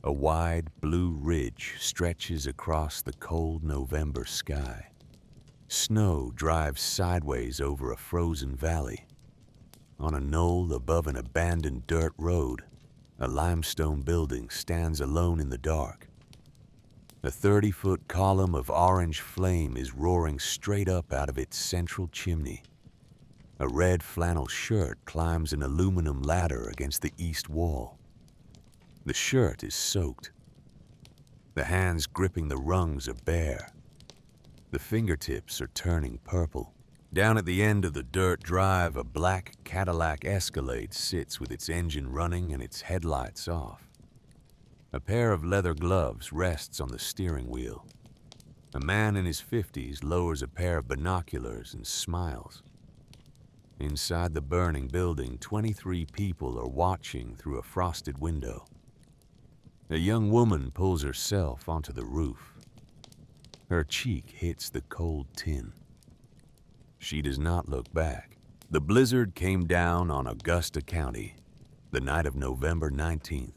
A wide blue ridge stretches across the cold November sky. Snow drives sideways over a frozen valley. On a knoll above an abandoned dirt road, a limestone building stands alone in the dark. A 30-foot column of orange flame is roaring straight up out of its central chimney. A red flannel shirt climbs an aluminum ladder against the east wall. The shirt is soaked. The hands gripping the rungs are bare. The fingertips are turning purple. Down at the end of the dirt drive, a black Cadillac Escalade sits with its engine running and its headlights off. A pair of leather gloves rests on the steering wheel. A man in his 50s lowers a pair of binoculars and smiles. Inside the burning building, 23 people are watching through a frosted window. A young woman pulls herself onto the roof. Her cheek hits the cold tin. She does not look back. The blizzard came down on Augusta County, the night of November 19th,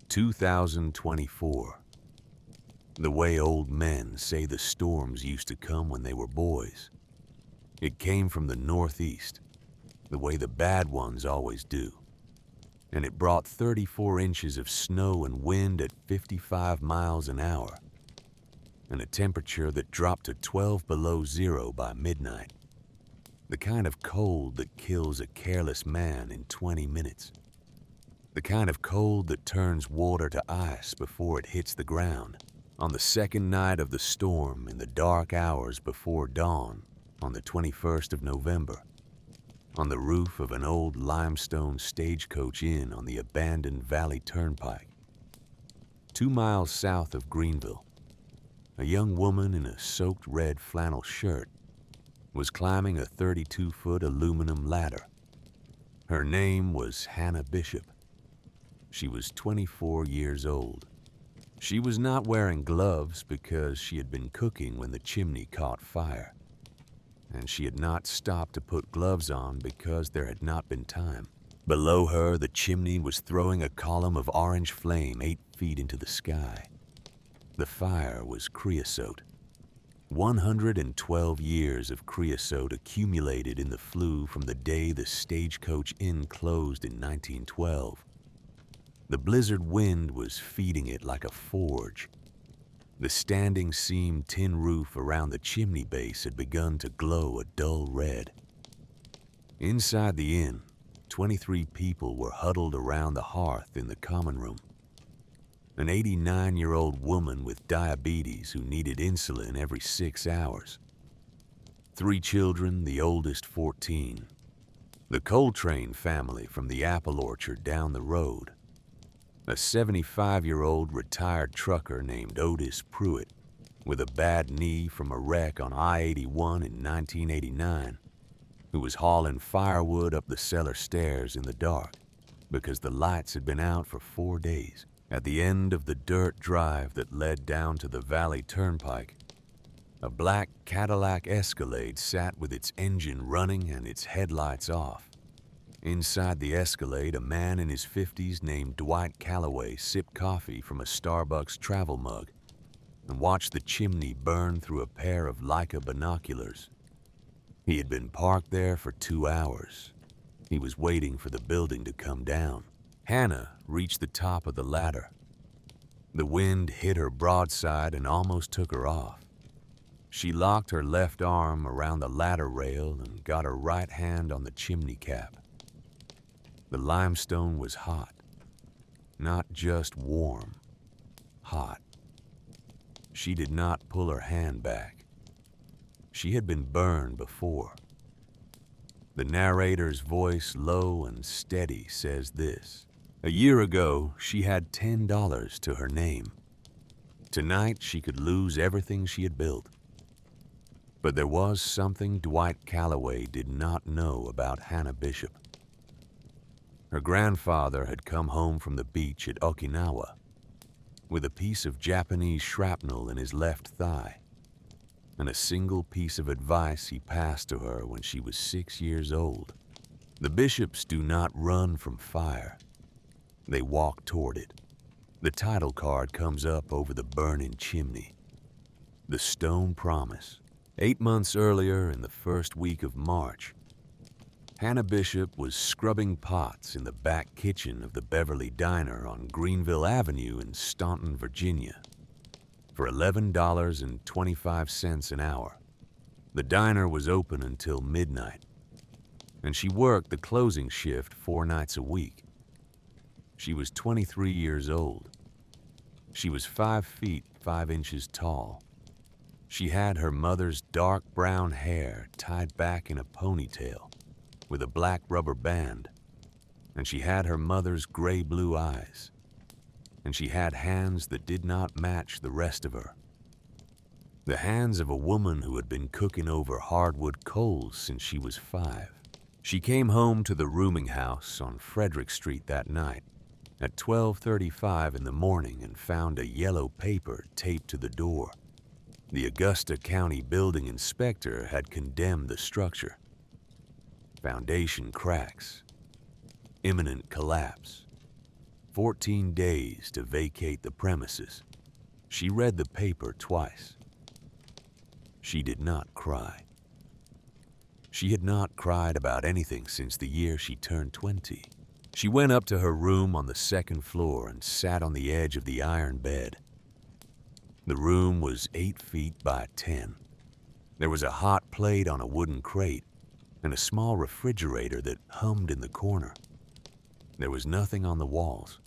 2024. The way old men say the storms used to come when they were boys. It came from the northeast, the way the bad ones always do. And it brought 34 inches of snow and wind at 55 miles an hour, and a temperature that dropped to 12 below zero by midnight. The kind of cold that kills a careless man in 20 minutes. The kind of cold that turns water to ice before it hits the ground. On the second night of the storm, in the dark hours before dawn, on the 21st of November, on the roof of an old limestone stagecoach inn on the abandoned Valley Turnpike, 2 miles south of Greenville, a young woman in a soaked red flannel shirt was climbing a 32-foot aluminum ladder. Her name was Hannah Bishop. She was 24 years old. She was not wearing gloves because she had been cooking when the chimney caught fire. And she had not stopped to put gloves on because there had not been time. Below her, the chimney was throwing a column of orange flame 8 feet into the sky. The fire was creosote. 112 years of creosote accumulated in the flue from the day the Stagecoach Inn closed in 1912. The blizzard wind was feeding it like a forge. The standing seam tin roof around the chimney base had begun to glow a dull red. Inside the inn, 23 people were huddled around the hearth in the common room. An 89-year-old woman with diabetes who needed insulin every 6 hours. 3 children, the oldest 14. The Coltrane family from the apple orchard down the road. A 75-year-old retired trucker named Otis Pruitt with a bad knee from a wreck on I-81 in 1989, who was hauling firewood up the cellar stairs in the dark because the lights had been out for 4 days. At the end of the dirt drive that led down to the Valley Turnpike, a black Cadillac Escalade sat with its engine running and its headlights off. Inside the Escalade, a man in his 50s named Dwight Calloway sipped coffee from a Starbucks travel mug and watched the chimney burn through a pair of Leica binoculars. He had been parked there for 2 hours. He was waiting for the building to come down. Hannah reached the top of the ladder. The wind hit her broadside and almost took her off. She locked her left arm around the ladder rail and got her right hand on the chimney cap. The limestone was hot. Not just warm, hot. She did not pull her hand back. She had been burned before. The narrator's voice, low and steady, says this. A year ago, she had $10 to her name. Tonight, she could lose everything she had built. But there was something Dwight Calloway did not know about Hannah Bishop. Her grandfather had come home from the beach at Okinawa with a piece of Japanese shrapnel in his left thigh and a single piece of advice he passed to her when she was 6 years old. The Bishops do not run from fire. They walk toward it. The title card comes up over the burning chimney. The stone promise. 8 months earlier, in the first week of March, Hannah Bishop was scrubbing pots in the back kitchen of the Beverly Diner on Greenville Avenue in Staunton, Virginia, for $11.25 an hour. The diner was open until midnight, and she worked the closing shift 4 nights a week. She was 23 years old. She was 5 feet 5 inches tall. She had her mother's dark brown hair tied back in a ponytail with a black rubber band, and she had her mother's gray-blue eyes, and she had hands that did not match the rest of her. The hands of a woman who had been cooking over hardwood coals since she was 5. She came home to the rooming house on Frederick Street that night at 12:35 in the morning and found a yellow paper taped to the door. The Augusta County building inspector had condemned the structure. Foundation cracks. Imminent collapse. 14 days to vacate the premises. She read the paper twice. She did not cry. She had not cried about anything since the year she turned 20. She went up to her room on the 2nd floor and sat on the edge of the iron bed. The room was 8 feet by 10. There was a hot plate on a wooden crate and a small refrigerator that hummed in the corner. There was nothing on the walls.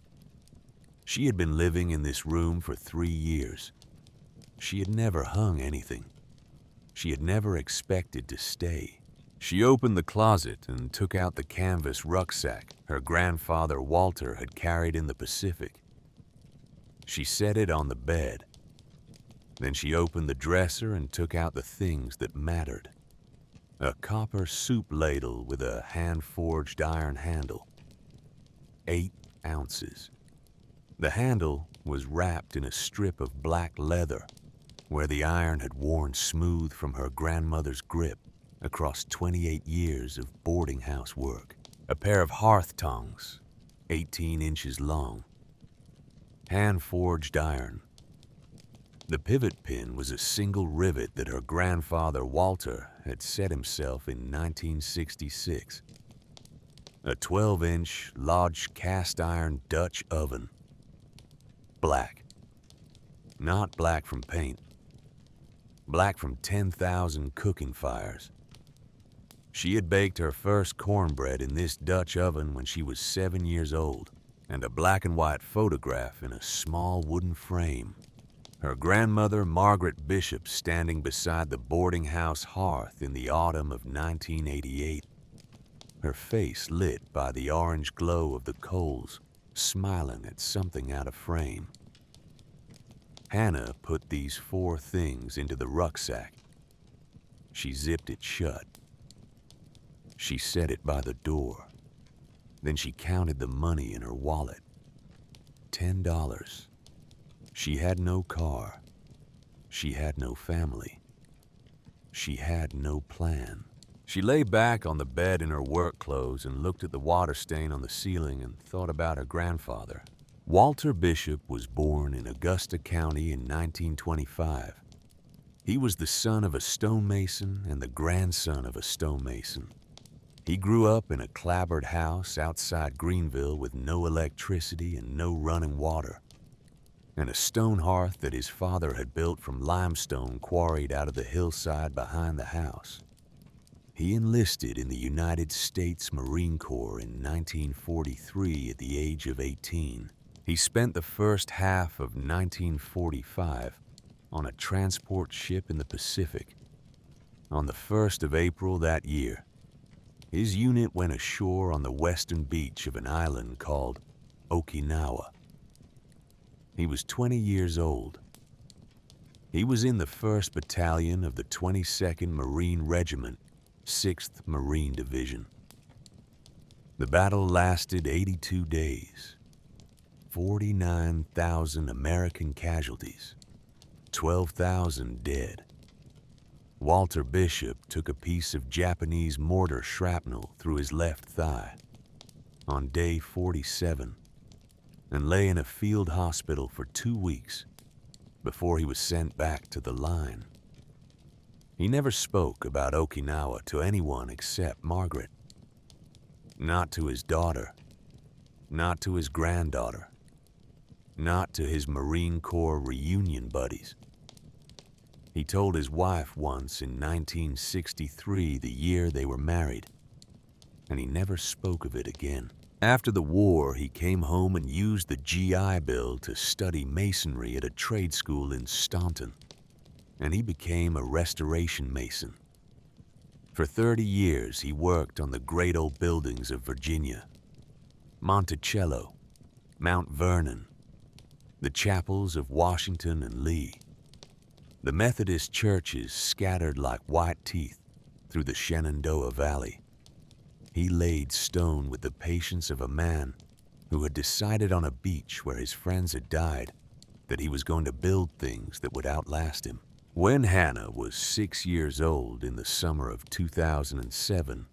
She had been living in this room for 3 years. She had never hung anything. She had never expected to stay. She opened the closet and took out the canvas rucksack her grandfather Walter had carried in the Pacific. She set it on the bed. Then she opened the dresser and took out the things that mattered. A copper soup ladle with a hand-forged iron handle. 8 ounces. The handle was wrapped in a strip of black leather where the iron had worn smooth from her grandmother's grip across 28 years of boarding house work. A pair of hearth tongs, 18 inches long. Hand-forged iron. The pivot pin was a single rivet that her grandfather Walter had set himself in 1966. A 12-inch large cast-iron Dutch oven. Black. Not black from paint. Black from 10,000 cooking fires. She had baked her first cornbread in this Dutch oven when she was 7 years old, and a black and white photograph in a small wooden frame. Her grandmother, Margaret Bishop, standing beside the boarding house hearth in the autumn of 1988. Her face lit by the orange glow of the coals, smiling at something out of frame. Hannah put these 4 things into the rucksack. She zipped it shut. She set it by the door. Then she counted the money in her wallet. $10. She had no car. She had no family. She had no plan. She lay back on the bed in her work clothes and looked at the water stain on the ceiling and thought about her grandfather. Walter Bishop was born in Augusta County in 1925. He was the son of a stonemason and the grandson of a stonemason. He grew up in a clapboard house outside Greenville with no electricity and no running water, and a stone hearth that his father had built from limestone quarried out of the hillside behind the house. He enlisted in the United States Marine Corps in 1943 at the age of 18. He spent the first half of 1945 on a transport ship in the Pacific. On the 1st of April that year, his unit went ashore on the western beach of an island called Okinawa. He was 20 years old. He was in the 1st Battalion of the 22nd Marine Regiment, 6th Marine Division. The battle lasted 82 days, 49,000 American casualties, 12,000 dead. Walter Bishop took a piece of Japanese mortar shrapnel through his left thigh. On day 47, and lay in a field hospital for 2 weeks before he was sent back to the line. He never spoke about Okinawa to anyone except Margaret. Not to his daughter, not to his granddaughter, not to his Marine Corps reunion buddies. He told his wife once in 1963, the year they were married, and he never spoke of it again. After the war, he came home and used the GI Bill to study masonry at a trade school in Staunton, and he became a restoration mason. For 30 years, he worked on the great old buildings of Virginia, Monticello, Mount Vernon, the chapels of Washington and Lee, the Methodist churches scattered like white teeth through the Shenandoah Valley. He laid stone with the patience of a man who had decided on a beach where his friends had died that he was going to build things that would outlast him. When Hannah was 6 years old in the summer of 2007,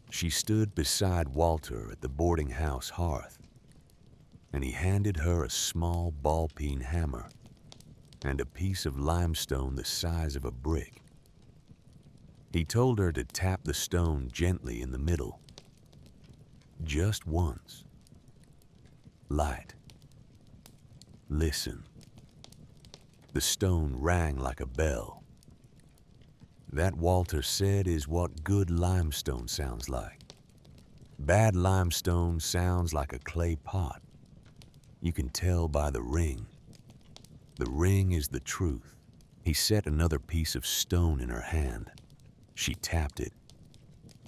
she stood beside Walter at the boarding house hearth, and he handed her a small ball-peen hammer and a piece of limestone the size of a brick. He told her to tap the stone gently in the middle, just once. Light. Listen. The stone rang like a bell. That, Walter said, is what good limestone sounds like. Bad limestone sounds like a clay pot. You can tell by the ring. The ring is the truth. He set another piece of stone in her hand. She tapped it.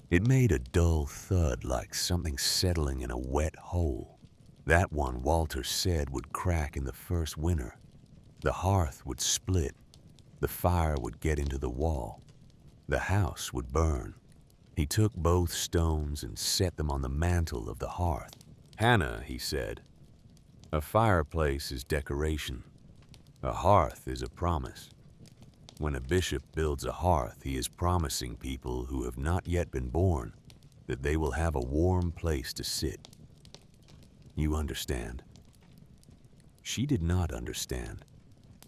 It made a dull thud like something settling in a wet hole. That one, Walter said, would crack in the first winter. The hearth would split. The fire would get into the wall. The house would burn. He took both stones and set them on the mantel of the hearth. Hannah, he said, a fireplace is decoration. A hearth is a promise. When a bishop builds a hearth, he is promising people who have not yet been born that they will have a warm place to sit. You understand? She did not understand.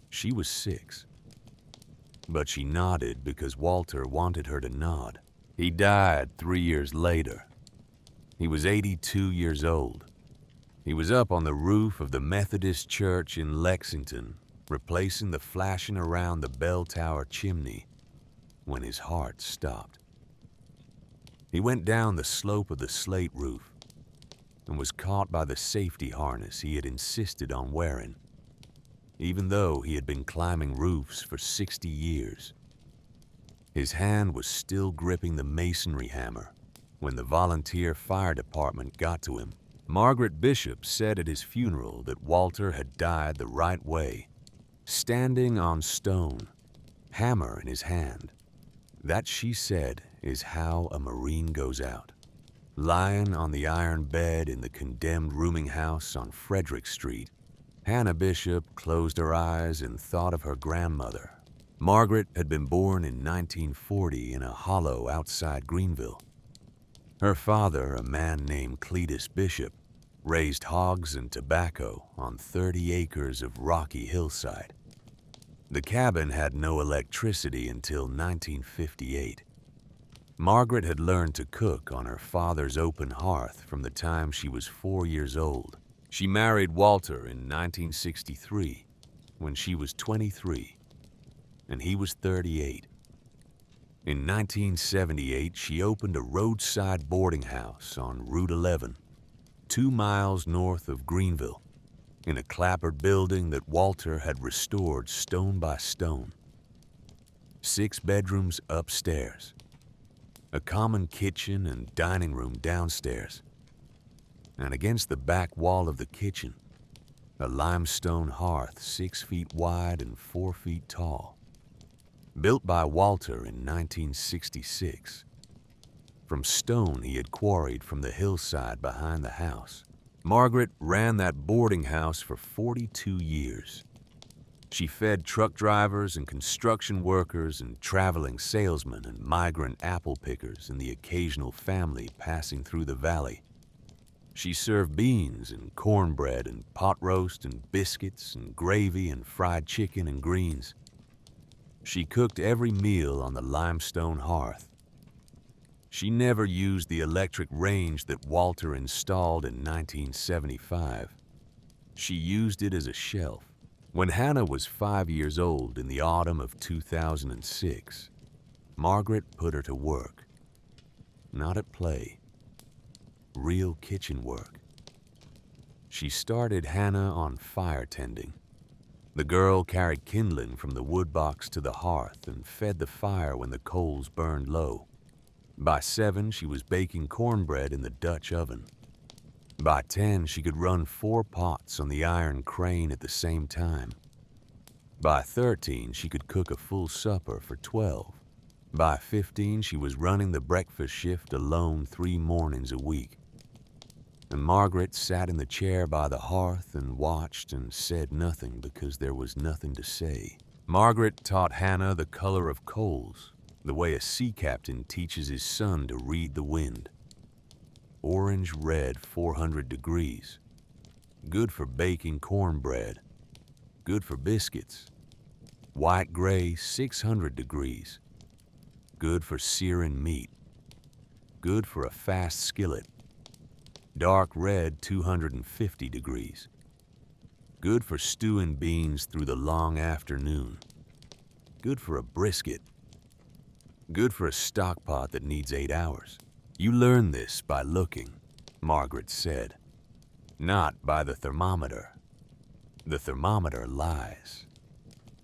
She was 6. But she nodded because Walter wanted her to nod. He died 3 years later. He was 82 years old. He was up on the roof of the Methodist Church in Lexington, replacing the flashing around the bell tower chimney, when his heart stopped. He went down the slope of the slate roof and was caught by the safety harness he had insisted on wearing, even though he had been climbing roofs for 60 years. His hand was still gripping the masonry hammer when the volunteer fire department got to him. Margaret Bishop said at his funeral that Walter had died the right way, standing on stone, hammer in his hand. That, she said, is how a Marine goes out. Lying on the iron bed in the condemned rooming house on Frederick Street, Hannah Bishop closed her eyes and thought of her grandmother. Margaret had been born in 1940 in a hollow outside Greenville. Her father, a man named Cletus Bishop, raised hogs and tobacco on 30 acres of rocky hillside. The cabin had no electricity until 1958. Margaret had learned to cook on her father's open hearth from the time she was 4 years old. She married Walter in 1963 when she was 23 and he was 38. In 1978, she opened a roadside boarding house on Route 11, 2 miles north of Greenville, in a clapboard building that Walter had restored stone by stone. 6 bedrooms upstairs, a common kitchen and dining room downstairs, and against the back wall of the kitchen, a limestone hearth 6 feet wide and 4 feet tall, built by Walter in 1966. From stone he had quarried from the hillside behind the house. Margaret ran that boarding house for 42 years. She fed truck drivers and construction workers and traveling salesmen and migrant apple pickers and the occasional family passing through the valley. She served beans and cornbread and pot roast and biscuits and gravy and fried chicken and greens. She cooked every meal on the limestone hearth. She never used the electric range that Walter installed in 1975. She used it as a shelf. When Hannah was 5 years old in the autumn of 2006, Margaret put her to work. Not at play. Real kitchen work. She started Hannah on fire tending. The girl carried kindling from the wood box to the hearth and fed the fire when the coals burned low. By 7, she was baking cornbread in the Dutch oven. By 10, she could run 4 pots on the iron crane at the same time. By 13, she could cook a full supper for 12. By 15, she was running the breakfast shift alone 3 mornings a week. And Margaret sat in the chair by the hearth and watched and said nothing because there was nothing to say. Margaret taught Hannah the color of coals, the way a sea captain teaches his son to read the wind. Orange-red 400 degrees. Good for baking cornbread. Good for biscuits. White-gray 600 degrees. Good for searing meat. Good for a fast skillet. Dark red 250 degrees. Good for stewing beans through the long afternoon. Good for a brisket. Good for a stock pot that needs 8 hours. You learn this by looking, Margaret said, not by the thermometer. The thermometer lies.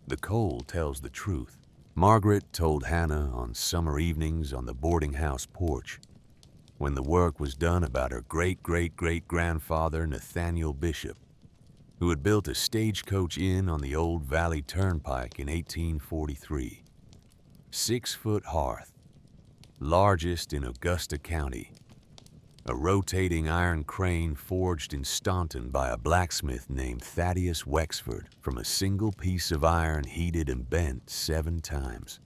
The coal tells the truth. Margaret told Hannah on summer evenings on the boarding house porch, when the work was done about her great-great-great-grandfather Nathaniel Bishop, who had built a stagecoach inn on the old Valley Turnpike in 1843. 6-foot hearth, largest in Augusta County. A rotating iron crane forged in Staunton by a blacksmith named Thaddeus Wexford from a single piece of iron heated and bent 7 times.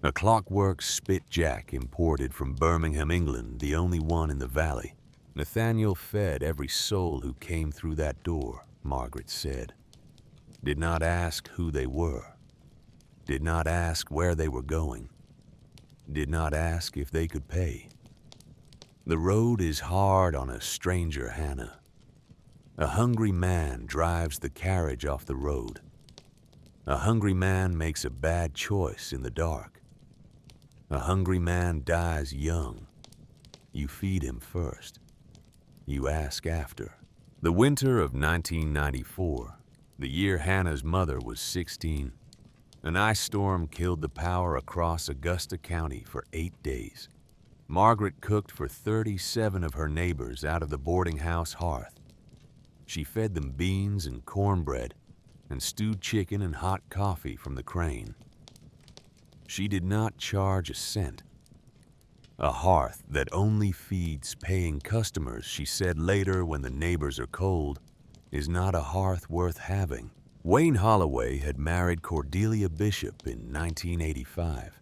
A clockwork spit jack imported from Birmingham, England, the only one in the valley. Nathaniel fed every soul who came through that door, Margaret said. Did not ask who they were. Did not ask where they were going. Did not ask if they could pay. The road is hard on a stranger, Hannah. A hungry man drives the carriage off the road. A hungry man makes a bad choice in the dark. A hungry man dies young. You feed him first. You ask after. The winter of 1994, the year Hannah's mother was 16, an ice storm killed the power across Augusta County for 8 days. Margaret cooked for 37 of her neighbors out of the boarding house hearth. She fed them beans and cornbread and stewed chicken and hot coffee from the crane. She did not charge a cent. A hearth that only feeds paying customers, she said later when the neighbors are cold, is not a hearth worth having. Wayne Holloway had married Cordelia Bishop in 1985.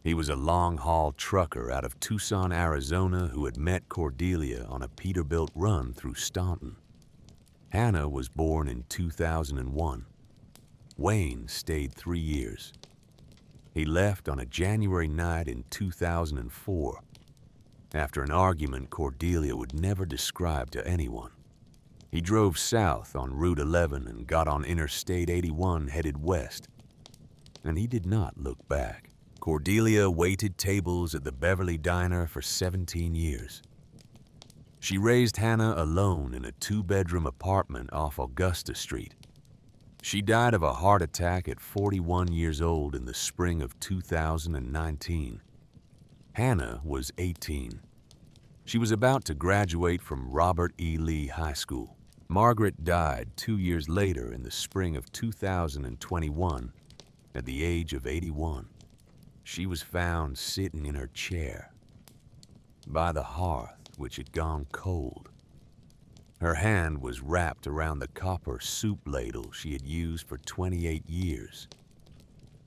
He was a long-haul trucker out of Tucson, Arizona who had met Cordelia on a Peterbilt run through Staunton. Hannah was born in 2001. Wayne stayed 3 years. He left on a January night in 2004, after an argument Cordelia would never describe to anyone. He drove south on Route 11 and got on Interstate 81 headed west, and he did not look back. Cordelia waited tables at the Beverly Diner for 17 years. She raised Hannah alone in a 2-bedroom apartment off Augusta Street. She died of a heart attack at 41 years old in the spring of 2019. Hannah was 18. She was about to graduate from Robert E. Lee High School. Margaret died 2 years later in the spring of 2021 at the age of 81. She was found sitting in her chair by the hearth, which had gone cold. Her hand was wrapped around the copper soup ladle she had used for 28 years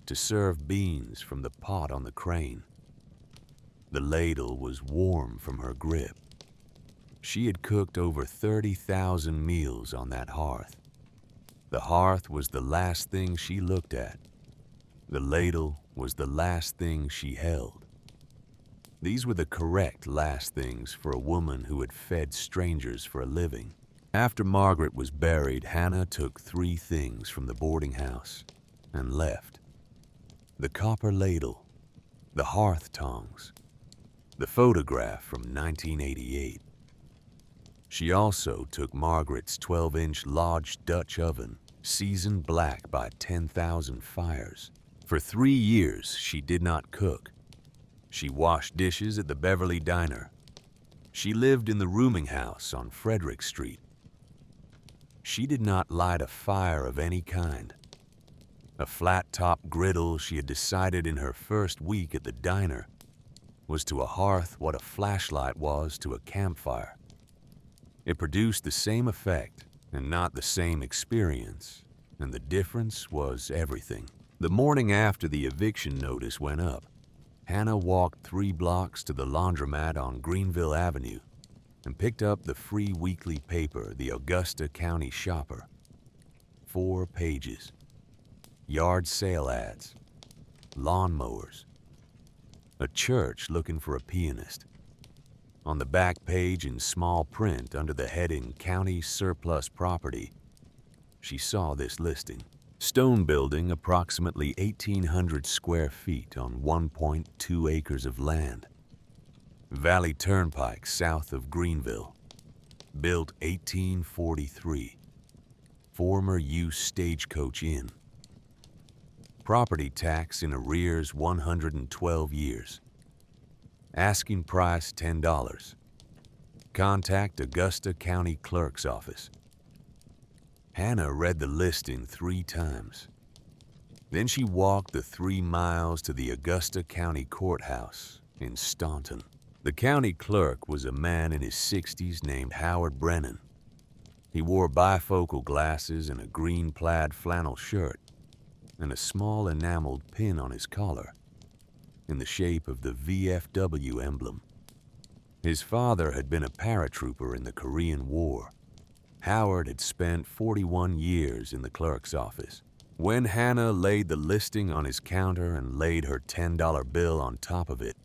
to serve beans from the pot on the crane. The ladle was warm from her grip. She had cooked over 30,000 meals on that hearth. The hearth was the last thing she looked at. The ladle was the last thing she held. These were the correct last things for a woman who had fed strangers for a living. After Margaret was buried, Hannah took 3 things from the boarding house and left: the copper ladle, the hearth tongs, the photograph from 1988. She also took Margaret's 12-inch Lodge Dutch oven, seasoned black by 10,000 fires. For 3 years, she did not cook. She washed dishes at the Beverly Diner. She lived in the rooming house on Frederick Street. She did not light a fire of any kind. A flat-top griddle she had decided in her first week at the diner was to a hearth what a flashlight was to a campfire. It produced the same effect and not the same experience, and the difference was everything. The morning after the eviction notice went up, Hannah walked 3 blocks to the laundromat on Greenville Avenue and picked up the free weekly paper, the Augusta County Shopper. 4 pages. Yard sale ads. Lawnmowers. A church looking for a pianist. On the back page in small print under the heading County Surplus Property, she saw this listing. Stone building approximately 1,800 square feet on 1.2 acres of land. Valley Turnpike south of Greenville. Built 1843. Former use Stagecoach Inn. Property tax in arrears 112 years. Asking price $10. Contact Augusta County Clerk's Office. Hannah read the listing 3 times. Then she walked the 3 miles to the Augusta County Courthouse in Staunton. The county clerk was a man in his 60s named Howard Brennan. He wore bifocal glasses and a green plaid flannel shirt, and a small enameled pin on his collar, in the shape of the VFW emblem. His father had been a paratrooper in the Korean War. Howard had spent 41 years in the clerk's office. When Hannah laid the listing on his counter and laid her $10 bill on top of it,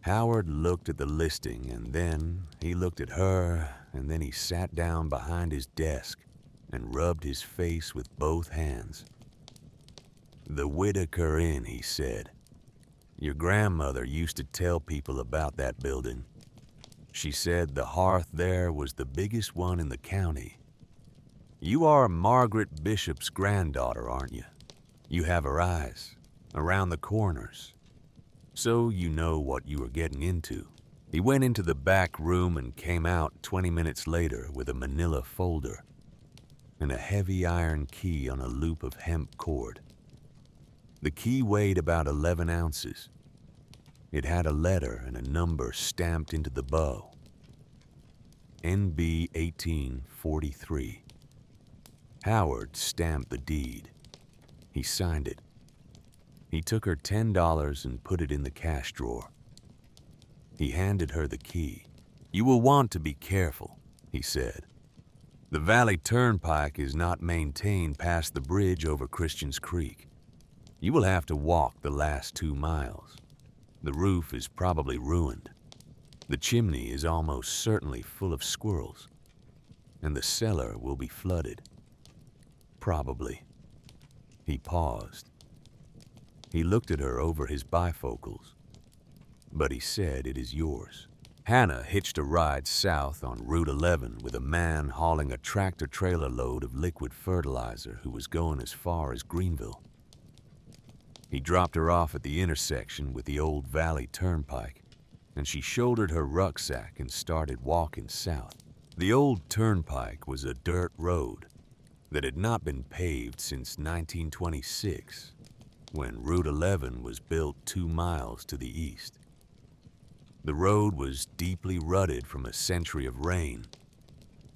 Howard looked at the listing, and then he looked at her, and then he sat down behind his desk and rubbed his face with both hands. "The Whitaker Inn," he said. "Your grandmother used to tell people about that building. She said the hearth there was the biggest one in the county. You are Margaret Bishop's granddaughter, aren't you? You have her eyes, around the corners. So you know what you are getting into." He went into the back room and came out 20 minutes later with a manila folder and a heavy iron key on a loop of hemp cord. The key weighed about 11 ounces. It had a letter and a number stamped into the bow. NB 1843. Howard stamped the deed. He signed it. He took her $10 and put it in the cash drawer. He handed her the key. "You will want to be careful," he said. "The Valley Turnpike is not maintained past the bridge over Christian's Creek. You will have to walk the last 2 miles. The roof is probably ruined. The chimney is almost certainly full of squirrels. And the cellar will be flooded. Probably." He paused. He looked at her over his bifocals. "But he said it is yours." Hannah hitched a ride south on Route 11 with a man hauling a tractor-trailer load of liquid fertilizer who was going as far as Greenville. He dropped her off at the intersection with the old Valley Turnpike, and she shouldered her rucksack and started walking south. The old turnpike was a dirt road that had not been paved since 1926, when Route 11 was built 2 miles to the east. The road was deeply rutted from a century of rain.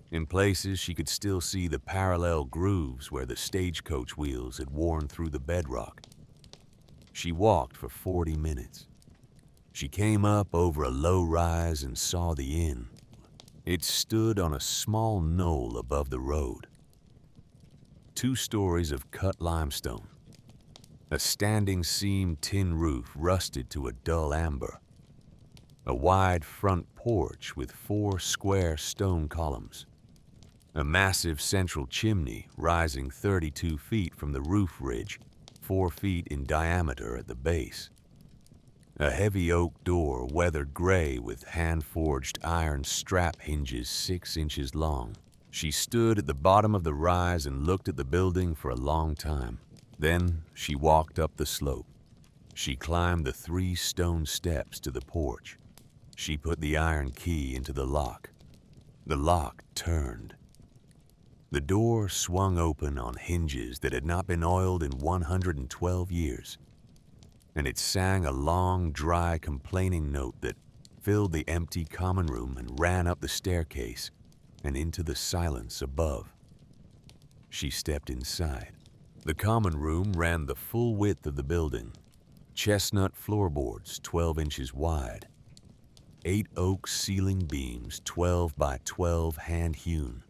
In places, she could still see the parallel grooves where the stagecoach wheels had worn through the bedrock. She walked for 40 minutes. She came up over a low rise and saw the inn. It stood on a small knoll above the road. 2 stories of cut limestone, a standing seam tin roof rusted to a dull amber, a wide front porch with 4 square stone columns, a massive central chimney rising 32 feet from the roof ridge, 4 feet in diameter at the base, a heavy oak door weathered gray with hand-forged iron strap hinges 6 inches long. She stood at the bottom of the rise and looked at the building for a long time. Then she walked up the slope. She climbed the 3 stone steps to the porch. She put the iron key into the lock. The lock turned. The door swung open on hinges that had not been oiled in 112 years, and it sang a long, dry, complaining note that filled the empty common room and ran up the staircase and into the silence above. She stepped inside. The common room ran the full width of the building. Chestnut floorboards 12 inches wide. 8 oak ceiling beams 12 by 12 hand-hewn.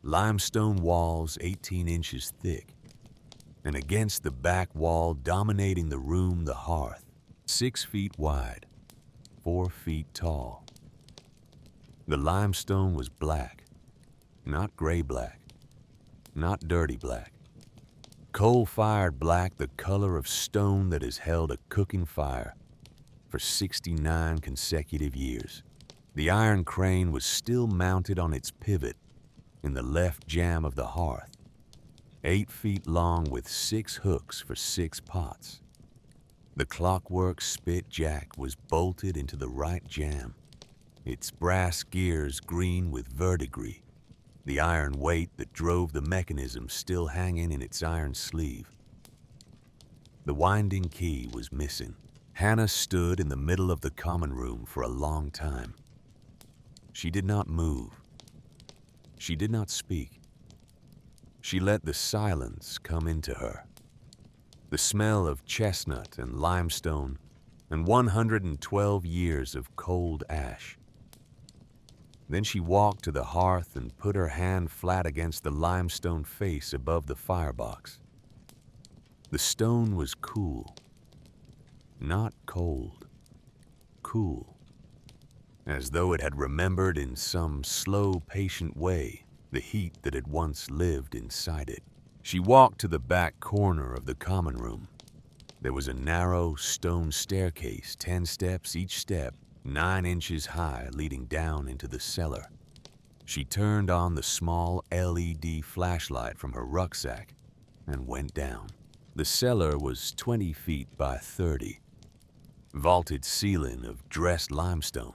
Limestone walls 18 inches thick. And against the back wall dominating the room, the hearth, 6 feet wide, 4 feet tall. The limestone was black, not gray black, not dirty black. Coal-fired black, the color of stone that has held a cooking fire for 69 consecutive years. The iron crane was still mounted on its pivot in the left jamb of the hearth, 8 feet long with 6 hooks for 6 pots. The clockwork spit jack was bolted into the right jamb, its brass gears green with verdigris, the iron weight that drove the mechanism still hanging in its iron sleeve. The winding key was missing. Hannah stood in the middle of the common room for a long time. She did not move. She did not speak. She let the silence come into her. The smell of chestnut and limestone and 112 years of cold ash. Then she walked to the hearth and put her hand flat against the limestone face above the firebox. The stone was cool. Not cold. Cool. As though it had remembered in some slow, patient way the heat that had once lived inside it. She walked to the back corner of the common room. There was a narrow stone staircase, 10 steps each step, 9 inches high, leading down into the cellar. She turned on the small LED flashlight from her rucksack and went down. The cellar was 20 feet by 30. Vaulted ceiling of dressed limestone.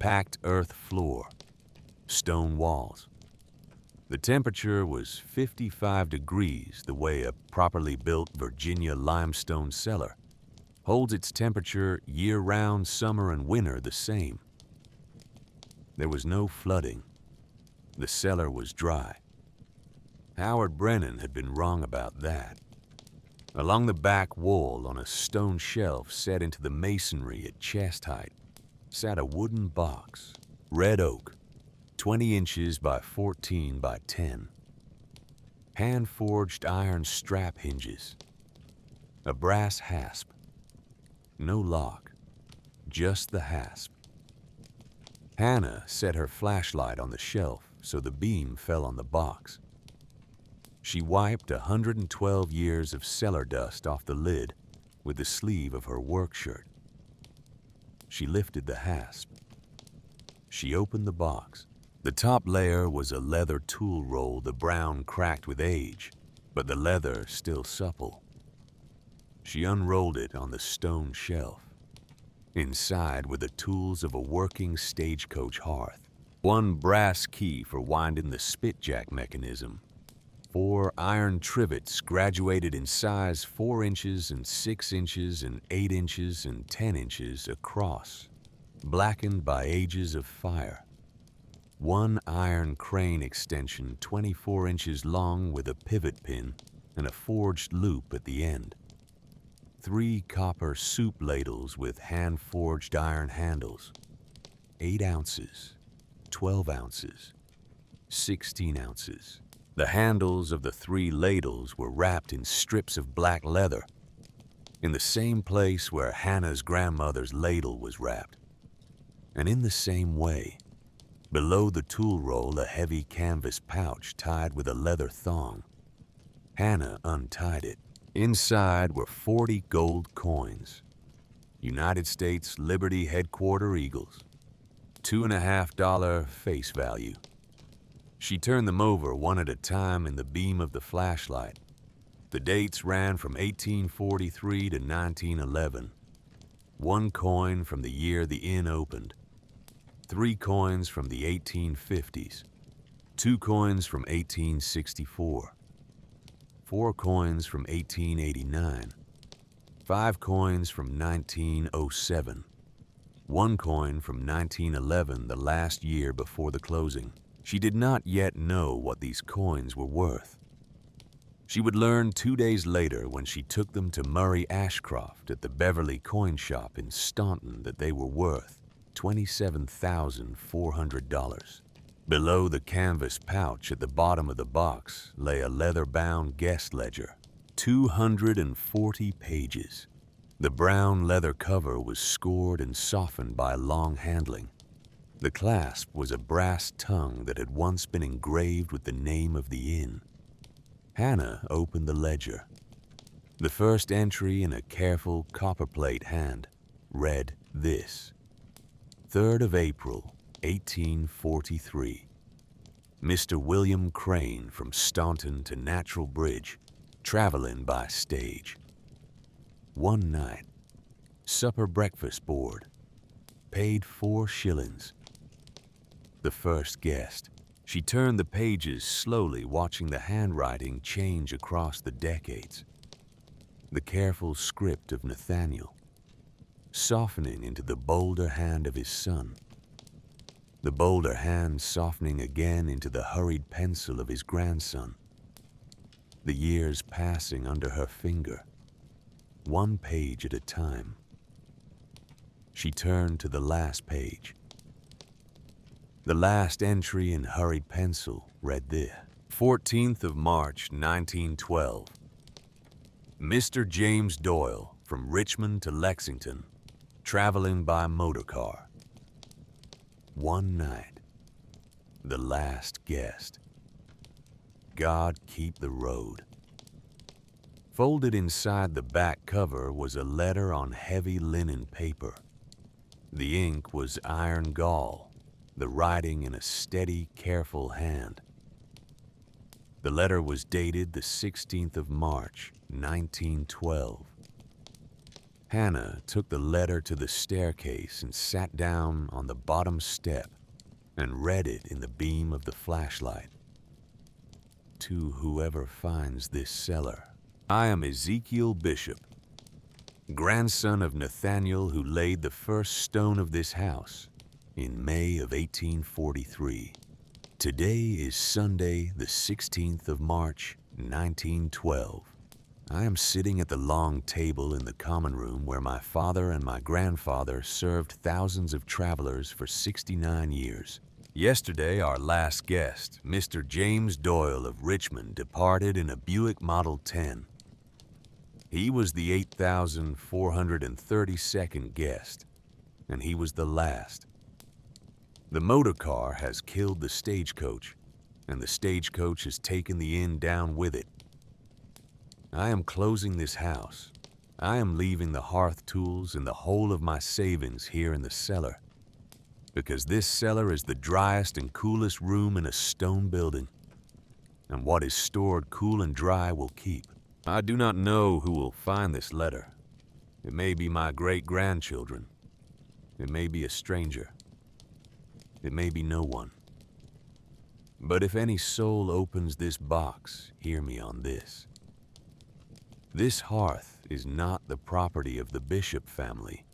Packed earth floor. Stone walls. The temperature was 55 degrees, the way a properly built Virginia limestone cellar holds its temperature year-round, summer and winter the same. There was no flooding. The cellar was dry. Howard Brennan had been wrong about that. Along the back wall, on a stone shelf set into the masonry at chest height, sat a wooden box, red oak, 20 inches by 14 by 10. Hand-forged iron strap hinges. A brass hasp. No lock, just the hasp. Hannah set her flashlight on the shelf so the beam fell on the box. She wiped 112 years of cellar dust off the lid with the sleeve of her work shirt. She lifted the hasp. She opened the box. The top layer was a leather tool roll, the brown cracked with age, but the leather still supple. She unrolled it on the stone shelf. Inside were the tools of a working stagecoach hearth. 1 brass key for winding the spitjack mechanism. 4 iron trivets graduated in size 4 inches and 6 inches and 8 inches and 10 inches across, blackened by ages of fire. 1 iron crane extension 24 inches long with a pivot pin and a forged loop at the end. 3 copper soup ladles with hand-forged iron handles. 8 ounces. 12 ounces, 16 ounces. The handles of the 3 ladles were wrapped in strips of black leather, in the same place where Hannah's grandmother's ladle was wrapped. And in the same way, below the tool roll, a heavy canvas pouch tied with a leather thong. Hannah untied it. Inside were 40 gold coins, United States Liberty Headquarter Eagles, $2.50 face value. She turned them over one at a time in the beam of the flashlight. The dates ran from 1843 to 1911. 1 coin from the year the inn opened. 3 coins from the 1850s. 2 coins from 1864. 4 coins from 1889. 5 coins from 1907. 1 coin from 1911, the last year before the closing. She did not yet know what these coins were worth. She would learn 2 days later when she took them to Murray Ashcroft at the Beverly Coin Shop in Staunton that they were worth $27,400. Below the canvas pouch at the bottom of the box lay a leather-bound guest ledger, 240 pages. The brown leather cover was scored and softened by long handling. The clasp was a brass tongue that had once been engraved with the name of the inn. Hannah opened the ledger. The first entry in a careful copperplate hand read this: 3rd of April, 1843. Mr. William Crane from Staunton to Natural Bridge, traveling by stage. 1 night, supper breakfast board, paid 4 shillings. The first guest. She turned the pages slowly, watching the handwriting change across the decades. The careful script of Nathaniel, softening into the bolder hand of his son. The bolder hand softening again into the hurried pencil of his grandson. The years passing under her finger, 1 page at a time. She turned to the last page. The last entry in hurried pencil read this: 14th of March, 1912. Mr. James Doyle from Richmond to Lexington, traveling by motor car. 1 night. The last guest. God keep the road. Folded inside the back cover was a letter on heavy linen paper. The ink was iron gall, the writing in a steady, careful hand. The letter was dated the 16th of March, 1912. Hannah took the letter to the staircase and sat down on the bottom step and read it in the beam of the flashlight. To whoever finds this cellar, I am Ezekiel Bishop, grandson of Nathaniel who laid the first stone of this house in May of 1843. Today is Sunday, the 16th of March, 1912. I am sitting at the long table in the common room where my father and my grandfather served thousands of travelers for 69 years. Yesterday, our last guest, Mr. James Doyle of Richmond, departed in a Buick Model 10. He was the 8,432nd guest, and he was the last. The motor car has killed the stagecoach, and the stagecoach has taken the inn down with it. I am closing this house. I am leaving the hearth tools and the whole of my savings here in the cellar, because this cellar is the driest and coolest room in a stone building, and what is stored cool and dry will keep. I do not know who will find this letter. It may be my great-grandchildren. It may be a stranger. It may be no one. But if any soul opens this box, hear me on this. This hearth is not the property of the Bishop family.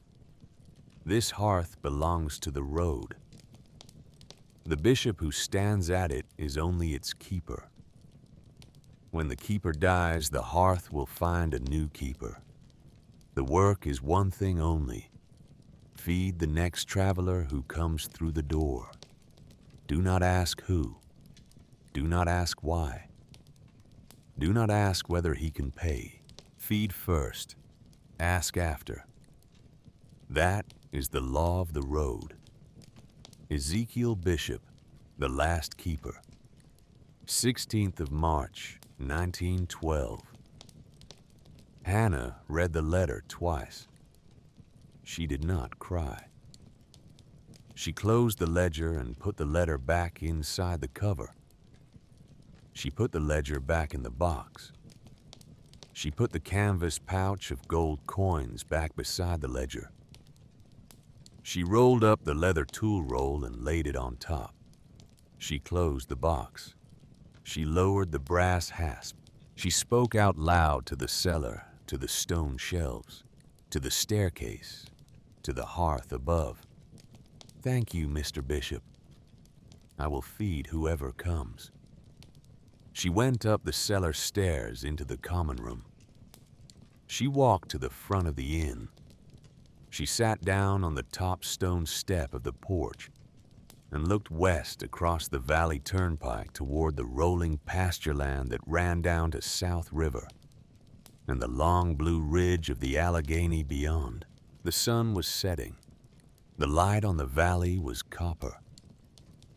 This hearth belongs to the road. The bishop who stands at it is only its keeper. When the keeper dies, the hearth will find a new keeper. The work is one thing only: feed the next traveler who comes through the door. Do not ask who. Do not ask why. Do not ask whether he can pay. Feed first, ask after. That is the law of the road. Ezekiel Bishop, The Last Keeper. 16th of March, 1912. Hannah read the letter twice. She did not cry. She closed the ledger and put the letter back inside the cover. She put the ledger back in the box. She put the canvas pouch of gold coins back beside the ledger. She rolled up the leather tool roll and laid it on top. She closed the box. She lowered the brass hasp. She spoke out loud to the cellar, to the stone shelves, to the staircase, to the hearth above. Thank you, Mr. Bishop. I will feed whoever comes. She went up the cellar stairs into the common room. She walked to the front of the inn. She sat down on the top stone step of the porch and looked west across the valley turnpike toward the rolling pasture land that ran down to South River and the long blue ridge of the Allegheny beyond. The sun was setting. The light on the valley was copper.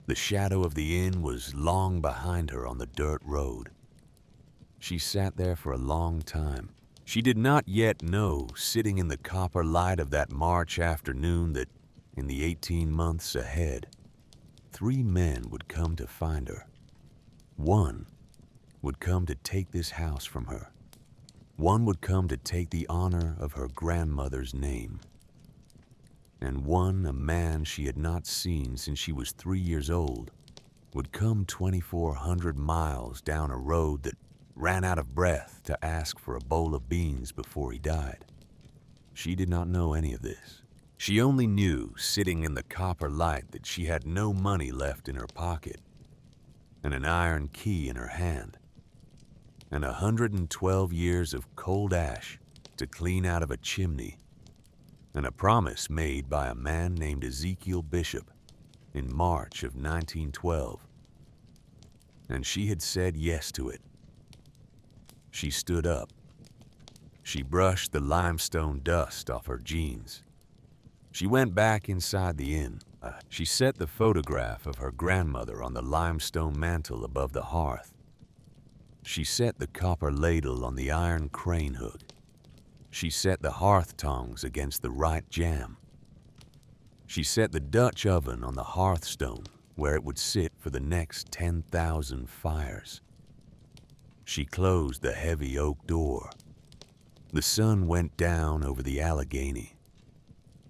The shadow of the inn was long behind her on the dirt road. She sat there for a long time. She did not yet know, sitting in the copper light of that March afternoon, that in the 18 months ahead, 3 men would come to find her. One would come to take this house from her. One would come to take the honor of her grandmother's name. And one, a man she had not seen since she was 3 years old, would come 2,400 miles down a road that ran out of breath to ask for a bowl of beans before he died. She did not know any of this. She only knew, sitting in the copper light, that she had no money left in her pocket, and an iron key in her hand, and 112 years of cold ash to clean out of a chimney, and a promise made by a man named Ezekiel Bishop in March of 1912. And she had said yes to it. She stood up. She brushed the limestone dust off her jeans. She went back inside the inn. She set the photograph of her grandmother on the limestone mantel above the hearth. She set the copper ladle on the iron crane hook. She set the hearth tongs against the right jamb. She set the Dutch oven on the hearthstone where it would sit for the next 10,000 fires. She closed the heavy oak door. The sun went down over the Allegheny.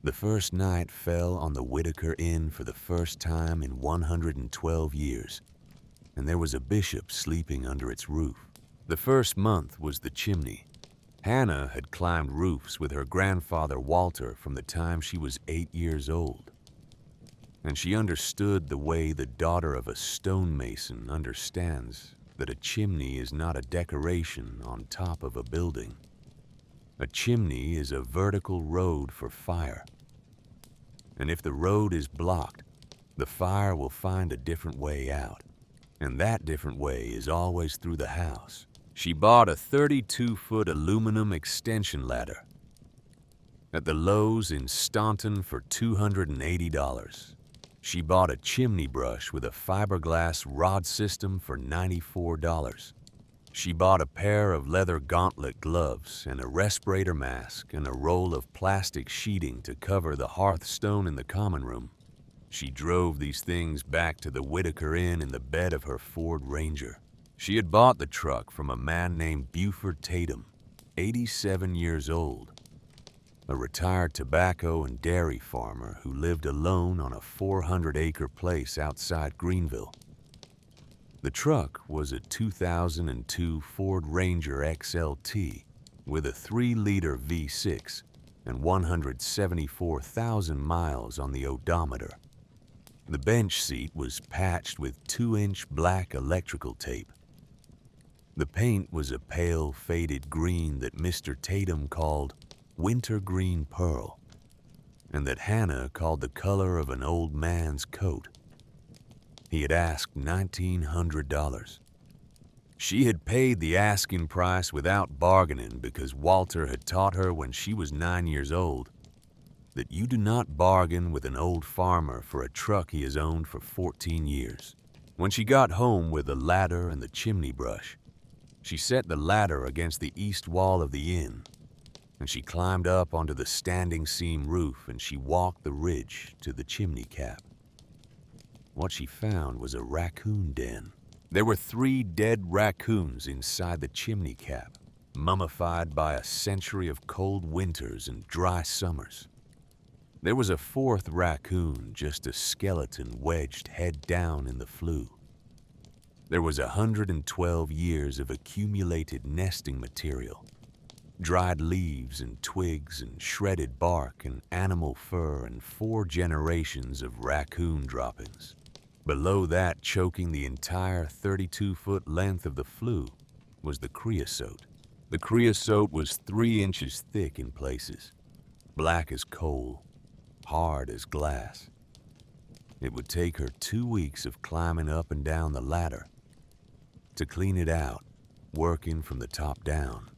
The first night fell on the Whitaker Inn for the first time in 112 years, and there was a bishop sleeping under its roof. The first month was the chimney. Hannah had climbed roofs with her grandfather Walter from the time she was 8 years old, and she understood the way the daughter of a stonemason understands that a chimney is not a decoration on top of a building. A chimney is a vertical road for fire. And if the road is blocked, the fire will find a different way out. And that different way is always through the house. She bought a 32-foot aluminum extension ladder at the Lowe's in Staunton for $280. She bought a chimney brush with a fiberglass rod system for $94. She bought a pair of leather gauntlet gloves and a respirator mask and a roll of plastic sheeting to cover the hearthstone in the common room. She drove these things back to the Whitaker Inn in the bed of her Ford Ranger. She had bought the truck from a man named Buford Tatum, 87 years old, a retired tobacco and dairy farmer who lived alone on a 400-acre place outside Greenville. The truck was a 2002 Ford Ranger XLT with a 3-liter V6 and 174,000 miles on the odometer. The bench seat was patched with 2-inch black electrical tape. The paint was a pale, faded green that Mr. Tatum called wintergreen pearl, and that Hannah called the color of an old man's coat. He had asked $1,900. She had paid the asking price without bargaining because Walter had taught her when she was 9 years old that you do not bargain with an old farmer for a truck he has owned for 14 years. When she got home with the ladder and the chimney brush, she set the ladder against the east wall of the inn, and she climbed up onto the standing seam roof and she walked the ridge to the chimney cap. What she found was a raccoon den. There were 3 dead raccoons inside the chimney cap, mummified by a century of cold winters and dry summers. There was a 4th raccoon, just a skeleton wedged head down in the flue. There was 112 years of accumulated nesting material, dried leaves and twigs and shredded bark and animal fur and 4 generations of raccoon droppings. Below that, choking the entire 32-foot length of the flue, was the creosote. The creosote was 3 inches thick in places, black as coal, hard as glass. It would take her 2 weeks of climbing up and down the ladder to clean it out, working from the top down.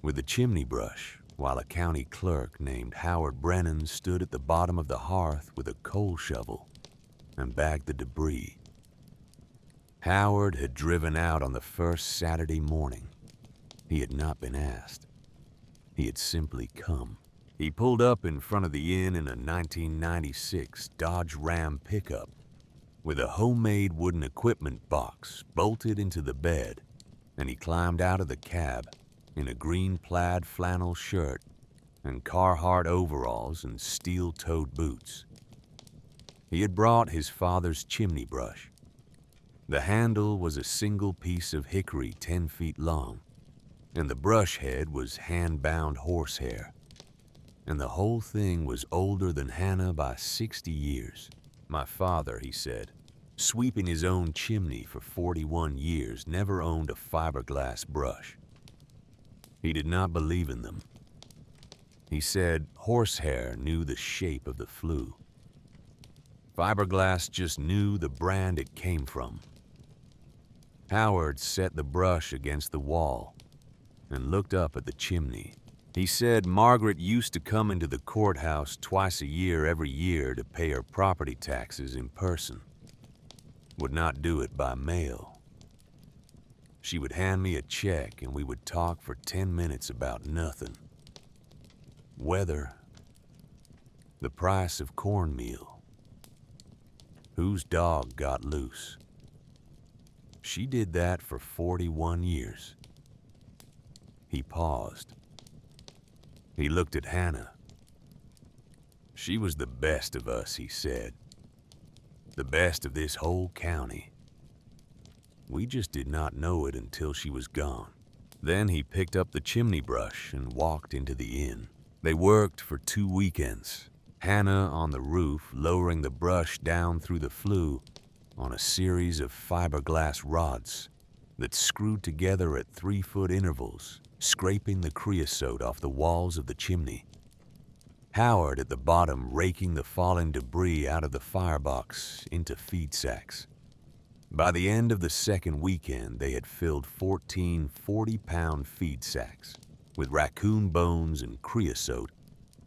With the chimney brush, while a county clerk named Howard Brennan stood at the bottom of the hearth with a coal shovel and bagged the debris. Howard had driven out on the first Saturday morning. He had not been asked. He had simply come. He pulled up in front of the inn in a 1996 Dodge Ram pickup with a homemade wooden equipment box bolted into the bed, and he climbed out of the cab in a green plaid flannel shirt and Carhartt overalls and steel-toed boots. He had brought his father's chimney brush. The handle was a single piece of hickory 10 feet long, and the brush head was hand-bound horsehair. And the whole thing was older than Hannah by 60 years. My father, he said, sweeping his own chimney for 41 years, never owned a fiberglass brush. He did not believe in them. He said horsehair knew the shape of the flue. Fiberglass just knew the brand it came from. Howard set the brush against the wall and looked up at the chimney. He said Margaret used to come into the courthouse twice a year every year to pay her property taxes in person. Would not do it by mail. She would hand me a check and we would talk for 10 minutes about nothing. Weather, the price of cornmeal, whose dog got loose. She did that for 41 years. He paused. He looked at Hannah. She was the best of us, he said. The best of this whole county. We just did not know it until she was gone. Then he picked up the chimney brush and walked into the inn. They worked for 2 weekends. Hannah on the roof, lowering the brush down through the flue on a series of fiberglass rods that screwed together at 3-foot intervals, scraping the creosote off the walls of the chimney. Howard at the bottom raking the fallen debris out of the firebox into feed sacks. By the end of the second weekend, they had filled 14 40-pound feed sacks with raccoon bones and creosote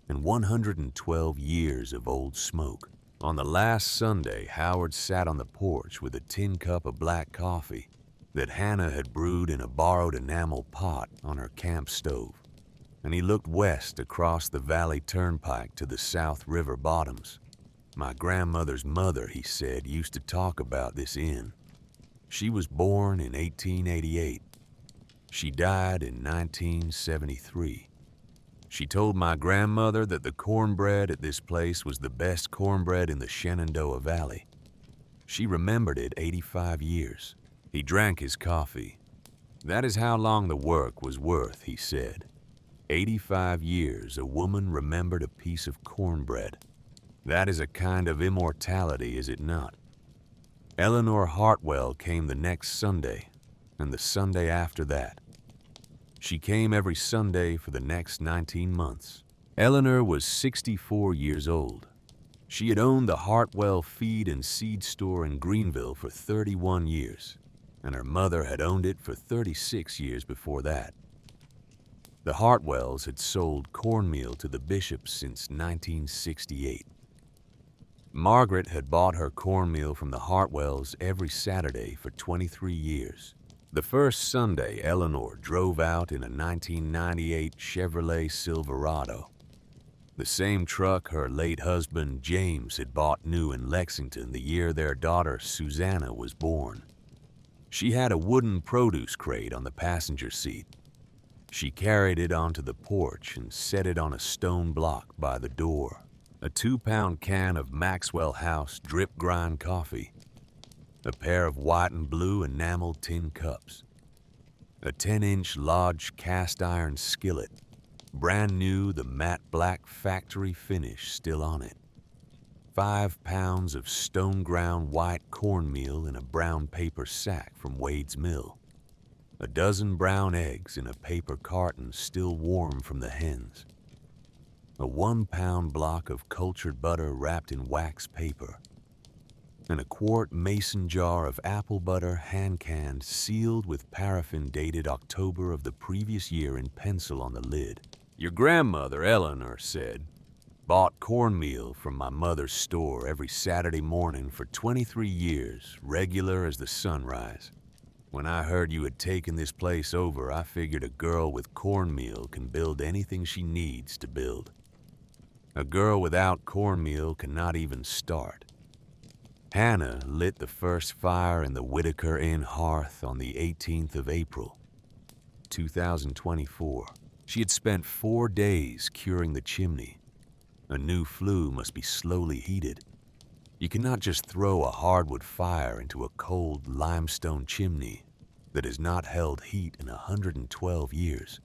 and 112 years of old smoke. On the last Sunday, Howard sat on the porch with a tin cup of black coffee that Hannah had brewed in a borrowed enamel pot on her camp stove, and he looked west across the Valley Turnpike to the South River bottoms. My grandmother's mother, he said, used to talk about this inn. She was born in 1888. She died in 1973. She told my grandmother that the cornbread at this place was the best cornbread in the Shenandoah Valley. She remembered it 85 years. He drank his coffee. That is how long the work was worth, he said. 85 years a woman remembered a piece of cornbread. That is a kind of immortality, is it not? Eleanor Hartwell came the next Sunday, and the Sunday after that. She came every Sunday for the next 19 months. Eleanor was 64 years old. She had owned the Hartwell feed and seed store in Greenville for 31 years, and her mother had owned it for 36 years before that. The Hartwells had sold cornmeal to the Bishops since 1968. Margaret had bought her cornmeal from the Hartwells every Saturday for 23 years. The first Sunday, Eleanor drove out in a 1998 Chevrolet Silverado, the same truck her late husband James had bought new in Lexington the year their daughter Susanna was born. She had a wooden produce crate on the passenger seat. She carried it onto the porch and set it on a stone block by the door. A 2-pound can of Maxwell House drip grind coffee, a pair of white and blue enameled tin cups, a 10-inch Lodge cast iron skillet, brand new, the matte black factory finish still on it, 5 pounds of stone ground white cornmeal in a brown paper sack from Wade's Mill, a dozen brown eggs in a paper carton still warm from the hens, a 1-pound block of cultured butter wrapped in wax paper, and a quart mason jar of apple butter hand-canned, sealed with paraffin dated October of the previous year in pencil on the lid. Your grandmother, Eleanor said, bought cornmeal from my mother's store every Saturday morning for 23 years, regular as the sunrise. When I heard you had taken this place over, I figured a girl with cornmeal can build anything she needs to build. A girl without cornmeal cannot even start. Hannah lit the first fire in the Whitaker Inn hearth on the 18th of April, 2024. She had spent 4 days curing the chimney. A new flue must be slowly heated. You cannot just throw a hardwood fire into a cold limestone chimney that has not held heat in 112 years.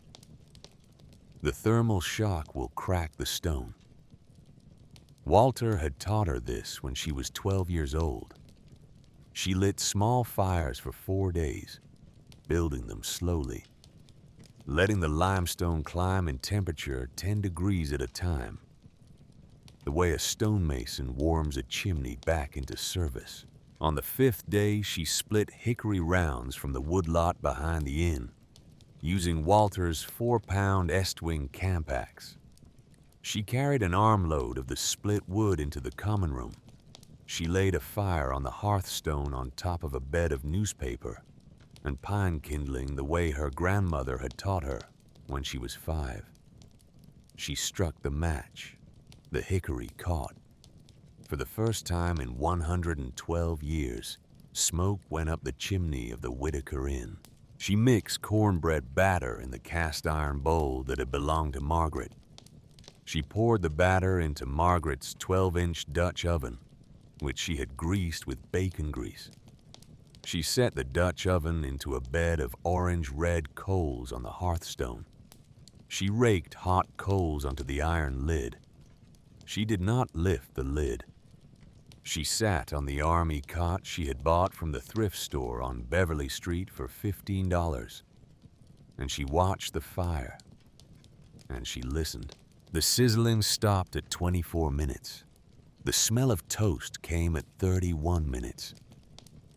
The thermal shock will crack the stone. Walter had taught her this when she was 12 years old. She lit small fires for 4 days, building them slowly, letting the limestone climb in temperature 10 degrees at a time, the way a stonemason warms a chimney back into service. On the 5th day, she split hickory rounds from the woodlot behind the inn, using Walter's 4-pound Estwing camp axe. She carried an armload of the split wood into the common room. She laid a fire on the hearthstone on top of a bed of newspaper and pine kindling the way her grandmother had taught her when she was 5. She struck the match. The hickory caught. For the first time in 112 years, smoke went up the chimney of the Whitaker Inn. She mixed cornbread batter in the cast iron bowl that had belonged to Margaret. She poured the batter into Margaret's 12-inch Dutch oven, which she had greased with bacon grease. She set the Dutch oven into a bed of orange-red coals on the hearthstone. She raked hot coals onto the iron lid. She did not lift the lid. She sat on the army cot she had bought from the thrift store on Beverly Street for $15, and she watched the fire, and she listened. The sizzling stopped at 24 minutes. The smell of toast came at 31 minutes.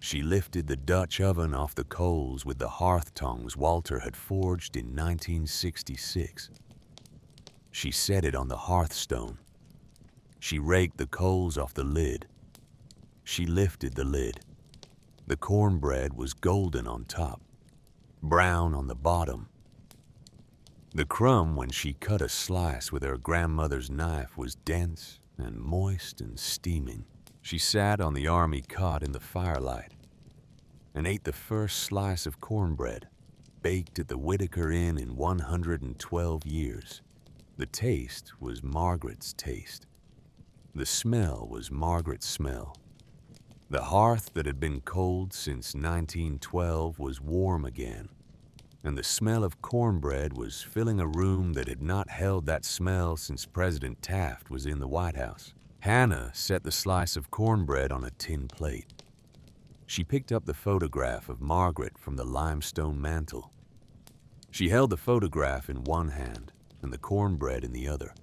She lifted the Dutch oven off the coals with the hearth tongs Walter had forged in 1966. She set it on the hearthstone. She raked the coals off the lid. She lifted the lid. The cornbread was golden on top, brown on the bottom. The crumb, when she cut a slice with her grandmother's knife, was dense and moist and steaming. She sat on the army cot in the firelight and ate the first slice of cornbread, baked at the Whitaker Inn in 112 years. The taste was Margaret's taste. The smell was Margaret's smell. The hearth that had been cold since 1912 was warm again, and the smell of cornbread was filling a room that had not held that smell since President Taft was in the White House. Hannah set the slice of cornbread on a tin plate. She picked up the photograph of Margaret from the limestone mantel. She held the photograph in one hand and the cornbread in the other.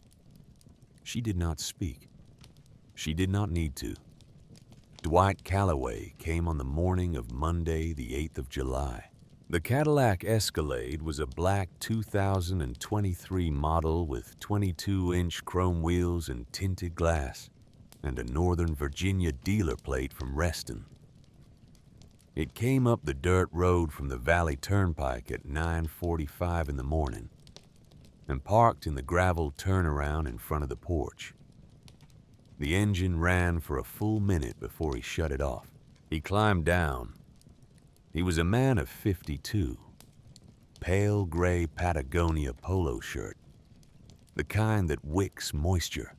She did not speak. She did not need to. Dwight Calloway came on the morning of Monday, the 8th of July. The Cadillac Escalade was a black 2023 model with 22-inch chrome wheels and tinted glass, and a Northern Virginia dealer plate from Reston. It came up the dirt road from the Valley Turnpike at 9:45 in the morning and parked in the gravel turnaround in front of the porch. The engine ran for a full minute before he shut it off. He climbed down. He was a man of 52, pale gray Patagonia polo shirt, the kind that wicks moisture,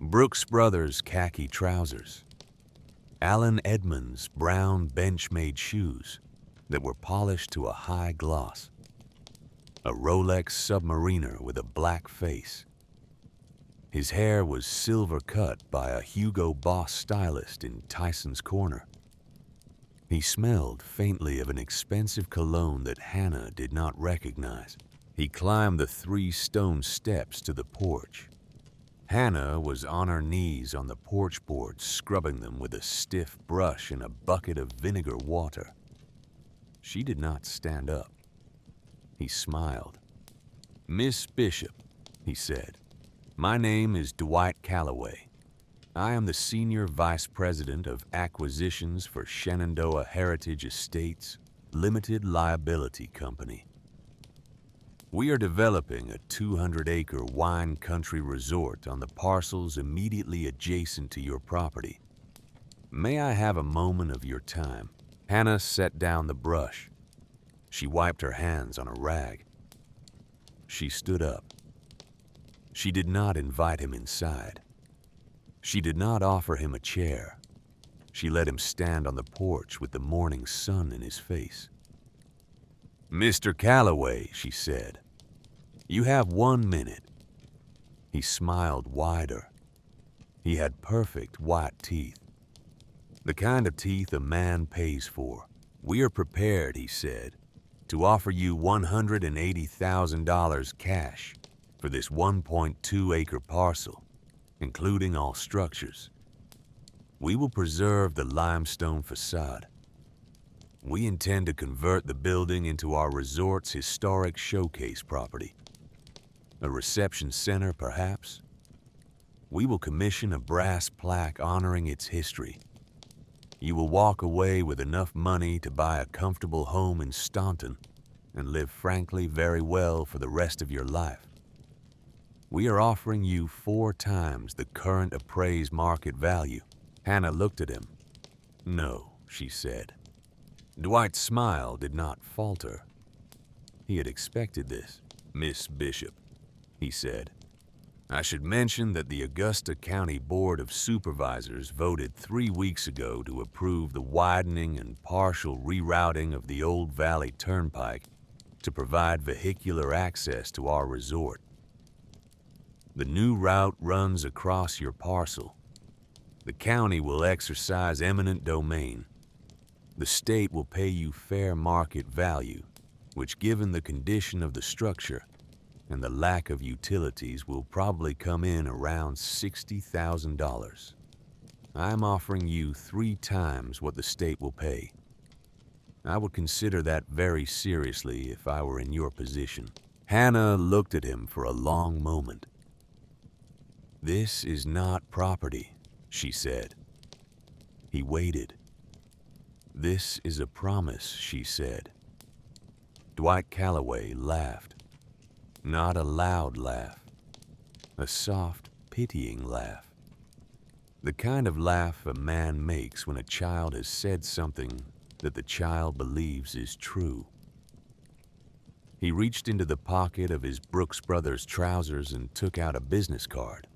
Brooks Brothers khaki trousers, Allen Edmonds brown bench-made shoes that were polished to a high gloss, a Rolex Submariner with a black face. His hair was silver cut by a Hugo Boss stylist in Tyson's Corner. He smelled faintly of an expensive cologne that Hannah did not recognize. He climbed the 3 stone steps to the porch. Hannah was on her knees on the porch boards, scrubbing them with a stiff brush in a bucket of vinegar water. She did not stand up. He smiled. "Miss Bishop," he said, "my name is Dwight Calloway. I am the Senior Vice President of Acquisitions for Shenandoah Heritage Estates Limited Liability Company. We are developing a 200-acre wine country resort on the parcels immediately adjacent to your property. May I have a moment of your time?" Hannah set down the brush. She wiped her hands on a rag. She stood up. She did not invite him inside. She did not offer him a chair. She let him stand on the porch with the morning sun in his face. "Mr. Calloway," she said, "you have 1 minute." He smiled wider. He had perfect white teeth, the kind of teeth a man pays for. "We are prepared," he said, "to offer you $180,000 cash for this 1.2-acre parcel, including all structures. We will preserve the limestone facade. We intend to convert the building into our resort's historic showcase property. A reception center, perhaps. We will commission a brass plaque honoring its history. You will walk away with enough money to buy a comfortable home in Staunton and live frankly very well for the rest of your life. We are offering you 4 times the current appraised market value." Hannah looked at him. "No," she said. Dwight's smile did not falter. He had expected this. "Miss Bishop," he said, "I should mention that the Augusta County Board of Supervisors voted 3 weeks ago to approve the widening and partial rerouting of the Old Valley Turnpike to provide vehicular access to our resort. The new route runs across your parcel. The county will exercise eminent domain. The state will pay you fair market value, which, given the condition of the structure and the lack of utilities, will probably come in around $60,000. I am offering you 3 times what the state will pay. I would consider that very seriously if I were in your position." Hannah looked at him for a long moment. "This is not property," she said. He waited. "This is a promise," she said. Dwight Calloway laughed. Not a loud laugh, a soft, pitying laugh. The kind of laugh a man makes when a child has said something that the child believes is true. He reached into the pocket of his Brooks Brothers trousers and took out a business card.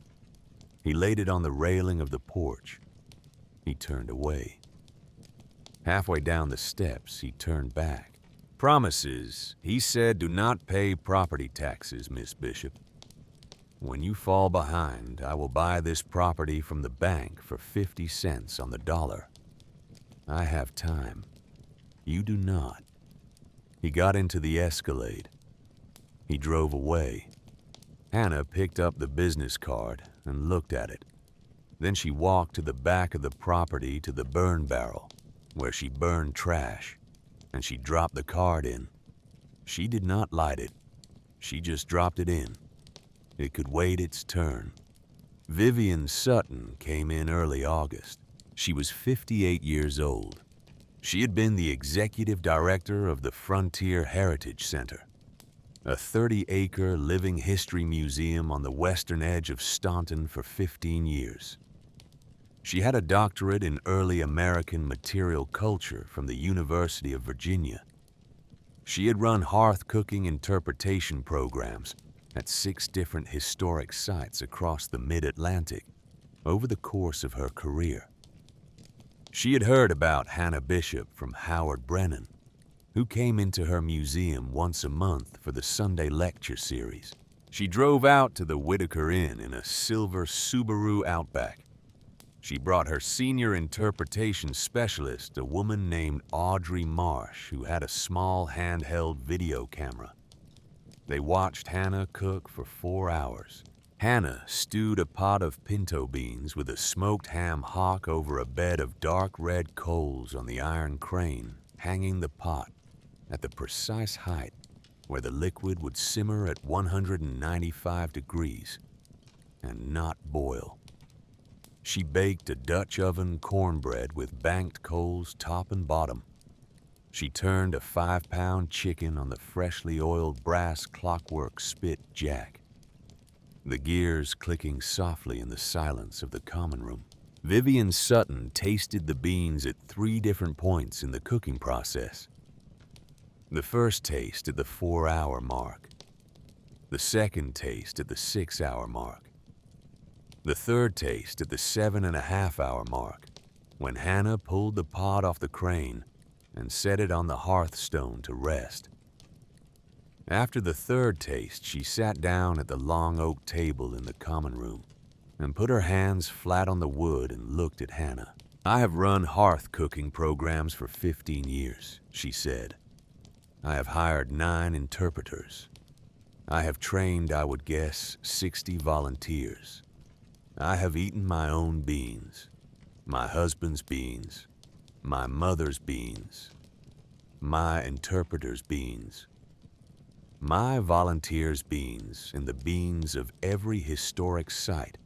He laid it on the railing of the porch. He turned away. Halfway down the steps, he turned back. "Promises," he said, "do not pay property taxes, Miss Bishop. When you fall behind, I will buy this property from the bank for 50 cents on the dollar. I have time. You do not." He got into the Escalade. He drove away. Hannah picked up the business card and looked at it. Then she walked to the back of the property to the burn barrel, where she burned trash, and she dropped the card in. She did not light it. She just dropped it in. It could wait its turn. Vivian Sutton came in early August. She was 58 years old. She had been the executive director of the Frontier Heritage Center, a 30-acre living history museum on the western edge of Staunton for 15 years. She had a doctorate in early American material culture from the University of Virginia. She had run hearth cooking interpretation programs at 6 different historic sites across the mid-Atlantic over the course of her career. She had heard about Hannah Bishop from Howard Brennan, who came into her museum once a month for the Sunday lecture series. She drove out to the Whitaker Inn in a silver Subaru Outback. She brought her senior interpretation specialist, a woman named Audrey Marsh, who had a small handheld video camera. They watched Hannah cook for 4 hours. Hannah stewed a pot of pinto beans with a smoked ham hock over a bed of dark red coals on the iron crane, hanging the pot at the precise height where the liquid would simmer at 195 degrees and not boil. She baked a Dutch oven cornbread with banked coals top and bottom. She turned a 5-pound chicken on the freshly oiled brass clockwork spit jack, the gears clicking softly in the silence of the common room. Vivian Sutton tasted the beans at 3 different points in the cooking process. The first taste at the 4-hour mark, the second taste at the 6-hour mark, the third taste at the 7.5-hour mark, when Hannah pulled the pot off the crane and set it on the hearthstone to rest. After the third taste, she sat down at the long oak table in the common room and put her hands flat on the wood and looked at Hannah. "I have run hearth cooking programs for 15 years, she said. I have hired 9 interpreters. I have trained, I would guess, 60 volunteers. I have eaten my own beans, my husband's beans, my mother's beans, my interpreter's beans, my volunteers' beans, and the beans of every historic site,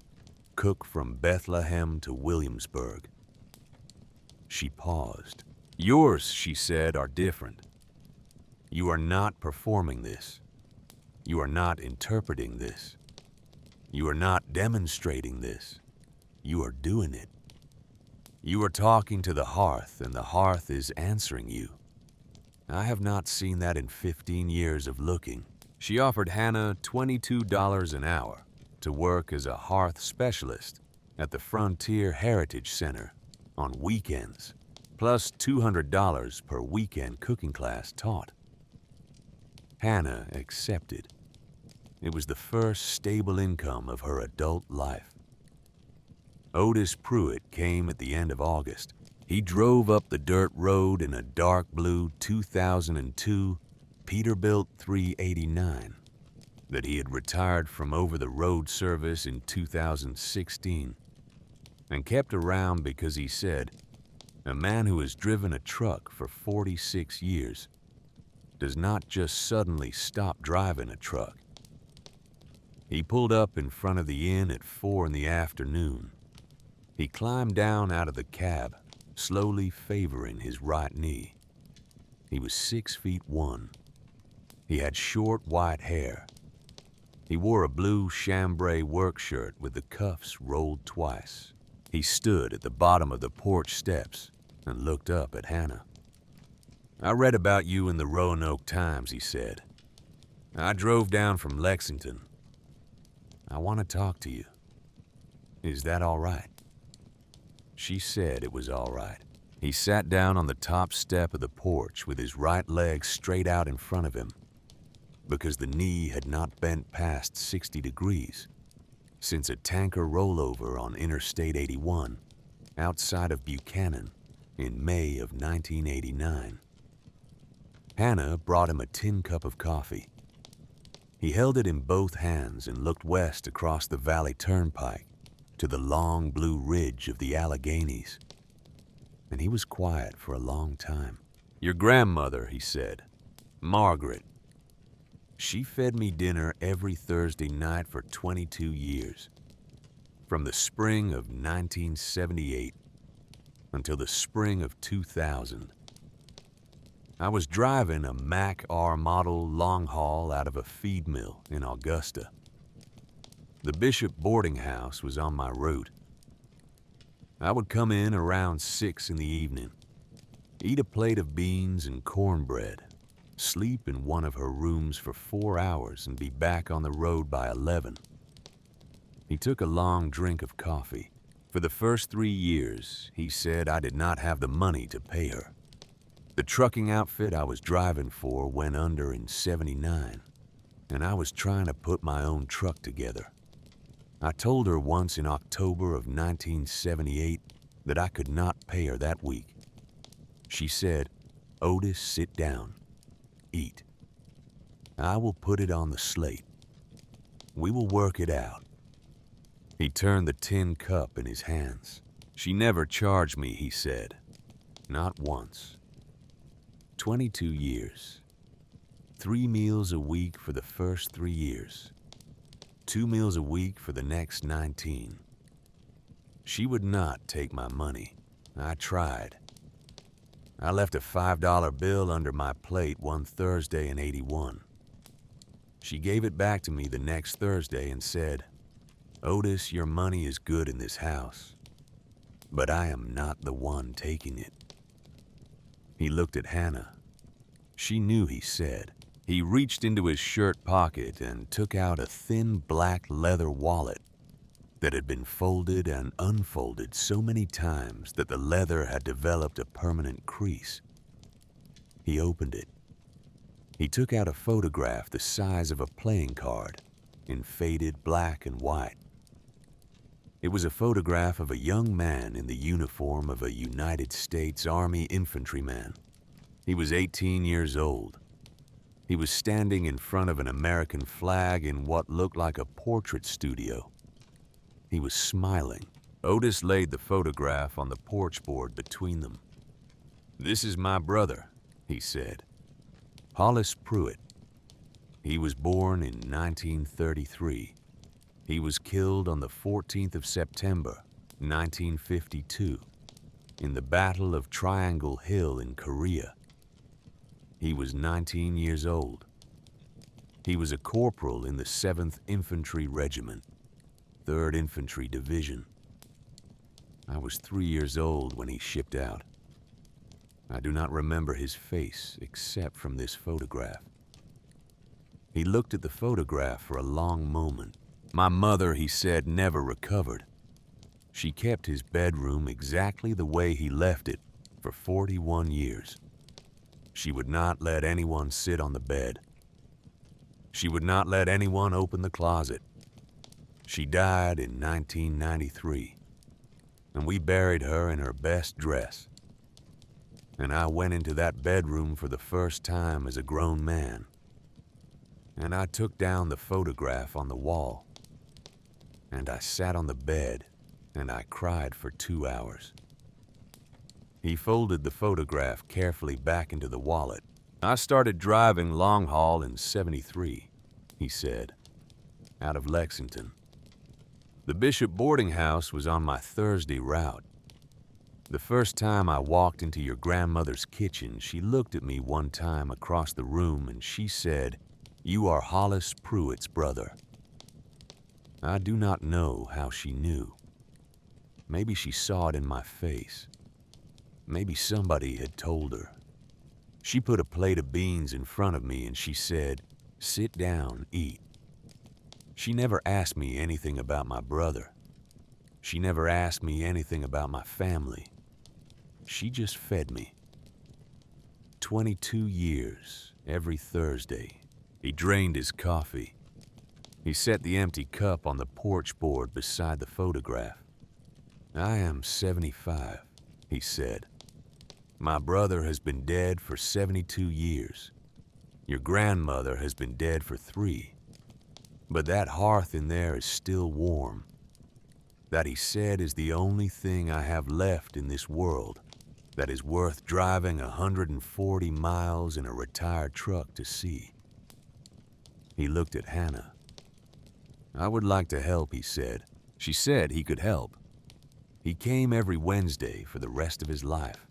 cooked from Bethlehem to Williamsburg." She paused. "Yours," she said, "are different. You are not performing this. You are not interpreting this. You are not demonstrating this. You are doing it. You are talking to the hearth, and the hearth is answering you. I have not seen that in 15 years of looking." She offered Hannah $22 an hour to work as a hearth specialist at the Frontier Heritage Center on weekends, plus $200 per weekend cooking class taught. Hannah accepted. It was the first stable income of her adult life. Otis Pruitt came at the end of August. He drove up the dirt road in a dark blue 2002 Peterbilt 389 that he had retired from over-the-road service in 2016 and kept around because he said, a man who has driven a truck for 46 years does not just suddenly stop driving a truck. He pulled up in front of the inn at 4 in the afternoon. He climbed down out of the cab, slowly favoring his right knee. He was 6'1". He had short white hair. He wore a blue chambray work shirt with the cuffs rolled twice. He stood at the bottom of the porch steps and looked up at Hannah. "I read about you in the Roanoke Times," he said. "I drove down from Lexington. I want to talk to you. Is that all right?" She said it was all right. He sat down on the top step of the porch with his right leg straight out in front of him because the knee had not bent past 60 degrees since a tanker rollover on Interstate 81 outside of Buchanan in May of 1989. Hannah brought him a tin cup of coffee. He held it in both hands and looked west across the Valley Turnpike to the long blue ridge of the Alleghenies. And he was quiet for a long time. "Your grandmother," he said, "Margaret, she fed me dinner every Thursday night for 22 years, from the spring of 1978 until the spring of 2000. I was driving a Mac R model long haul out of a feed mill in Augusta. The Bishop boarding house was on my route. I would come in around 6 in the evening, eat a plate of beans and cornbread, sleep in one of her rooms for 4 hours, and be back on the road by 11. He took a long drink of coffee. For the first 3 years, he said I did not have the money to pay her. The trucking outfit I was driving for went under in '79, and I was trying to put my own truck together. I told her once in October of 1978 that I could not pay her that week. She said, "Otis, sit down. Eat. I will put it on the slate. We will work it out." He turned the tin cup in his hands. "She never charged me," he said. "Not once. 22 years. 3 meals a week for the first 3 years. 2 meals a week for the next 19. She would not take my money. I tried. I left a $5 bill under my plate one Thursday in '81. She gave it back to me the next Thursday and said, 'Otis, your money is good in this house, but I am not the one taking it.'" He looked at Hannah. She knew, he said. He reached into his shirt pocket and took out a thin black leather wallet that had been folded and unfolded so many times that the leather had developed a permanent crease. He opened it. He took out a photograph the size of a playing card in faded black and white. It was a photograph of a young man in the uniform of a United States Army infantryman. He was 18 years old. He was standing in front of an American flag in what looked like a portrait studio. He was smiling. Otis laid the photograph on the porch board between them. "This is my brother," he said. "Hollis Pruitt. He was born in 1933. He was killed on the 14th of September, 1952, in the Battle of Triangle Hill in Korea. He was 19 years old. He was a corporal in the 7th Infantry Regiment, 3rd Infantry Division. I was 3 years old when he shipped out. I do not remember his face except from this photograph." He looked at the photograph for a long moment. "My mother," he said, "never recovered. She kept his bedroom exactly the way he left it for 41 years. She would not let anyone sit on the bed. She would not let anyone open the closet. She died in 1993, and we buried her in her best dress. And I went into that bedroom for the first time as a grown man. And I took down the photograph on the wall. And I sat on the bed, and I cried for 2 hours." He folded the photograph carefully back into the wallet. "I started driving long haul in '73, he said, out of Lexington. The Bishop boarding house was on my Thursday route. The first time I walked into your grandmother's kitchen, she looked at me one time across the room and she said, 'You are Hollis Pruitt's brother.' I do not know how she knew. Maybe she saw it in my face. Maybe somebody had told her. She put a plate of beans in front of me and she said, 'Sit down, eat.' She never asked me anything about my brother. She never asked me anything about my family. She just fed me. 22 years, every Thursday." He drained his coffee. He set the empty cup on the porch board beside the photograph. "I am 75, he said. "My brother has been dead for 72 years. Your grandmother has been dead for 3. But that hearth in there is still warm. That he said is the only thing I have left in this world that is worth driving 140 miles in a retired truck to see. He looked at Hannah. I would like to help, he said. She said he could help. He came every Wednesday for the rest of his life.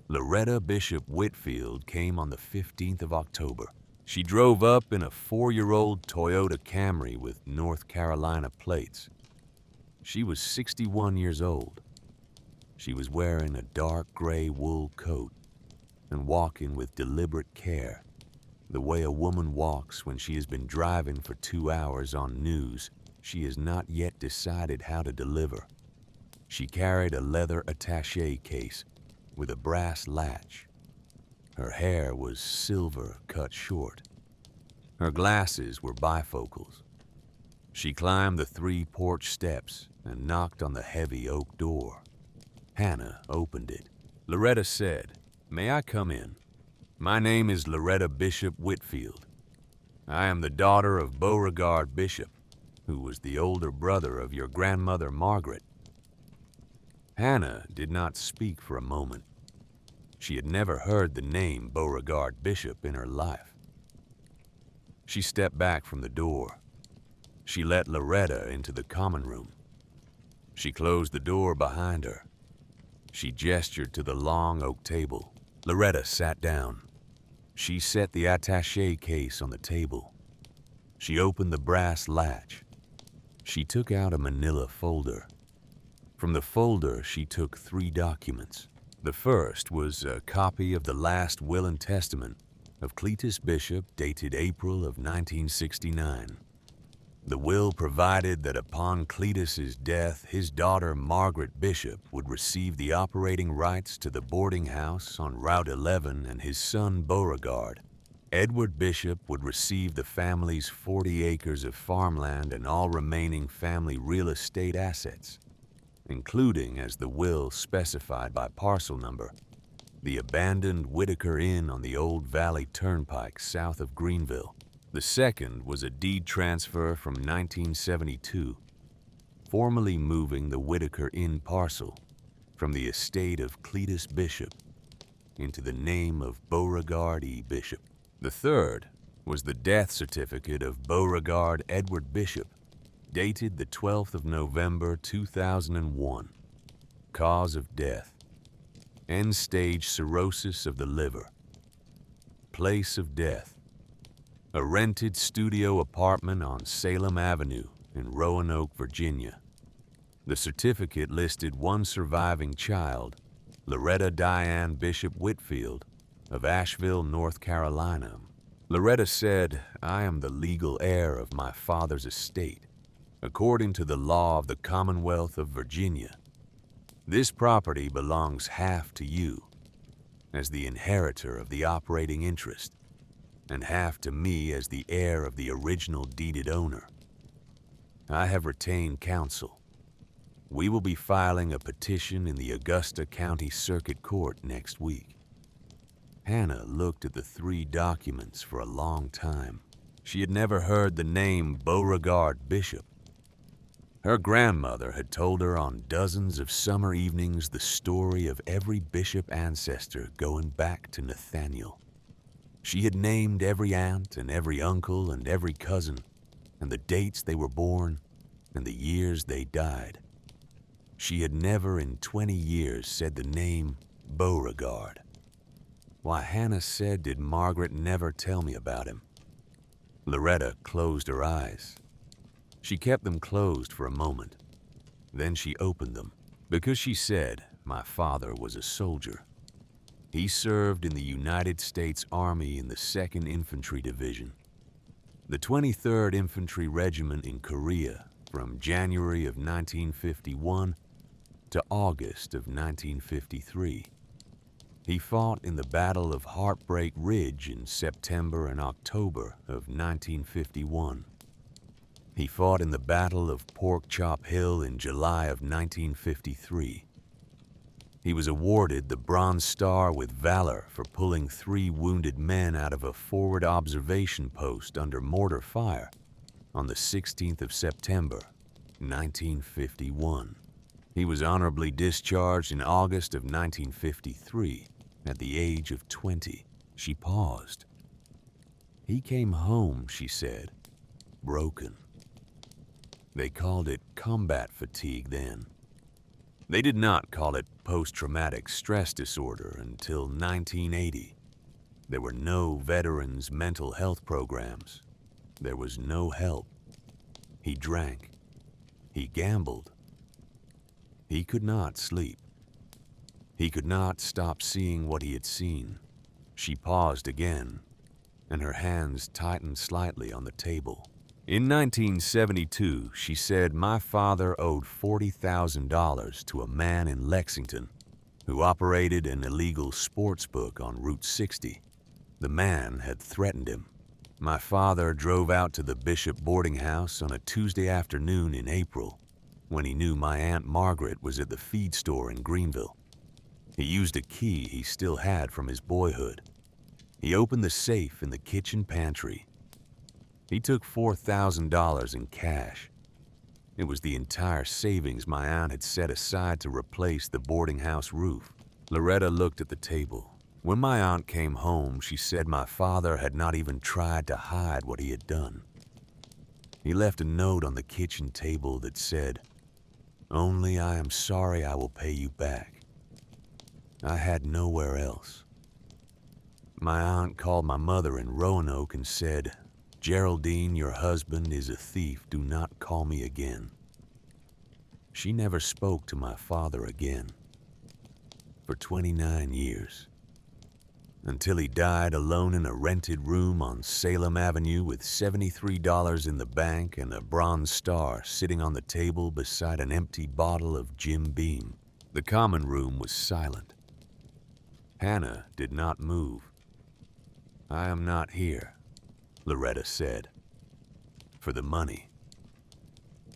Loretta Bishop Whitfield came on the 15th of October. She drove up in a 4-year-old Toyota Camry with North Carolina plates. She was 61 years old. She was wearing a dark gray wool coat and walking with deliberate care, the way a woman walks when she has been driving for 2 hours on news she has not yet decided how to deliver. She carried a leather attaché case with a brass latch. Her hair was silver cut short. Her glasses were bifocals. She climbed the 3 porch steps and knocked on the heavy oak door. Hannah opened it. Loretta said, "May I come in? My name is Loretta Bishop Whitfield. I am the daughter of Beauregard Bishop, who was the older brother of your grandmother Margaret." Hannah did not speak for a moment. She had never heard the name Beauregard Bishop in her life. She stepped back from the door. She let Loretta into the common room. She closed the door behind her. She gestured to the long oak table. Loretta sat down. She set the attaché case on the table. She opened the brass latch. She took out a manila folder. From the folder, she took 3 documents. The first was a copy of the last will and testament of Cletus Bishop, dated April of 1969. The will provided that upon Cletus's death, his daughter Margaret Bishop would receive the operating rights to the boarding house on Route 11, and his son Beauregard, Edward Bishop, would receive the family's 40 acres of farmland and all remaining family real estate assets, including, as the will specified by parcel number, the abandoned Whitaker Inn on the Old Valley Turnpike south of Greenville. The second was a deed transfer from 1972, formally moving the Whitaker Inn parcel from the estate of Cletus Bishop into the name of Beauregard E. Bishop. The third was the death certificate of Beauregard Edward Bishop, dated the 12th of November 2001. Cause of death: end-stage cirrhosis of the liver. Place of death: a rented studio apartment on Salem Avenue in Roanoke, Virginia. The certificate listed one surviving child, Loretta Diane Bishop Whitfield, of Asheville, North Carolina. Loretta said, "I am the legal heir of my father's estate, according to the law of the Commonwealth of Virginia. This property belongs half to you, as the inheritor of the operating interest, and half to me as the heir of the original deeded owner. I have retained counsel. We will be filing a petition in the Augusta County Circuit Court next week." Hannah looked at the 3 documents for a long time. She had never heard the name Beauregard Bishop. Her grandmother had told her on dozens of summer evenings the story of every Bishop ancestor going back to Nathaniel. She had named every aunt and every uncle and every cousin, and the dates they were born and the years they died. She had never in 20 years said the name Beauregard. Why, Hannah said, did Margaret never tell me about him? Loretta closed her eyes. She kept them closed for a moment. Then she opened them, because she said, "My father was a soldier. He served in the United States Army in the 2nd Infantry Division, the 23rd Infantry Regiment in Korea from January of 1951 to August of 1953. He fought in the Battle of Heartbreak Ridge in September and October of 1951. He fought in the Battle of Pork Chop Hill in July of 1953. He was awarded the Bronze Star with Valor for pulling 3 wounded men out of a forward observation post under mortar fire on the 16th of September 1951. He was honorably discharged in August of 1953 at the age of 20. She paused. He came home, she said, broken. They called it combat fatigue then. They did not call it post-traumatic stress disorder until 1980. There were no veterans' mental health programs. There was no help. He drank. He gambled. He could not sleep. He could not stop seeing what he had seen. She paused again, and her hands tightened slightly on the table. In 1972, she said my father owed $40,000 to a man in Lexington who operated an illegal sports book on Route 60. The man had threatened him. My father drove out to the Bishop boarding house on a Tuesday afternoon in April when he knew my Aunt Margaret was at the feed store in Greenville. He used a key he still had from his boyhood. He opened the safe in the kitchen pantry. He took $4,000 in cash. It was the entire savings my aunt had set aside to replace the boarding house roof. Loretta looked at the table. When my aunt came home, she said my father had not even tried to hide what he had done. He left a note on the kitchen table that said, "Only I am sorry I will pay you back. I had nowhere else." My aunt called my mother in Roanoke and said, "Geraldine, your husband is a thief. Do not call me again." She never spoke to my father again for 29 years, until he died alone in a rented room on Salem Avenue with $73 in the bank and a Bronze Star sitting on the table beside an empty bottle of Jim Beam. The common room was silent. Hannah did not move. "I am not here," Loretta said, "for the money.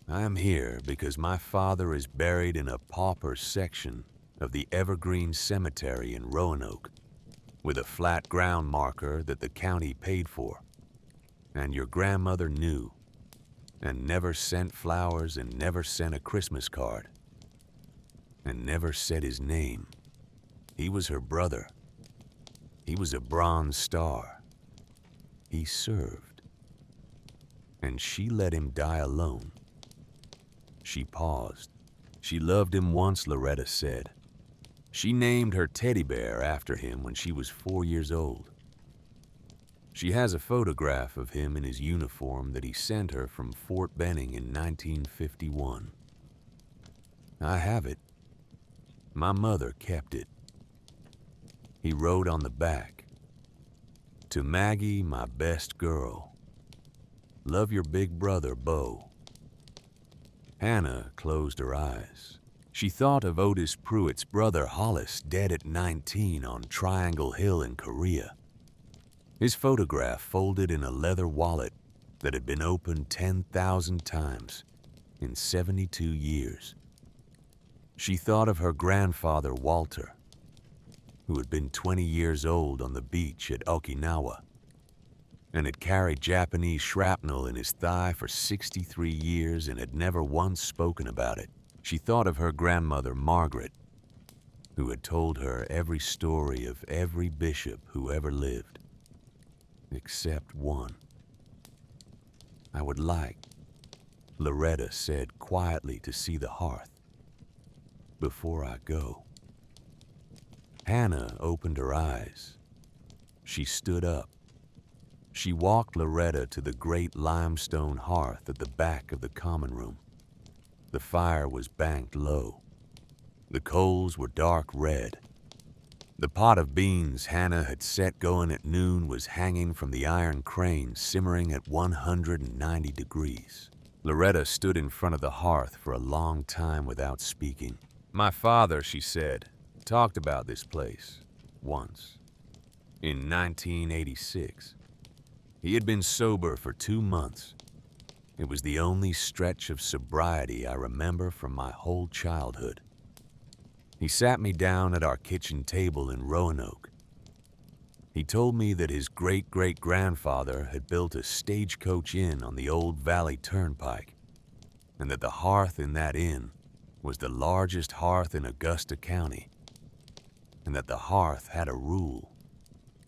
I am here because my father is buried in a pauper section of the Evergreen Cemetery in Roanoke, with a flat ground marker that the county paid for. And your grandmother knew, and never sent flowers and never sent a Christmas card, and never said his name. He was her brother. He was a Bronze Star. He served. And she let him die alone." She paused. "She loved him once," Loretta said. "She named her teddy bear after him when she was 4 years old. She has a photograph of him in his uniform that he sent her from Fort Benning in 1951. I have it. My mother kept it. He wrote on the back, 'To Maggie, my best girl. Love your big brother, Bo.'" Hannah closed her eyes. She thought of Otis Pruitt's brother Hollis, dead at 19 on Triangle Hill in Korea. His photograph folded in a leather wallet that had been opened 10,000 times in 72 years. She thought of her grandfather, Walter, who had been 20 years old on the beach at Okinawa and had carried Japanese shrapnel in his thigh for 63 years and had never once spoken about it. She thought of her grandmother, Margaret, who had told her every story of every bishop who ever lived, except one. "I would like," Loretta said quietly, "to see the hearth before I go." Hannah opened her eyes. She stood up. She walked Loretta to the great limestone hearth at the back of the common room. The fire was banked low. The coals were dark red. The pot of beans Hannah had set going at noon was hanging from the iron crane, simmering at 190 degrees. Loretta stood in front of the hearth for a long time without speaking. "My father," she said, "talked about this place once, in 1986. He had been sober for 2 months. It was the only stretch of sobriety I remember from my whole childhood. He sat me down at our kitchen table in Roanoke. He told me that his great-great-grandfather had built a stagecoach inn on the old Valley Turnpike, and that the hearth in that inn was the largest hearth in Augusta County, and that the hearth had a rule.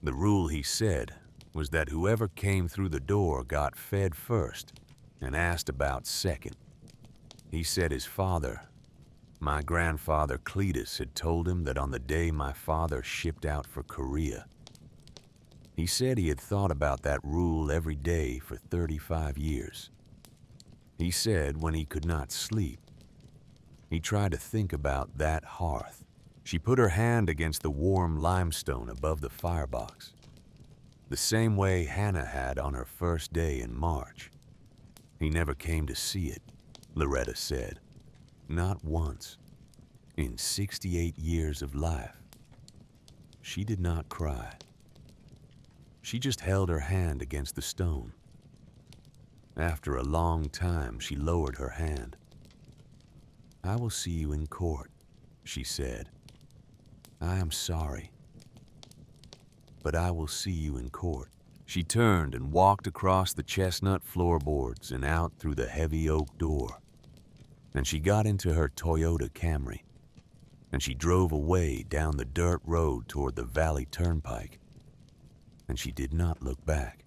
The rule, he said, was that whoever came through the door got fed first and asked about second. He said his father, my grandfather Cletus, had told him that on the day my father shipped out for Korea. He said he had thought about that rule every day for 35 years. He said when he could not sleep, he tried to think about that hearth. She put her hand against the warm limestone above the firebox, the same way Hannah had on her first day in March. He never came to see it, Loretta said. Not once. In 68 years of life. She did not cry. She just held her hand against the stone. After a long time, she lowered her hand. I will see you in court, she said. I am sorry, but I will see you in court. She turned and walked across the chestnut floorboards and out through the heavy oak door. And she got into her Toyota Camry, and she drove away down the dirt road toward the Valley Turnpike, and she did not look back.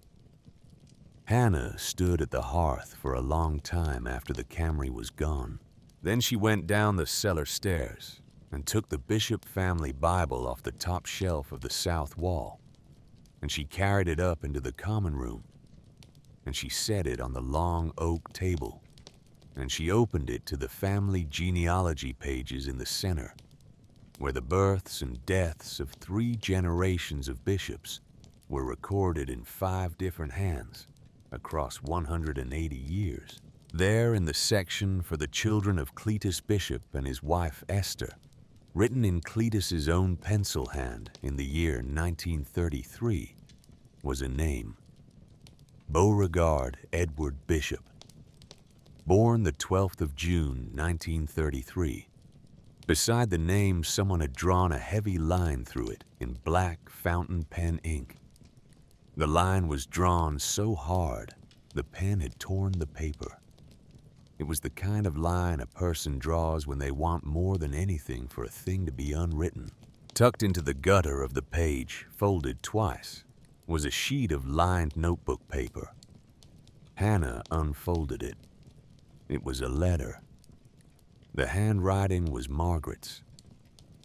Hannah stood at the hearth for a long time after the Camry was gone. Then she went down the cellar stairs and took the Bishop family Bible off the top shelf of the south wall, and she carried it up into the common room, and she set it on the long oak table, and she opened it to the family genealogy pages in the center, where the births and deaths of 3 generations of bishops were recorded in 5 different hands across 180 years. There in the section for the children of Cletus Bishop and his wife Esther, written in Cletus's own pencil hand in the year 1933, was a name. Beauregard Edward Bishop. Born the 12th of June, 1933. Beside the name, someone had drawn a heavy line through it in black fountain pen ink. The line was drawn so hard, the pen had torn the paper. It was the kind of line a person draws when they want more than anything for a thing to be unwritten. Tucked into the gutter of the page, folded twice, was a sheet of lined notebook paper. Hannah unfolded it. It was a letter. The handwriting was Margaret's.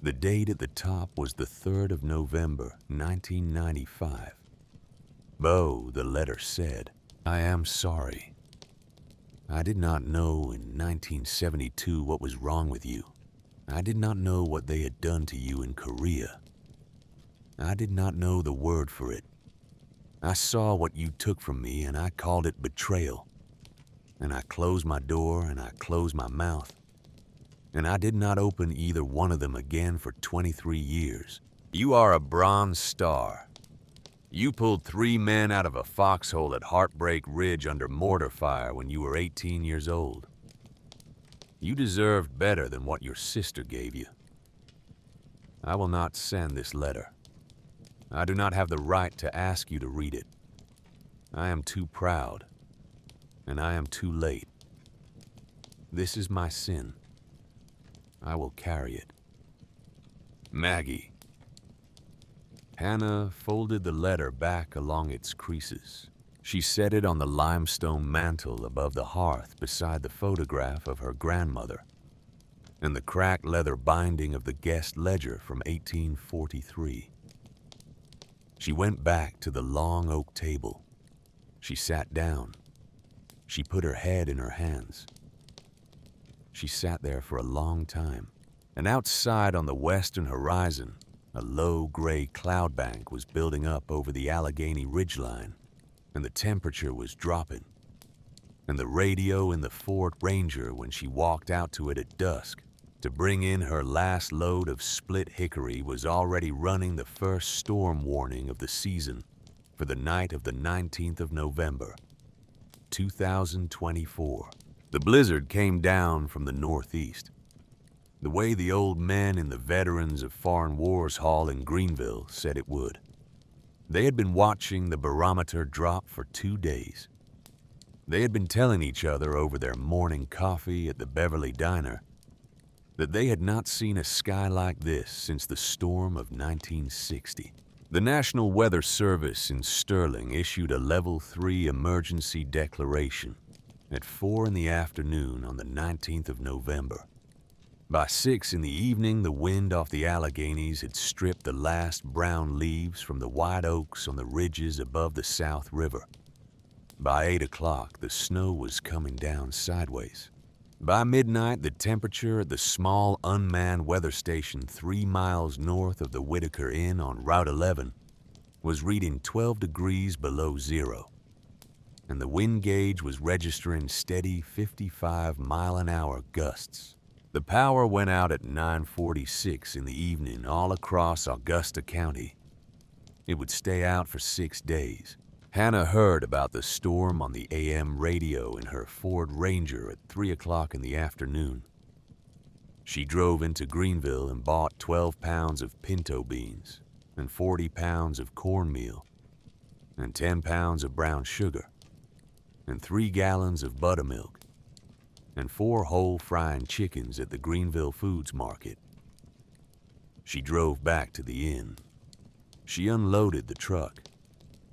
The date at the top was the 3rd of November, 1995. Beau, the letter said, I am sorry. I did not know in 1972 what was wrong with you. I did not know what they had done to you in Korea. I did not know the word for it. I saw what you took from me and I called it betrayal. And I closed my door and I closed my mouth. And I did not open either one of them again for 23 years. You are a bronze star. You pulled 3 men out of a foxhole at Heartbreak Ridge under mortar fire when you were 18 years old. You deserved better than what your sister gave you. I will not send this letter. I do not have the right to ask you to read it. I am too proud, and I am too late. This is my sin. I will carry it. Maggie. Hannah folded the letter back along its creases. She set it on the limestone mantel above the hearth beside the photograph of her grandmother and the cracked leather binding of the guest ledger from 1843. She went back to the long oak table. She sat down. She put her head in her hands. She sat there for a long time, and outside on the western horizon, a low gray cloud bank was building up over the Allegheny ridgeline, and the temperature was dropping. And the radio in the Ford Ranger, when she walked out to it at dusk to bring in her last load of split hickory, was already running the first storm warning of the season for the night of the 19th of November, 2024. The blizzard came down from the northeast, the way the old men in the Veterans of Foreign Wars Hall in Greenville said it would. They had been watching the barometer drop for 2 days. They had been telling each other over their morning coffee at the Beverly Diner that they had not seen a sky like this since the storm of 1960. The National Weather Service in Sterling issued a Level 3 emergency declaration at 4 in the afternoon on the 19th of November. By 6 in the evening, the wind off the Alleghenies had stripped the last brown leaves from the white oaks on the ridges above the South River. By 8 o'clock, the snow was coming down sideways. By midnight, the temperature at the small unmanned weather station 3 miles north of the Whitaker Inn on Route 11 was reading 12 degrees below zero, and the wind gauge was registering steady 55-mile-an-hour gusts. The power went out at 9:46 in the evening all across Augusta County. It would stay out for 6 days. Hannah heard about the storm on the AM radio in her Ford Ranger at 3 o'clock in the afternoon. She drove into Greenville and bought 12 pounds of pinto beans and 40 pounds of cornmeal and 10 pounds of brown sugar and 3 gallons of buttermilk and 4 whole frying chickens at the Greenville Foods Market. She drove back to the inn. She unloaded the truck.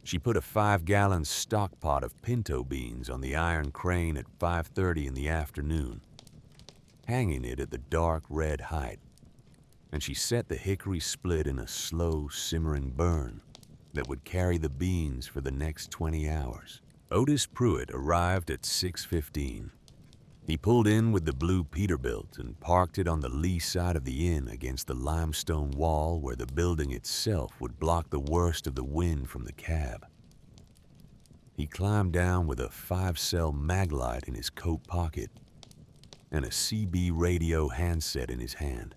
She put a 5-gallon stock pot of pinto beans on the iron crane at 5:30 in the afternoon, hanging it at the dark red height, and she set the hickory split in a slow simmering burn that would carry the beans for the next 20 hours. Otis Pruitt arrived at 6:15. He pulled in with the blue Peterbilt and parked it on the lee side of the inn against the limestone wall where the building itself would block the worst of the wind from the cab. He climbed down with a 5-cell maglite in his coat pocket and a CB radio handset in his hand.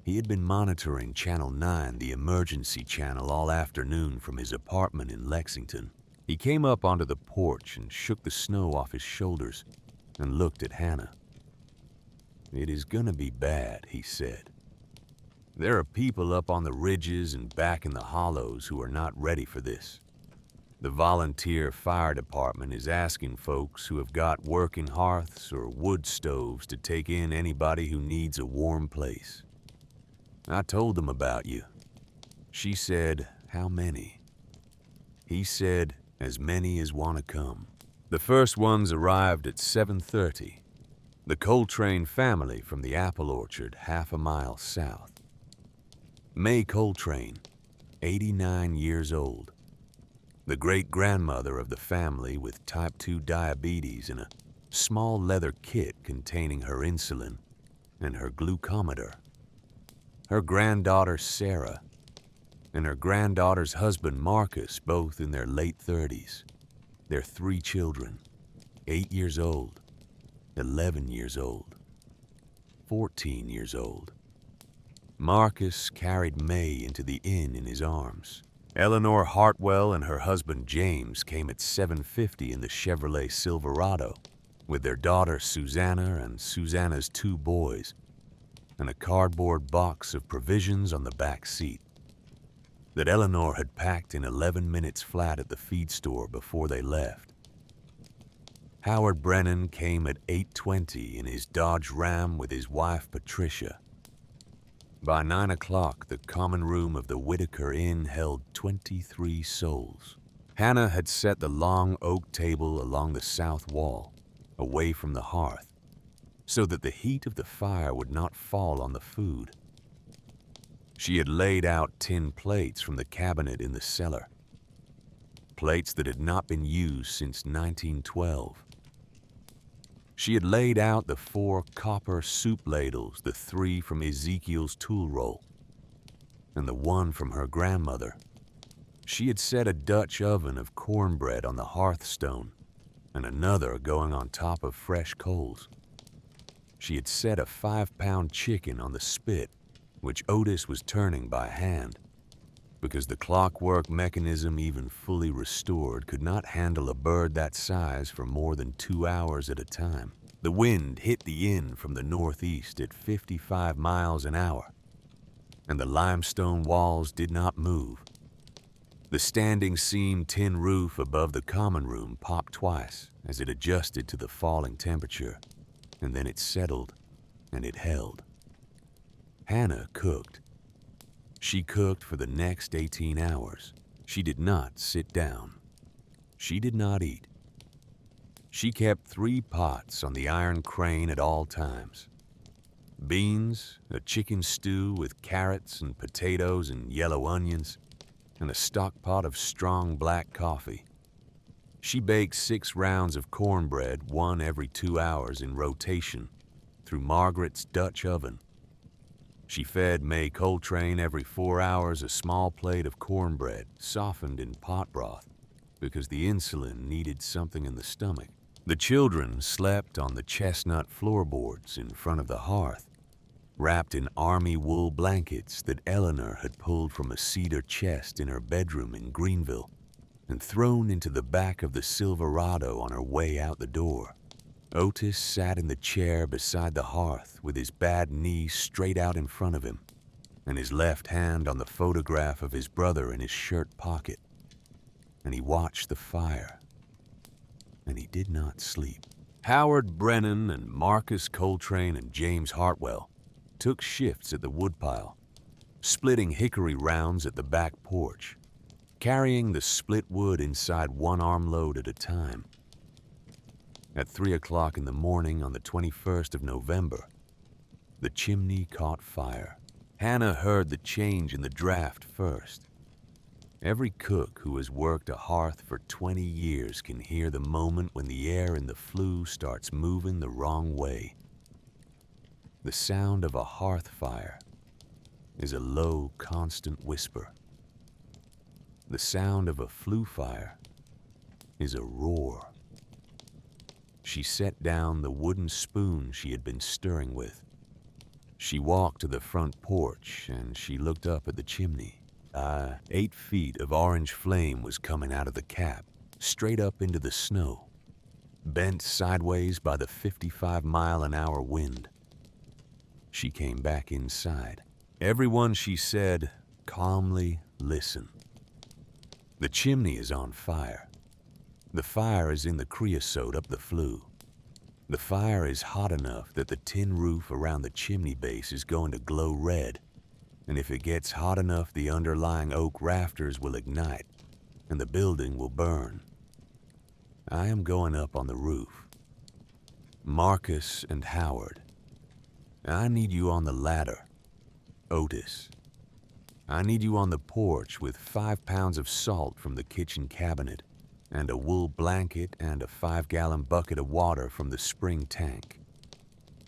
He had been monitoring Channel 9, the emergency channel, all afternoon from his apartment in Lexington. He came up onto the porch and shook the snow off his shoulders and looked at Hannah. "It is gonna be bad," he said. "There are people up on the ridges and back in the hollows who are not ready for this. The volunteer fire department is asking folks who have got working hearths or wood stoves to take in anybody who needs a warm place. I told them about you." She said, "How many?" He said, "As many as want to come." The first ones arrived at 7:30. The Coltrane family from the apple orchard half a mile south. May Coltrane, 89 years old. The great-grandmother of the family with type 2 diabetes and a small leather kit containing her insulin and her glucometer. Her granddaughter Sarah and her granddaughter's husband Marcus, both in their late 30s. Their 3 children, 8 years old, 11 years old, 14 years old. Marcus carried May into the inn in his arms. Eleanor Hartwell and her husband James came at 7:50 in the Chevrolet Silverado with their daughter Susanna and Susanna's 2 boys and a cardboard box of provisions on the back seat that Eleanor had packed in 11 minutes flat at the feed store before they left. Howard Brennan came at 8:20 in his Dodge Ram with his wife Patricia. By 9 o'clock, the common room of the Whitaker Inn held 23 souls. Hannah had set the long oak table along the south wall, away from the hearth, so that the heat of the fire would not fall on the food. She had laid out tin plates from the cabinet in the cellar, plates that had not been used since 1912. She had laid out the 4 copper soup ladles, the 3 from Ezekiel's tool roll, and the 1 from her grandmother. She had set a Dutch oven of cornbread on the hearthstone, and another going on top of fresh coals. She had set a 5-pound chicken on the spit, which Otis was turning by hand, because the clockwork mechanism, even fully restored, could not handle a bird that size for more than 2 hours at a time. The wind hit the inn from the northeast at 55 miles an hour, and the limestone walls did not move. The standing seam tin roof above the common room popped twice as it adjusted to the falling temperature, and then it settled and it held. Hannah cooked. She cooked for the next 18 hours. She did not sit down. She did not eat. She kept 3 pots on the iron crane at all times. Beans, a chicken stew with carrots and potatoes and yellow onions, and a stock pot of strong black coffee. She baked 6 rounds of cornbread, 1 every 2 hours in rotation, through Margaret's Dutch oven. She fed May Coltrane every 4 hours a small plate of cornbread, softened in pot broth, because the insulin needed something in the stomach. The children slept on the chestnut floorboards in front of the hearth, wrapped in army wool blankets that Eleanor had pulled from a cedar chest in her bedroom in Greenville and thrown into the back of the Silverado on her way out the door. Otis sat in the chair beside the hearth with his bad knee straight out in front of him and his left hand on the photograph of his brother in his shirt pocket. And he watched the fire. And he did not sleep. Howard Brennan and Marcus Coltrane and James Hartwell took shifts at the woodpile, splitting hickory rounds at the back porch, carrying the split wood inside 1 armload at a time. At 3 o'clock in the morning on the 21st of November, the chimney caught fire. Hannah heard the change in the draft first. Every cook who has worked a hearth for 20 years can hear the moment when the air in the flue starts moving the wrong way. The sound of a hearth fire is a low, constant whisper. The sound of a flue fire is a roar. She set down the wooden spoon she had been stirring with. She walked to the front porch and she looked up at the chimney. 8 feet of orange flame was coming out of the cap, straight up into the snow, bent sideways by the 55-mile-an-hour wind. She came back inside. Everyone, she said, calmly listen. The chimney is on fire. The fire is in the creosote up the flue. The fire is hot enough that the tin roof around the chimney base is going to glow red, and if it gets hot enough, the underlying oak rafters will ignite, and the building will burn. I am going up on the roof. Marcus and Howard, I need you on the ladder. Otis, I need you on the porch with 5 pounds of salt from the kitchen cabinet, and a wool blanket and a 5-gallon bucket of water from the spring tank.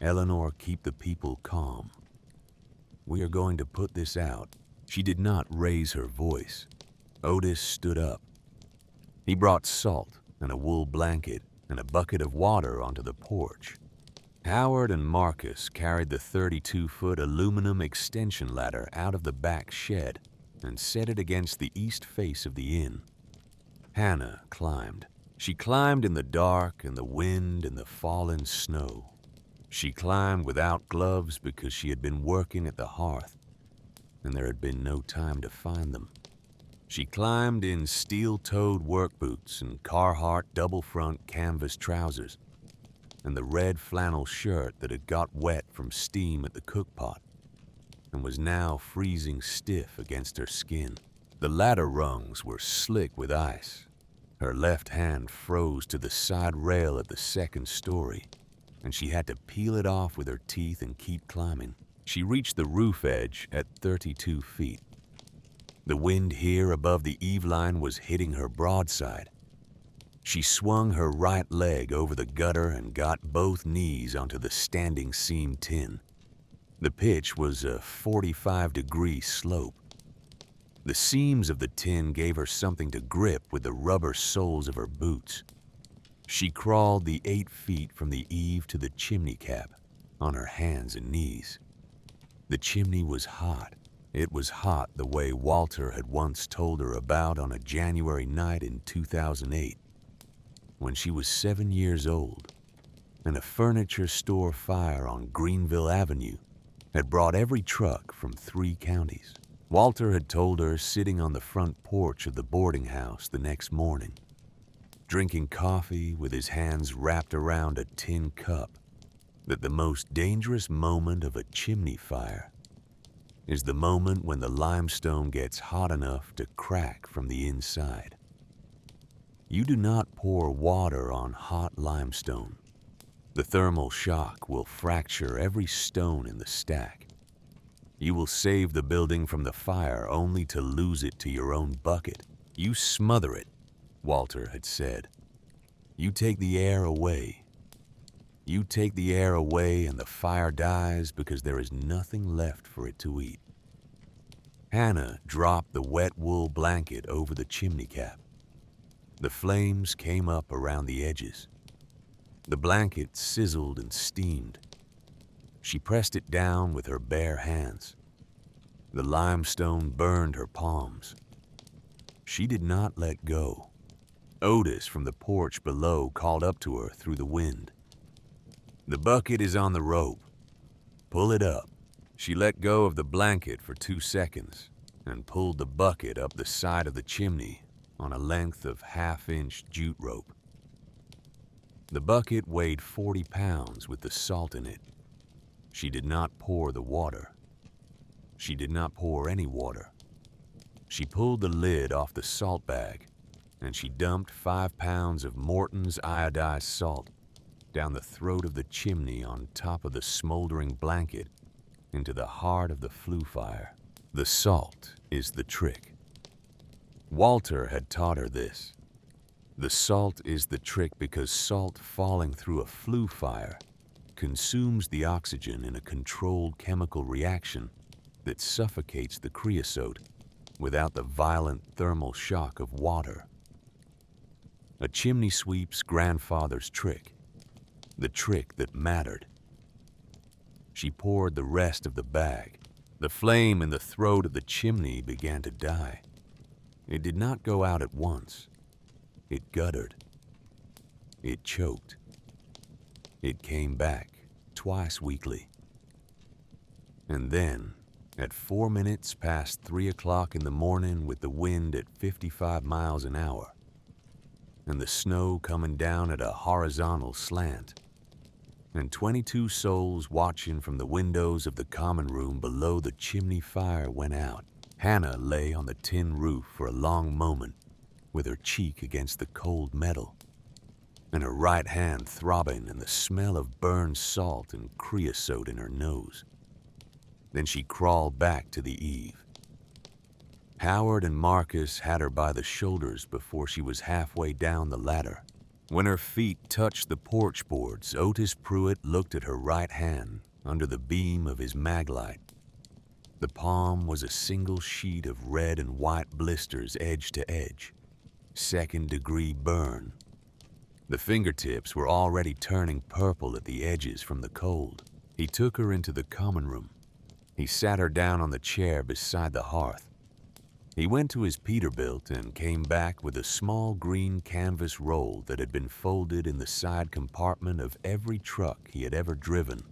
Eleanor, keep the people calm. We are going to put this out. She did not raise her voice. Otis stood up. He brought salt and a wool blanket and a bucket of water onto the porch. Howard and Marcus carried the 32-foot aluminum extension ladder out of the back shed and set it against the east face of the inn. Hannah climbed. She climbed in the dark and the wind and the fallen snow. She climbed without gloves because she had been working at the hearth, and there had been no time to find them. She climbed in steel-toed work boots and Carhartt double-front canvas trousers, and the red flannel shirt that had got wet from steam at the cookpot, and was now freezing stiff against her skin. The ladder rungs were slick with ice. Her left hand froze to the side rail at the 2nd story, and she had to peel it off with her teeth and keep climbing. She reached the roof edge at 32 feet. The wind here above the eave line was hitting her broadside. She swung her right leg over the gutter and got both knees onto the standing seam tin. The pitch was a 45-degree slope. The seams of the tin gave her something to grip with the rubber soles of her boots. She crawled the 8 feet from the eave to the chimney cap on her hands and knees. The chimney was hot. It was hot the way Walter had once told her about on a January night in 2008, when she was 7 years old, and a furniture store fire on Greenville Avenue had brought every truck from 3 counties. Walter had told her sitting on the front porch of the boarding house the next morning, drinking coffee with his hands wrapped around a tin cup, that the most dangerous moment of a chimney fire is the moment when the limestone gets hot enough to crack from the inside. You do not pour water on hot limestone. The thermal shock will fracture every stone in the stack. You will save the building from the fire only to lose it to your own bucket. You smother it, Walter had said. You take the air away. You take the air away and the fire dies because there is nothing left for it to eat. Hannah dropped the wet wool blanket over the chimney cap. The flames came up around the edges. The blanket sizzled and steamed. She pressed it down with her bare hands. The limestone burned her palms. She did not let go. Otis from the porch below called up to her through the wind. "The bucket is on the rope. Pull it up." She let go of the blanket for 2 seconds and pulled the bucket up the side of the chimney on a length of 1/2-inch jute rope. The bucket weighed 40 pounds with the salt in it. She did not pour the water. She did not pour any water. She pulled the lid off the salt bag, and she dumped 5 pounds of Morton's iodized salt down the throat of the chimney on top of the smoldering blanket into the heart of the flue fire. The salt is the trick. Walter had taught her this. The salt is the trick because salt falling through a flue fire consumes the oxygen in a controlled chemical reaction that suffocates the creosote without the violent thermal shock of water. A chimney sweep's grandfather's trick, the trick that mattered. She poured the rest of the bag. The flame in the throat of the chimney began to die. It did not go out at once. It guttered. It choked. It came back twice weekly. And then, at 4 minutes past 3 o'clock in the morning with the wind at 55 miles an hour, and the snow coming down at a horizontal slant, and 22 souls watching from the windows of the common room below the chimney fire went out. Hannah lay on the tin roof for a long moment with her cheek against the cold metal, and her right hand throbbing and the smell of burned salt and creosote in her nose. Then she crawled back to the eave. Howard and Marcus had her by the shoulders before she was halfway down the ladder. When her feet touched the porch boards, Otis Pruitt looked at her right hand under the beam of his maglite. The palm was a single sheet of red and white blisters edge to edge, 2nd-degree burn. The fingertips were already turning purple at the edges from the cold. He took her into the common room. He sat her down on the chair beside the hearth. He went to his Peterbilt and came back with a small green canvas roll that had been folded in the side compartment of every truck he had ever driven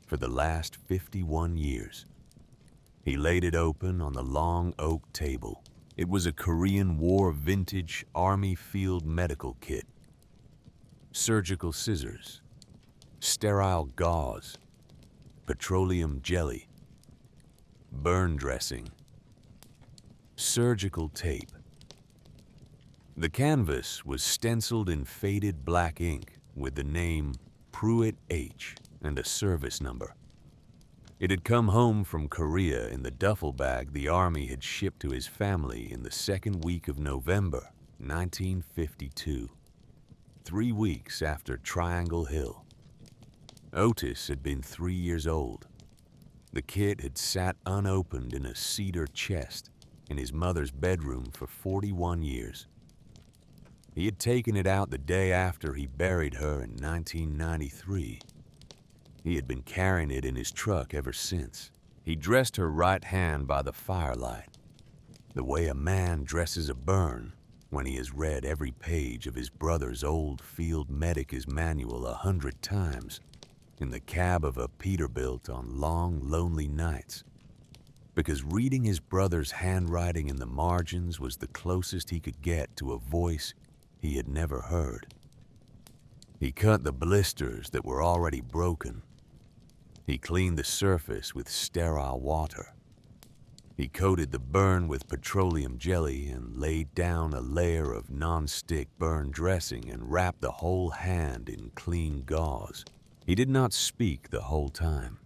for the last 51 years. He laid it open on the long oak table. It was a Korean War vintage Army field medical kit. Surgical scissors, sterile gauze, petroleum jelly, burn dressing, surgical tape. The canvas was stenciled in faded black ink with the name Pruitt H. and a service number. It had come home from Korea in the duffel bag the Army had shipped to his family in the 2nd week of November, 1952, 3 weeks after Triangle Hill. Otis had been 3 years old. The kit had sat unopened in a cedar chest in his mother's bedroom for 41 years. He had taken it out the day after he buried her in 1993. He had been carrying it in his truck ever since. He dressed her right hand by the firelight, the way a man dresses a burn when he has read every page of his brother's old field medic's manual 100 times in the cab of a Peterbilt on long, lonely nights. because reading his brother's handwriting in the margins was the closest he could get to a voice he had never heard. He cut the blisters that were already broken. He cleaned the surface with sterile water. He coated the burn with petroleum jelly and laid down a layer of non-stick burn dressing and wrapped the whole hand in clean gauze. He did not speak the whole time.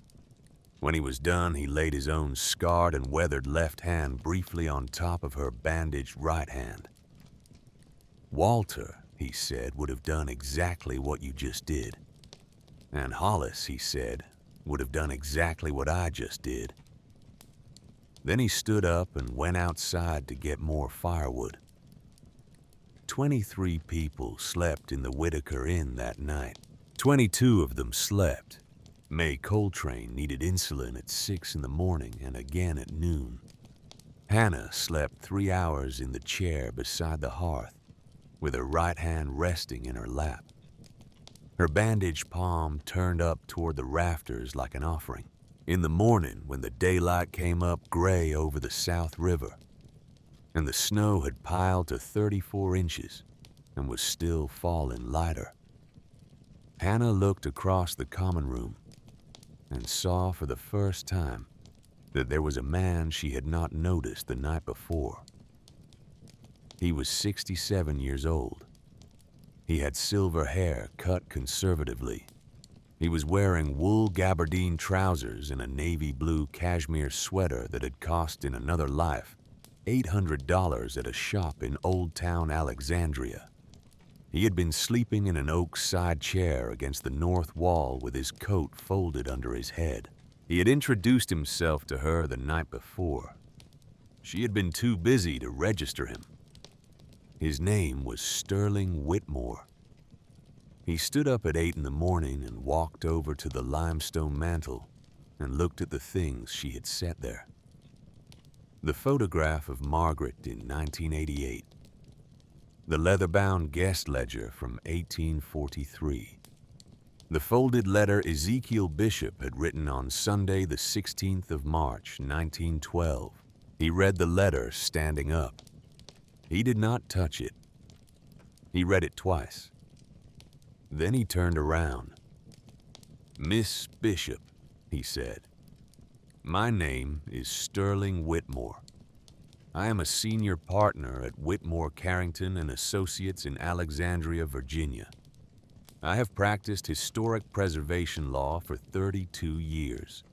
When he was done, he laid his own scarred and weathered left hand briefly on top of her bandaged right hand. Walter, he said, would have done exactly what you just did. And Hollis, he said, would have done exactly what I just did. Then he stood up and went outside to get more firewood. 23 people slept in the Whitaker Inn that night. 22 of them slept. May Coltrane needed insulin at 6 in the morning and again at noon. Hannah slept 3 hours in the chair beside the hearth, with her right hand resting in her lap. Her bandaged palm turned up toward the rafters like an offering. In the morning, when the daylight came up gray over the South River, and the snow had piled to 34 inches and was still falling lighter, Hannah looked across the common room and saw for the first time that there was a man she had not noticed the night before. He was 67 years old. He had silver hair cut conservatively. He was wearing wool gabardine trousers and a navy blue cashmere sweater that had cost in another life $800 at a shop in Old Town Alexandria. He had been sleeping in an oak side chair against the north wall with his coat folded under his head. He had introduced himself to her the night before. She had been too busy to register him. His name was Sterling Whitmore. He stood up at 8 in the morning and walked over to the limestone mantel and looked at the things she had set there. The photograph of Margaret in 1988. The leather-bound guest ledger from 1843. The folded letter Ezekiel Bishop had written on Sunday the 16th of March, 1912. He read the letter standing up. He did not touch it. He read it twice. Then he turned around. "Miss Bishop," he said, "my name is Sterling Whitmore. I am a senior partner at Whitmore, Carrington and Associates in Alexandria, Virginia. I have practiced historic preservation law for 32 years.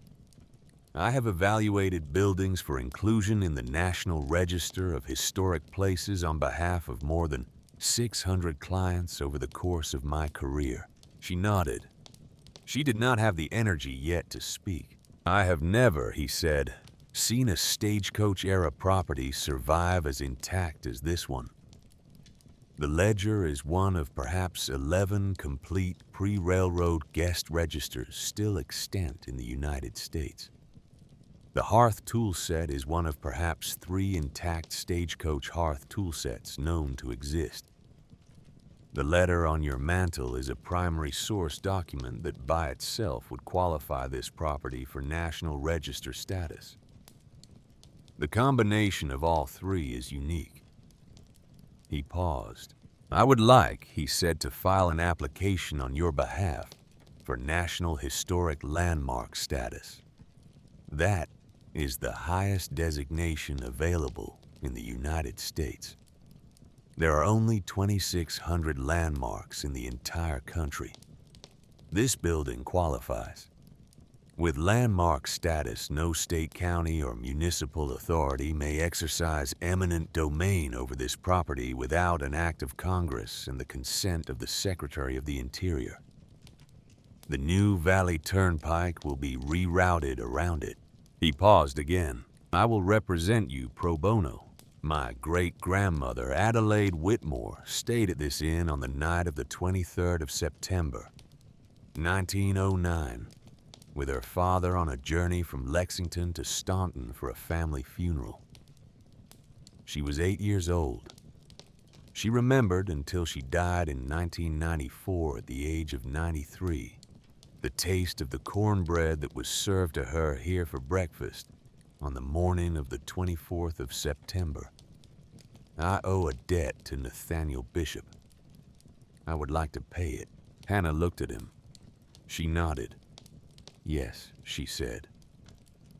I have evaluated buildings for inclusion in the National Register of Historic Places on behalf of more than 600 clients over the course of my career." She nodded. She did not have the energy yet to speak. "I have never," he said, "seen a Stagecoach-era property survive as intact as this one. The ledger is one of perhaps 11 complete pre-railroad guest registers still extant in the United States. The hearth tool set is one of perhaps 3 intact Stagecoach hearth tool sets known to exist. The letter on your mantel is a primary source document that by itself would qualify this property for National Register status. The combination of all 3 is unique." He paused. "I would like," he said, "to file an application on your behalf for National Historic Landmark status. That is the highest designation available in the United States. There are only 2,600 landmarks in the entire country. This building qualifies. With landmark status, no state, county, or municipal authority may exercise eminent domain over this property without an act of Congress and the consent of the Secretary of the Interior. The new Valley Turnpike will be rerouted around it." He paused again. "I will represent you pro bono. My great-grandmother, Adelaide Whitmore, stayed at this inn on the night of the 23rd of September, 1909, with her father on a journey from Lexington to Staunton for a family funeral. She was 8 years old. She remembered until she died in 1994 at the age of 93, the taste of the cornbread that was served to her here for breakfast on the morning of the 24th of September. I owe a debt to Nathaniel Bishop. I would like to pay it." Hannah looked at him. She nodded. "Yes," she said.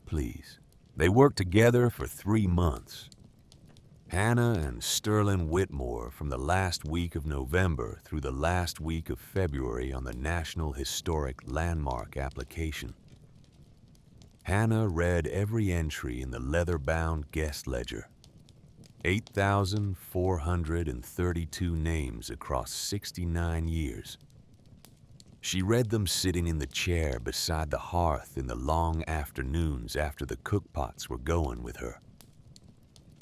"Please." They worked together for 3 months. Hannah and Sterling Whitmore from the last week of November through the last week of February on the National Historic Landmark application. Hannah read every entry in the leather-bound guest ledger. 8,432 names across 69 years. She read them sitting in the chair beside the hearth in the long afternoons after the cookpots were going with her.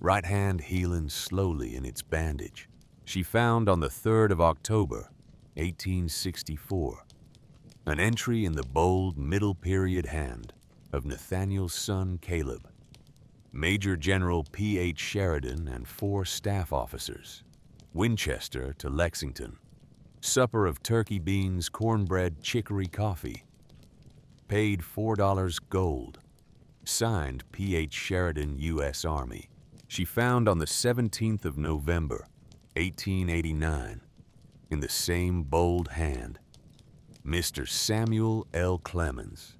Right hand healing slowly in its bandage. She found on the 3rd of October, 1864, an entry in the bold middle period hand of Nathaniel's son Caleb, Major General P.H. Sheridan and 4 staff officers, Winchester to Lexington, supper of turkey beans, cornbread, chicory coffee, paid $4 gold, signed P.H. Sheridan, U.S. Army. She found on the 17th of November, 1889, in the same bold hand, Mr. Samuel L. Clemens,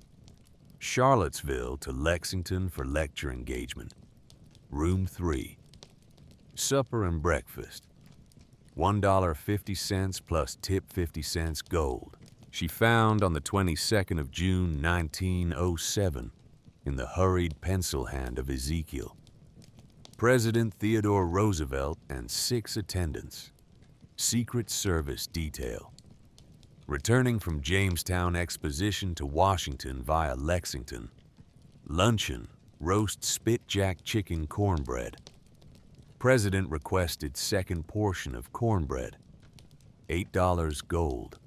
Charlottesville to Lexington for lecture engagement, room 3, supper and breakfast, $1.50 plus tip 50 cents gold. She found on the 22nd of June, 1907, in the hurried pencil hand of Ezekiel, President Theodore Roosevelt and 6 attendants, Secret Service detail. Returning from Jamestown Exposition to Washington via Lexington. Luncheon, roast spitjack chicken cornbread. President requested second portion of cornbread. $8 gold.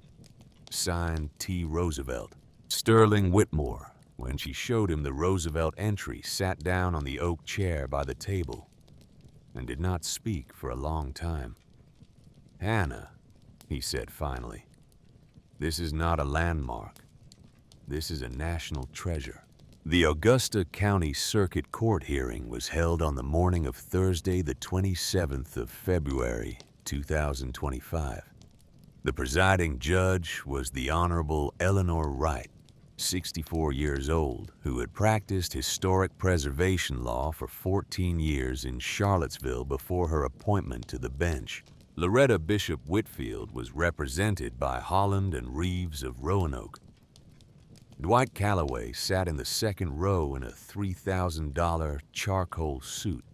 Signed T. Roosevelt. Sterling Whitmore, when she showed him the Roosevelt entry, sat down on the oak chair by the table and did not speak for a long time. "Hannah," he said finally, "this is not a landmark. This is a national treasure." The Augusta County Circuit Court hearing was held on the morning of Thursday, the 27th of February, 2025. The presiding judge was the Honorable Eleanor Wright, 64 years old, who had practiced historic preservation law for 14 years in Charlottesville before her appointment to the bench. Loretta Bishop Whitfield was represented by Holland and Reeves of Roanoke. Dwight Calloway sat in the second row in a $3,000 charcoal suit.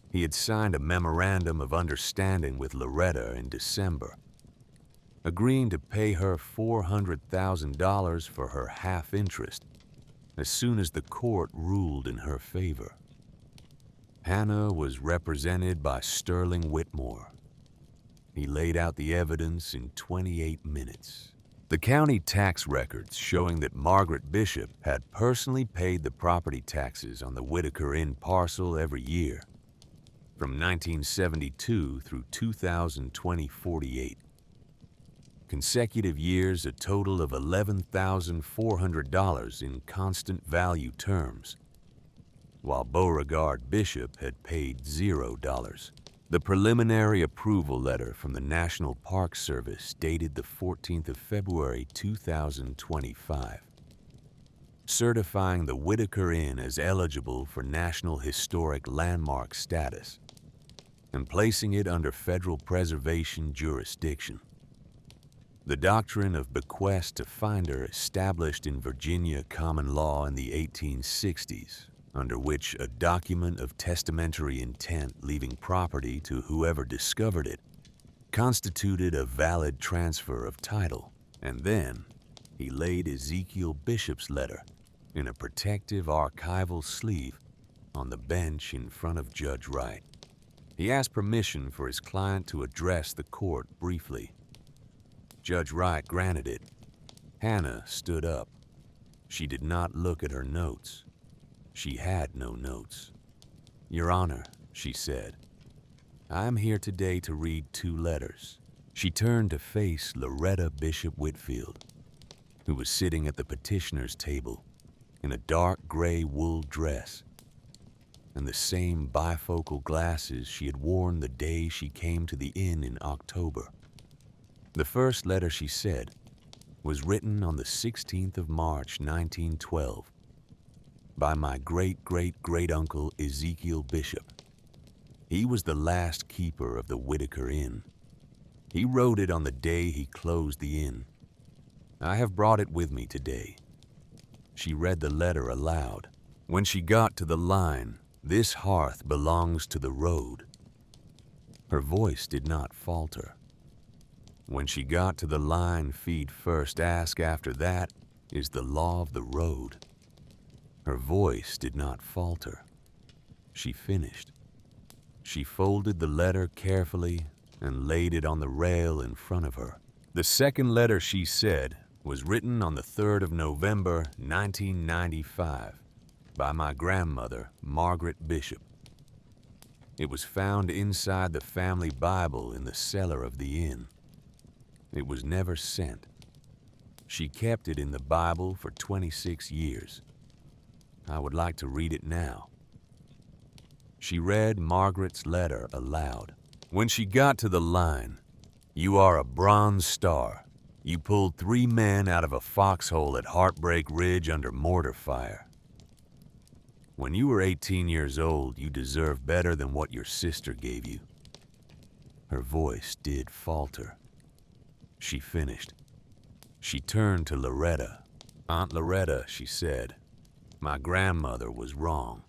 He had signed a memorandum of understanding with Loretta in December, agreeing to pay her $400,000 for her half interest as soon as the court ruled in her favor. Hannah was represented by Sterling Whitmore. He laid out the evidence in 28 minutes. The county tax records showing that Margaret Bishop had personally paid the property taxes on the Whitaker Inn parcel every year, from 1972 through 2020-48. Consecutive years, a total of $11,400 in constant value terms, while Beauregard Bishop had paid $0. The preliminary approval letter from the National Park Service dated the 14th of February 2025, certifying the Whitaker Inn as eligible for National Historic Landmark status and placing it under federal preservation jurisdiction. The doctrine of bequest to finder established in Virginia common law in the 1860s, under which a document of testamentary intent leaving property to whoever discovered it constituted a valid transfer of title. And then he laid Ezekiel Bishop's letter in a protective archival sleeve on the bench in front of Judge Wright. He asked permission for his client to address the court briefly. Judge Wright granted it. Hannah stood up. She did not look at her notes. She had no notes. "Your Honor," she said, "I am here today to read 2 letters." She turned to face Loretta Bishop Whitfield, who was sitting at the petitioner's table in a dark gray wool dress and the same bifocal glasses she had worn the day she came to the inn in October. The first letter, she said, was written on the 16th of March, 1912, by my great-great-great-uncle Ezekiel Bishop. He was the last keeper of the Whitaker Inn. He wrote it on the day he closed the inn. I have brought it with me today. She read the letter aloud. When she got to the line, "This hearth belongs to the road," her voice did not falter. When she got to the line, "Feed first, ask after that," is the law of the road. Her voice did not falter. She finished. She folded the letter carefully and laid it on the rail in front of her. The second letter, she said, was written on the 3rd of November, 1995, by my grandmother, Margaret Bishop. It was found inside the family Bible in the cellar of the inn. It was never sent. She kept it in the Bible for 26 years. I would like to read it now. She read Margaret's letter aloud. When she got to the line, "You are a Bronze Star. You pulled 3 men out of a foxhole at Heartbreak Ridge under mortar fire. When you were 18 years old, you deserved better than what your sister gave you." Her voice did falter. She finished. She turned to Loretta. "Aunt Loretta," she said, "my grandmother was wrong.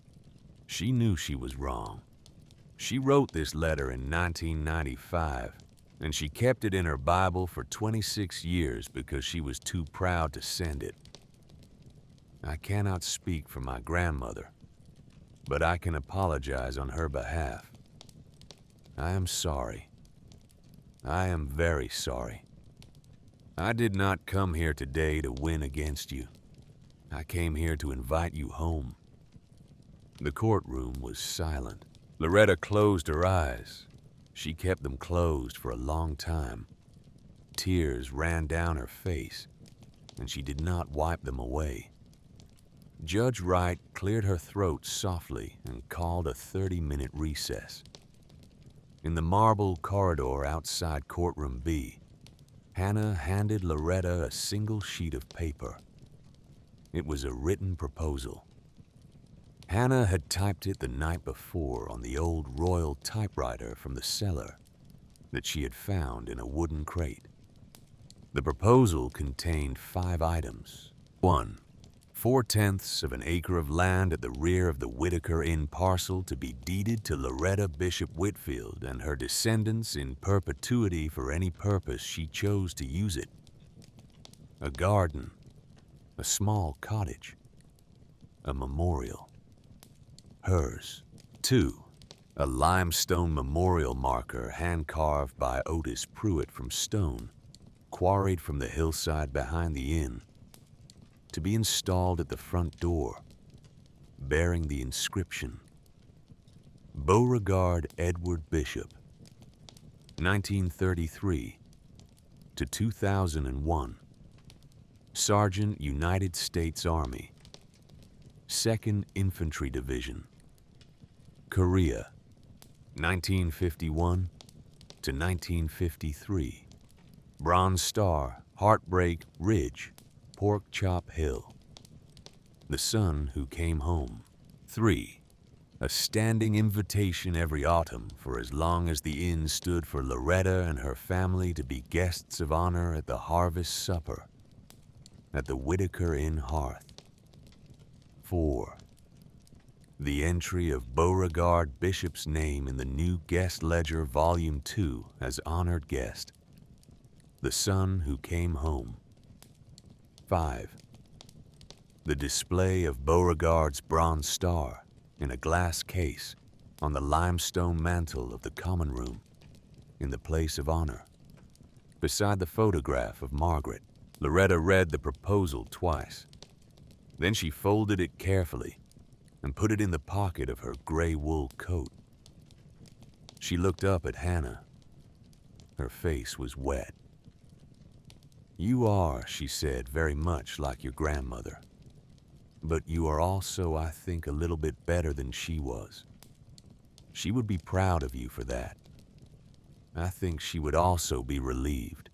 She knew she was wrong. She wrote this letter in 1995, and she kept it in her Bible for 26 years because she was too proud to send it. I cannot speak for my grandmother, but I can apologize on her behalf. I am sorry. I am very sorry. I did not come here today to win against you. I came here to invite you home." The courtroom was silent. Loretta closed her eyes. She kept them closed for a long time. Tears ran down her face, and she did not wipe them away. Judge Wright cleared her throat softly and called a 30-minute recess. In the marble corridor outside Courtroom B, Hannah handed Loretta a single sheet of paper. It was a written proposal. Hannah had typed it the night before on the old Royal typewriter from the cellar that she had found in a wooden crate. The proposal contained 5 items. 1. 4/10 of an acre of land at the rear of the Whitaker Inn parcel to be deeded to Loretta Bishop Whitfield and her descendants in perpetuity for any purpose she chose to use it. A garden, a small cottage, a memorial. Hers. 2. A limestone memorial marker hand-carved by Otis Pruitt from stone, quarried from the hillside behind the inn, to be installed at the front door, bearing the inscription, Beauregard Edward Bishop, 1933 to 2001, Sergeant United States Army, 2nd Infantry Division, Korea, 1951 to 1953, Bronze Star, Heartbreak Ridge, Pork Chop Hill, the son who came home. 3. A standing invitation every autumn for as long as the inn stood for Loretta and her family to be guests of honor at the harvest supper at the Whitaker Inn hearth. 4. The entry of Beauregard Bishop's name in the new Guest Ledger Volume 2 as honored guest, the son who came home. 5. The display of Beauregard's Bronze Star in a glass case on the limestone mantel of the common room in the place of honor. Beside the photograph of Margaret, Loretta read the proposal twice. Then she folded it carefully and put it in the pocket of her gray wool coat. She looked up at Hannah. Her face was wet. "You are," she said, "very much like your grandmother. But you are also, I think, a little bit better than she was. She would be proud of you for that. I think she would also be relieved."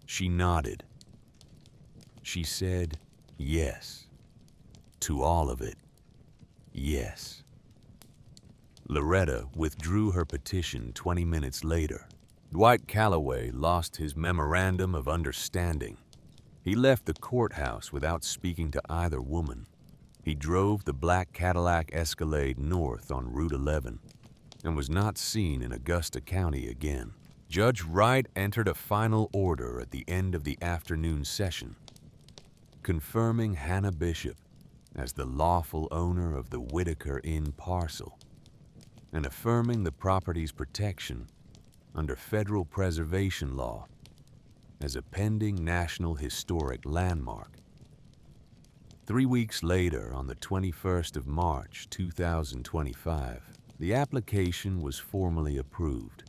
She nodded. She said, "Yes. To all of it, yes." Loretta withdrew her petition 20 minutes later. Dwight Calloway lost his memorandum of understanding. He left the courthouse without speaking to either woman. He drove the black Cadillac Escalade north on Route 11 and was not seen in Augusta County again. Judge Wright entered a final order at the end of the afternoon session, confirming Hannah Bishop as the lawful owner of the Whitaker Inn parcel and affirming the property's protection under federal preservation law as a pending National Historic Landmark. 3 weeks later, on the 21st of March, 2025, the application was formally approved.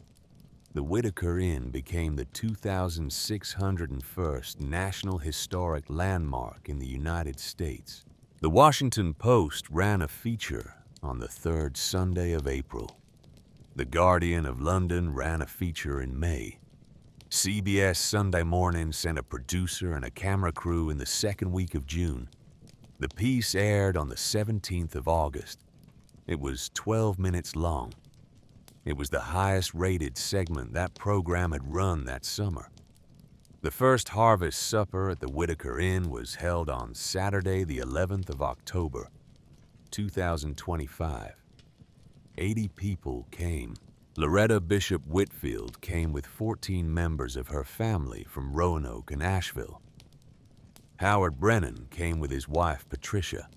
The Whitaker Inn became the 2601st National Historic Landmark in the United States. The Washington Post ran a feature on the third Sunday of April. The Guardian of London ran a feature in May. CBS Sunday Morning sent a producer and a camera crew in the second week of June. The piece aired on the 17th of August. It was 12 minutes long. It was the highest-rated segment that program had run that summer. The first harvest supper at the Whitaker Inn was held on Saturday, the 11th of October, 2025. 80 people came. Loretta Bishop Whitfield came with 14 members of her family from Roanoke and Asheville. Howard Brennan came with his wife, Patricia.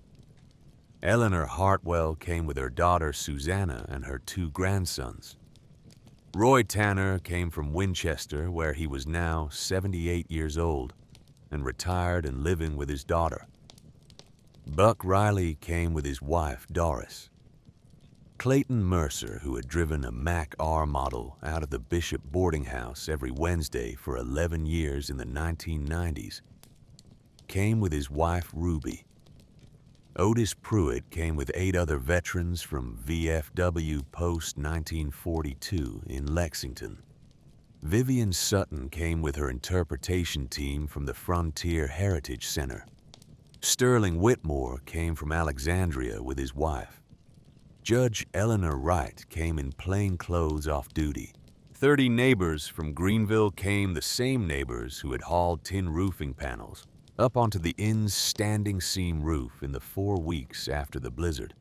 Eleanor Hartwell came with her daughter, Susanna, and her 2 grandsons. Roy Tanner came from Winchester, where he was now 78 years old and retired and living with his daughter. Buck Riley came with his wife, Doris. Clayton Mercer, who had driven a Mac R model out of the Bishop boarding house every Wednesday for 11 years in the 1990s, came with his wife, Ruby. Otis Pruitt came with 8 other veterans from VFW Post 1942 in Lexington. Vivian Sutton came with her interpretation team from the Frontier Heritage Center. Sterling Whitmore came from Alexandria with his wife. Judge Eleanor Wright came in plain clothes off duty. 30 neighbors from Greenville came, the same neighbors who had hauled tin roofing panels up onto the inn's standing seam roof in the 4 weeks after the blizzard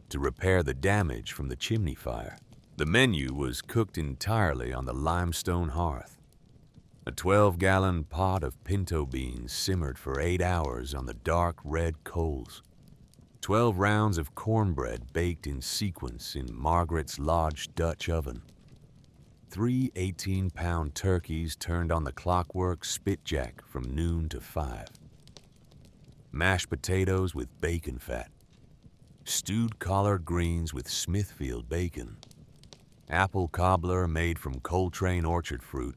to repair the damage from the chimney fire. The menu was cooked entirely on the limestone hearth. A 12-gallon pot of pinto beans simmered for 8 hours on the dark red coals. 12 rounds of cornbread baked in sequence in Margaret's Lodge Dutch oven. 3 18-pound turkeys turned on the clockwork spitjack from noon to 5. Mashed potatoes with bacon fat. Stewed collard greens with Smithfield bacon. Apple cobbler made from Coltrane orchard fruit.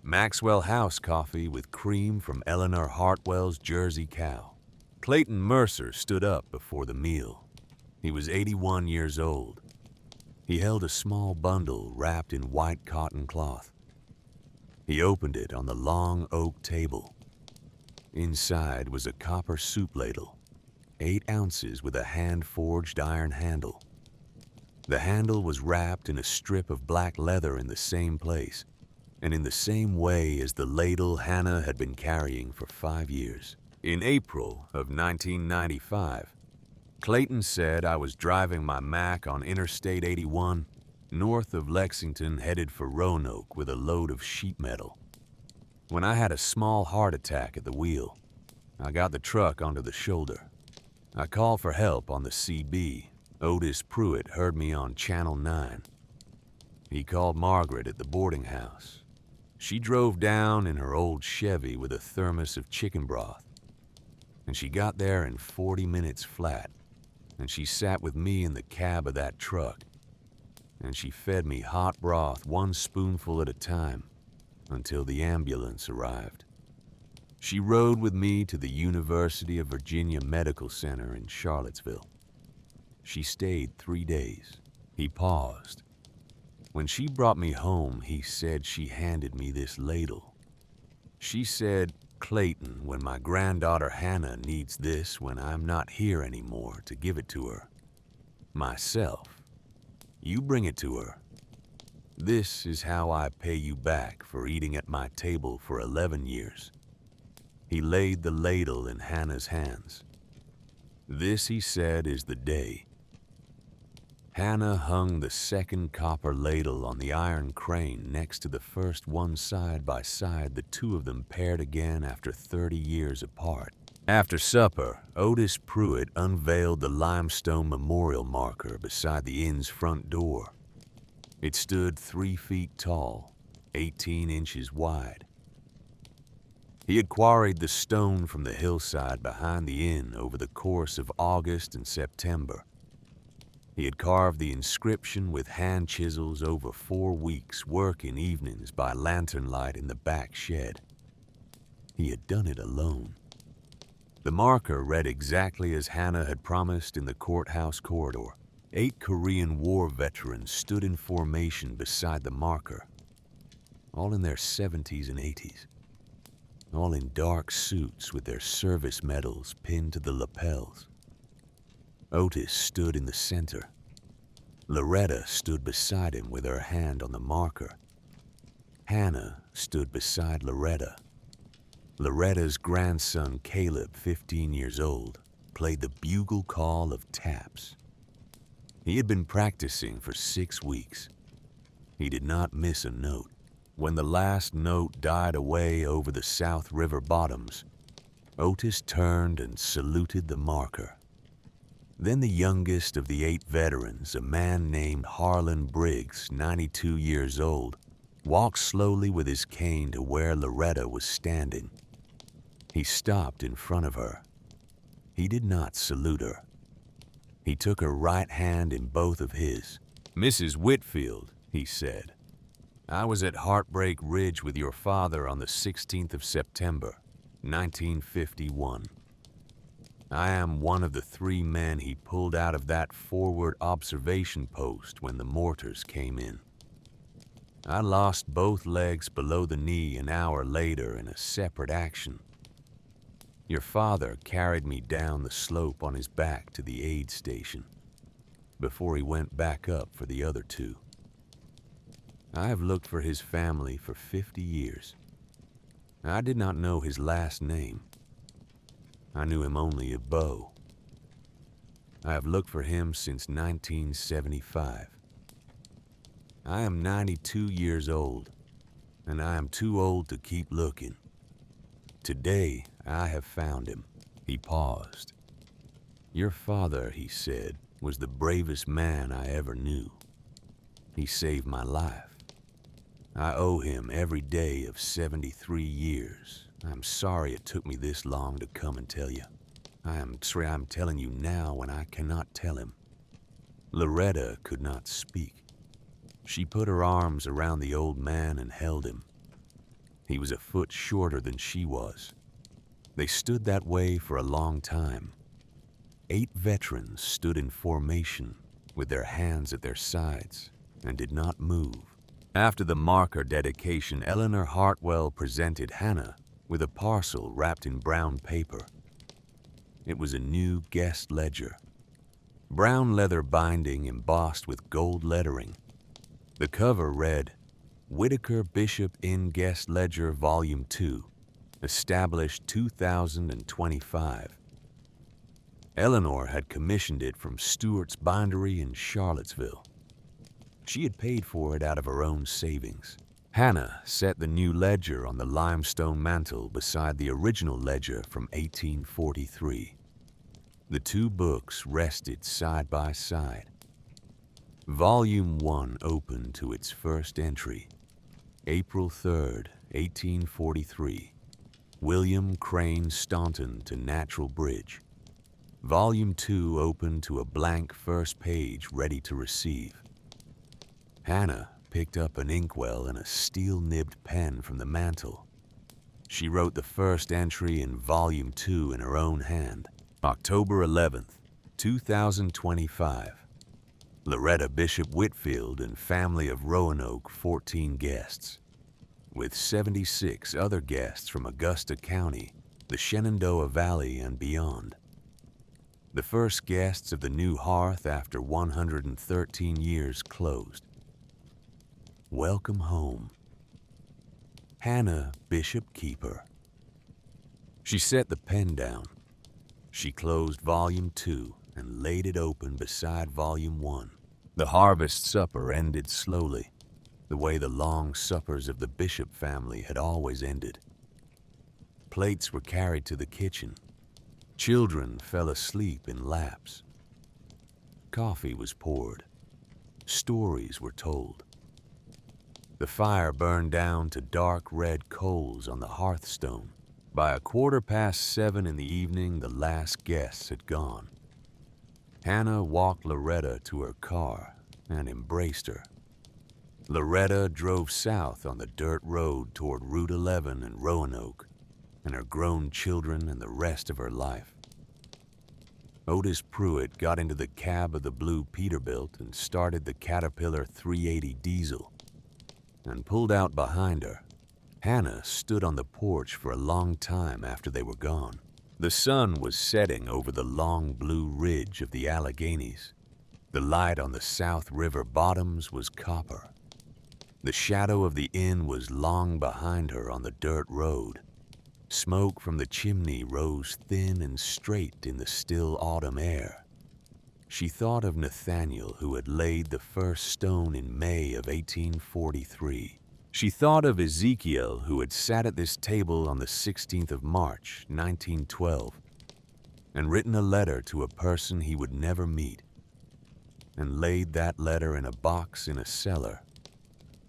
Maxwell House coffee with cream from Eleanor Hartwell's Jersey cow. Clayton Mercer stood up before the meal. He was 81 years old. He held a small bundle wrapped in white cotton cloth. He opened it on the long oak table. Inside was a copper soup ladle, 8 ounces with a hand-forged iron handle. The handle was wrapped in a strip of black leather in the same place, and in the same way as the ladle Hannah had been carrying for 5 years. In April of 1995, Clayton said I was driving my Mac on Interstate 81 north of Lexington headed for Roanoke with a load of sheet metal. When I had a small heart attack at the wheel, I got the truck onto the shoulder. I called for help on the CB. Otis Pruitt heard me on Channel 9. He called Margaret at the boarding house. She drove down in her old Chevy with a thermos of chicken broth, and she got there in 40 minutes flat. And she sat with me in the cab of that truck, and she fed me hot broth 1 spoonful at a time until the ambulance arrived. She rode with me to the University of Virginia Medical Center in Charlottesville. She stayed 3 days. He paused. When she brought me home, he said she handed me this ladle. She said, "Clayton, when my granddaughter Hannah needs this when I'm not here anymore, to give it to her. Myself. You bring it to her. This is how I pay you back for eating at my table for 11 years. He laid the ladle in Hannah's hands. This, he said, is the day. Hannah hung the second copper ladle on the iron crane next to the first one side by side, the two of them paired again after 30 years apart. After supper, Otis Pruitt unveiled the limestone memorial marker beside the inn's front door. It stood 3 feet tall, 18 inches wide. He had quarried the stone from the hillside behind the inn over the course of August and September. He had carved the inscription with hand chisels over 4 weeks, working evenings by lantern light in the back shed. He had done it alone. The marker read exactly as Hannah had promised in the courthouse corridor. 8 Korean War veterans stood in formation beside the marker, all in their 70s and 80s, all in dark suits with their service medals pinned to the lapels. Otis stood in the center. Loretta stood beside him with her hand on the marker. Hannah stood beside Loretta. Loretta's grandson, Caleb, 15 years old, played the bugle call of taps. He had been practicing for 6 weeks. He did not miss a note. When the last note died away over the South River bottoms, Otis turned and saluted the marker. Then the youngest of the 8 veterans, a man named Harlan Briggs, 92 years old, walked slowly with his cane to where Loretta was standing. He stopped in front of her. He did not salute her. He took her right hand in both of his. "Mrs. Whitfield," he said, "I was at Heartbreak Ridge with your father on the 16th of September, 1951. I am one of the 3 men he pulled out of that forward observation post when the mortars came in. I lost both legs below the knee an hour later in a separate action. Your father carried me down the slope on his back to the aid station before he went back up for the other 2. I have looked for his family for 50 years. I did not know his last name. I knew him only as Bo. I have looked for him since 1975. I am 92 years old, and I am too old to keep looking. Today, I have found him." He paused. "Your father," he said, "was the bravest man I ever knew. He saved my life. I owe him every day of 73 years. I'm sorry it took me this long to come and tell you. I am sorry I'm telling you now when I cannot tell him." Loretta could not speak. She put her arms around the old man and held him. He was a foot shorter than she was. They stood that way for a long time. 8 veterans stood in formation with their hands at their sides and did not move. After the marker dedication, Eleanor Hartwell presented Hannah with a parcel wrapped in brown paper. It was a new guest ledger. Brown leather binding embossed with gold lettering. The cover read, "Whitaker Bishop Inn Guest Ledger Volume 2, established 2025. Eleanor had commissioned it from Stewart's Bindery in Charlottesville. She had paid for it out of her own savings. Hannah set the new ledger on the limestone mantel beside the original ledger from 1843. The 2 books rested side by side. Volume 1 opened to its first entry, April 3rd, 1843. William Crane Staunton to Natural Bridge. Volume 2 opened to a blank first page ready to receive. Hannah picked up an inkwell and a steel-nibbed pen from the mantel. She wrote the first entry in Volume 2 in her own hand. October 11th, 2025. Loretta Bishop Whitfield and family of Roanoke, 14 guests, with 76 other guests from Augusta County, the Shenandoah Valley, and beyond. The first guests of the new hearth after 113 years closed. Welcome home. Hannah Bishop Keeper. She set the pen down. She closed Volume 2 and laid it open beside Volume 1. The harvest supper ended slowly, the way the long suppers of the Bishop family had always ended. Plates were carried to the kitchen. Children fell asleep in laps. Coffee was poured. Stories were told. The fire burned down to dark red coals on the hearthstone. By 7:15 in the evening, the last guests had gone. Hannah walked Loretta to her car and embraced her. Loretta drove south on the dirt road toward Route 11 in Roanoke, and her grown children and the rest of her life. Otis Pruitt got into the cab of the blue Peterbilt and started the Caterpillar 380 diesel and pulled out behind her. Hannah stood on the porch for a long time after they were gone. The sun was setting over the long blue ridge of the Alleghenies. The light on the South River bottoms was copper. The shadow of the inn was long behind her on the dirt road. Smoke from the chimney rose thin and straight in the still autumn air. She thought of Nathaniel, who had laid the first stone in May of 1843. She thought of Ezekiel, who had sat at this table on the 16th of March, 1912, and written a letter to a person he would never meet, and laid that letter in a box in a cellar,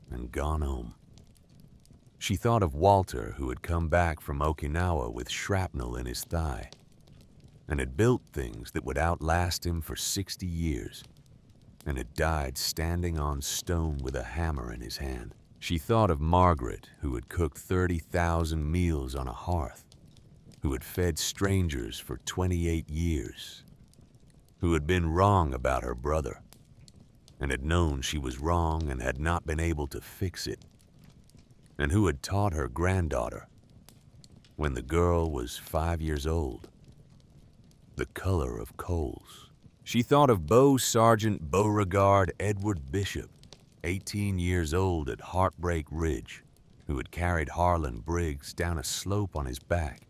and gone home. She thought of Walter, who had come back from Okinawa with shrapnel in his thigh, and had built things that would outlast him for 60 years, and had died standing on stone with a hammer in his hand. She thought of Margaret, who had cooked 30,000 meals on a hearth, who had fed strangers for 28 years, who had been wrong about her brother, and had known she was wrong and had not been able to fix it, and who had taught her granddaughter, when the girl was 5 years old, the color of coals. She thought of Beau Sergeant Beauregard Edward Bishop, 18 years old at Heartbreak Ridge, who had carried Harlan Briggs down a slope on his back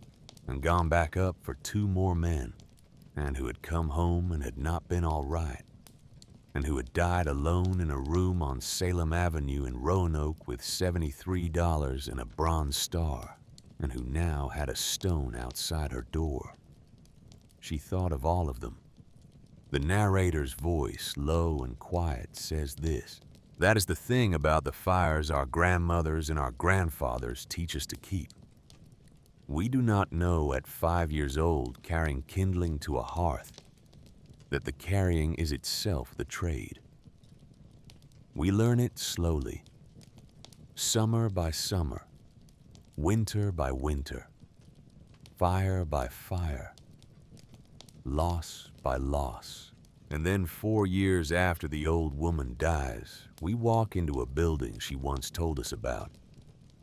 and gone back up for 2 more men, and who had come home and had not been all right, and who had died alone in a room on Salem Avenue in Roanoke with $73 and a Bronze Star, and who now had a stone outside her door. She thought of all of them. The narrator's voice, low and quiet, says this: "That is the thing about the fires our grandmothers and our grandfathers teach us to keep. We do not know at 5 years old, carrying kindling to a hearth, that the carrying is itself the trade. We learn it slowly, summer by summer, winter by winter, fire by fire, loss by loss. And then 4 years after the old woman dies, we walk into a building she once told us about,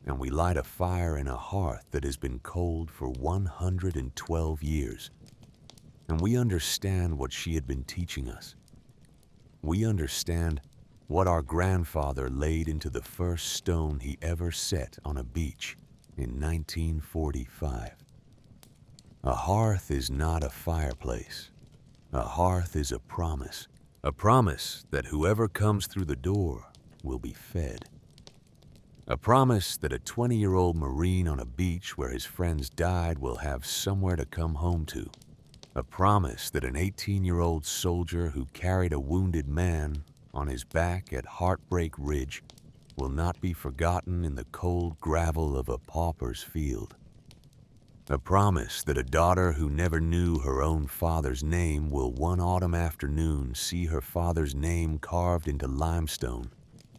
and we light a fire in a hearth that has been cold for 112 years. And we understand what she had been teaching us. We understand what our grandfather laid into the first stone he ever set on a beach in 1945. A hearth is not a fireplace. A hearth is a promise that whoever comes through the door will be fed. A promise that a 20-year-old Marine on a beach where his friends died will have somewhere to come home to. A promise that an 18-year-old soldier who carried a wounded man on his back at Heartbreak Ridge will not be forgotten in the cold gravel of a pauper's field. A promise that a daughter who never knew her own father's name will one autumn afternoon see her father's name carved into limestone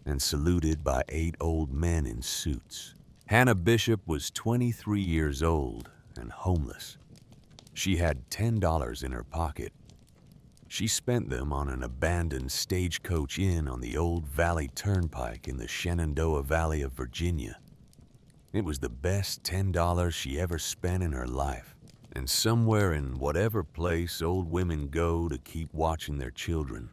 and saluted by 8 old men in suits. Hannah Bishop was 23 years old and homeless. She had $10 in her pocket. She spent them on an abandoned stagecoach inn on the Old Valley Turnpike in the Shenandoah Valley of Virginia. It was the best $10 she ever spent in her life, and somewhere in whatever place old women go to keep watching their children.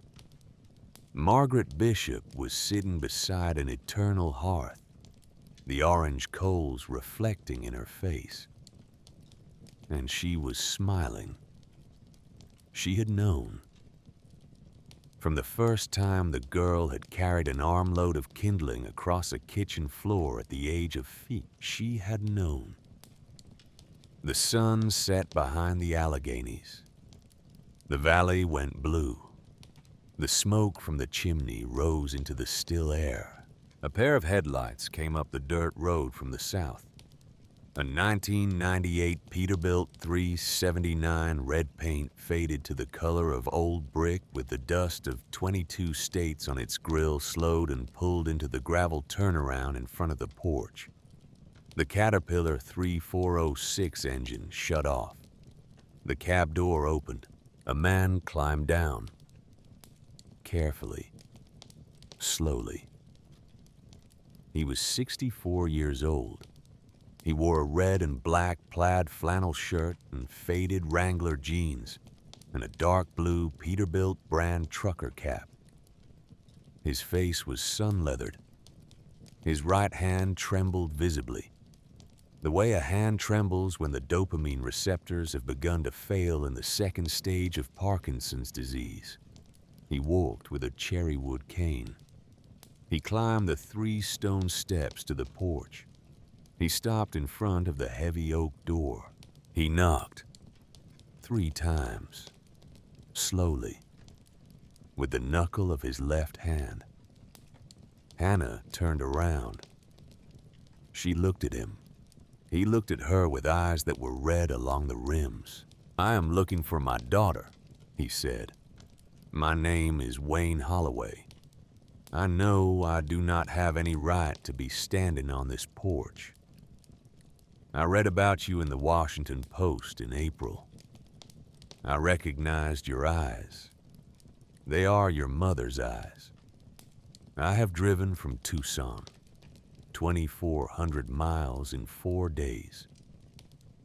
Margaret Bishop was sitting beside an eternal hearth, the orange coals reflecting in her face. And she was smiling. She had known. From the first time the girl had carried an armload of kindling across a kitchen floor at the age of 5, she had known. The sun set behind the Alleghenies. The valley went blue. The smoke from the chimney rose into the still air. A pair of headlights came up the dirt road from the south. A 1998 Peterbilt 379 red paint faded to the color of old brick with the dust of 22 states on its grill slowed and pulled into the gravel turnaround in front of the porch. The Caterpillar 3406 engine shut off. The cab door opened. A man climbed down. Carefully. Slowly. He was 64 years old. He wore a red and black plaid flannel shirt and faded Wrangler jeans and a dark blue Peterbilt brand trucker cap. His face was sun-leathered. His right hand trembled visibly, the way a hand trembles when the dopamine receptors have begun to fail in the second stage of Parkinson's disease. He walked with a cherrywood cane. He climbed the 3 stone steps to the porch. He stopped in front of the heavy oak door. He knocked 3 times, slowly, with the knuckle of his left hand. Hannah turned around. She looked at him. He looked at her with eyes that were red along the rims. "I am looking for my daughter," he said. "My name is Wayne Holloway. I know I do not have any right to be standing on this porch. I read about you in the Washington Post in April. I recognized your eyes. They are your mother's eyes. I have driven from Tucson, 2,400 miles in 4 days.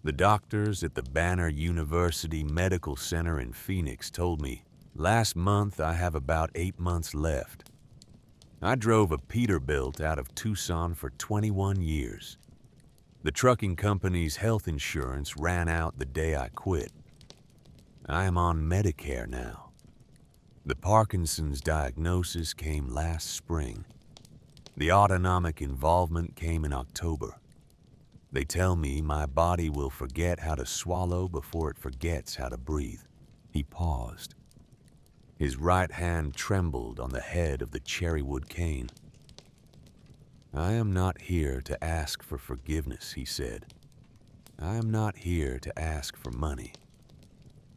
The doctors at the Banner University Medical Center in Phoenix told me last month I have about 8 months left. I drove a Peterbilt out of Tucson for 21 years. The trucking company's health insurance ran out the day I quit. I am on Medicare now. The Parkinson's diagnosis came last spring. The autonomic involvement came in October. They tell me my body will forget how to swallow before it forgets how to breathe." He paused. His right hand trembled on the head of the cherrywood cane. "I am not here to ask for forgiveness," he said. "I am not here to ask for money.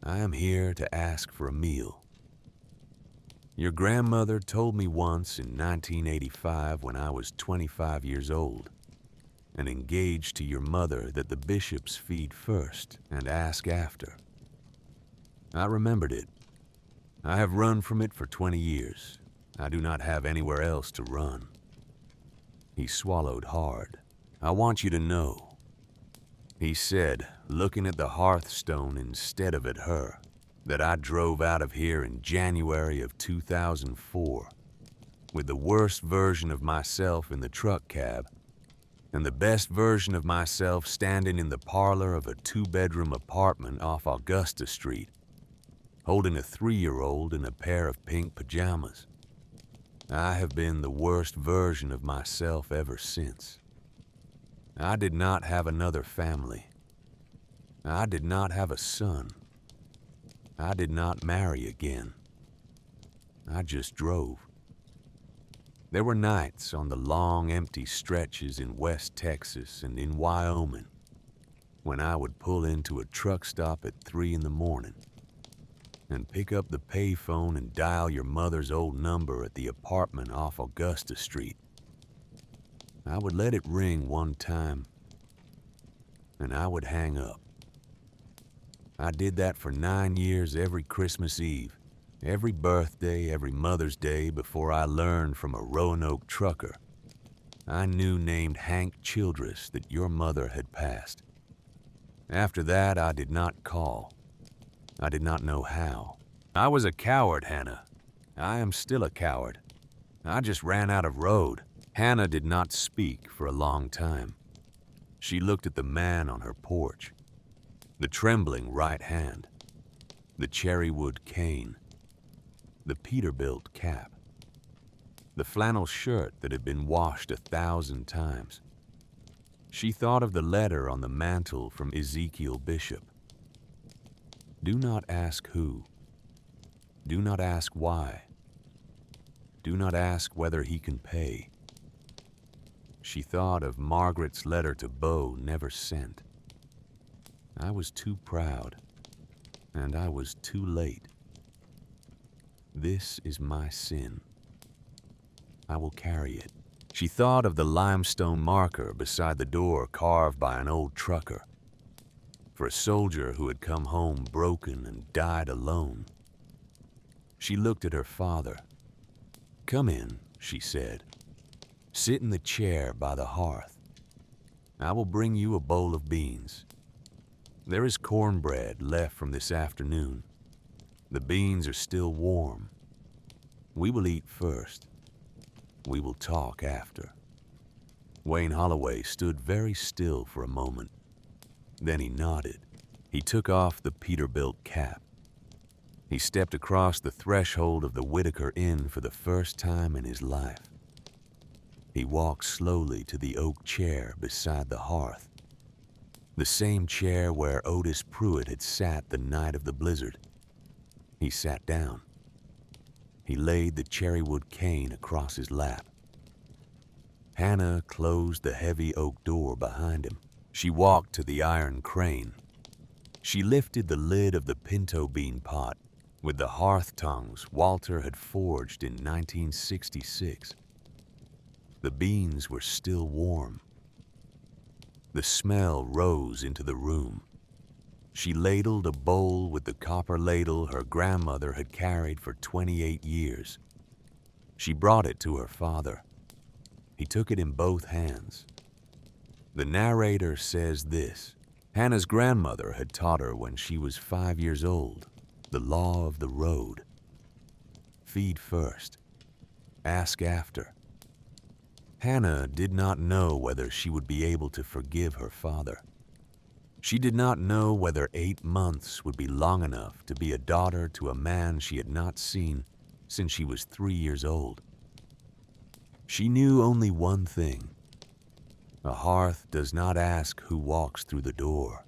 I am here to ask for a meal. Your grandmother told me once in 1985 when I was 25 years old and engaged to your mother that the bishops feed first and ask after. I remembered it. I have run from it for 20 years. I do not have anywhere else to run." He swallowed hard. "I want you to know," he said, looking at the hearthstone instead of at her, "that I drove out of here in January of 2004 with the worst version of myself in the truck cab and the best version of myself standing in the parlor of a 2-bedroom apartment off Augusta Street, holding a 3-year-old in a pair of pink pajamas. I have been the worst version of myself ever since. I did not have another family. I did not have a son. I did not marry again. I just drove. There were nights on the long, empty stretches in West Texas and in Wyoming when I would pull into a truck stop at 3 in the morning and pick up the payphone and dial your mother's old number at the apartment off Augusta Street. I would let it ring one time, and I would hang up. I did that for 9 years every Christmas Eve, every birthday, every Mother's Day before I learned from a Roanoke trucker I knew named Hank Childress that your mother had passed. After that, I did not call. I did not know how. I was a coward, Hannah. I am still a coward. I just ran out of road. Hannah did not speak for a long time. She looked at the man on her porch, the trembling right hand, the cherrywood cane, the Peterbilt cap, the flannel shirt that had been washed 1,000 times. She thought of the letter on the mantle from Ezekiel Bishop. Do not ask who. Do not ask why. Do not ask whether he can pay. She thought of Margaret's letter to Beau never sent. I was too proud, and I was too late. This is my sin. I will carry it. She thought of the limestone marker beside the door carved by an old trucker, for a soldier who had come home broken and died alone. She looked at her father. Come in, she said. Sit in the chair by the hearth. I will bring you a bowl of beans. There is cornbread left from this afternoon. The beans are still warm. We will eat first. We will talk after. Wayne Holloway stood very still for a moment. Then he nodded. He took off the Peterbilt cap. He stepped across the threshold of the Whitaker Inn for the first time in his life. He walked slowly to the oak chair beside the hearth, the same chair where Otis Pruitt had sat the night of the blizzard. He sat down. He laid the cherrywood cane across his lap. Hannah closed the heavy oak door behind him. She walked to the iron crane. She lifted the lid of the pinto bean pot with the hearth tongues Walter had forged in 1966. The beans were still warm. The smell rose into the room. She ladled a bowl with the copper ladle her grandmother had carried for 28 years. She brought it to her father. He took it in both hands. The narrator says this: Hannah's grandmother had taught her when she was 5 years old the law of the road. Feed first. Ask after. Hannah did not know whether she would be able to forgive her father. She did not know whether 8 months would be long enough to be a daughter to a man she had not seen since she was 3 years old. She knew only one thing. A hearth does not ask who walks through the door.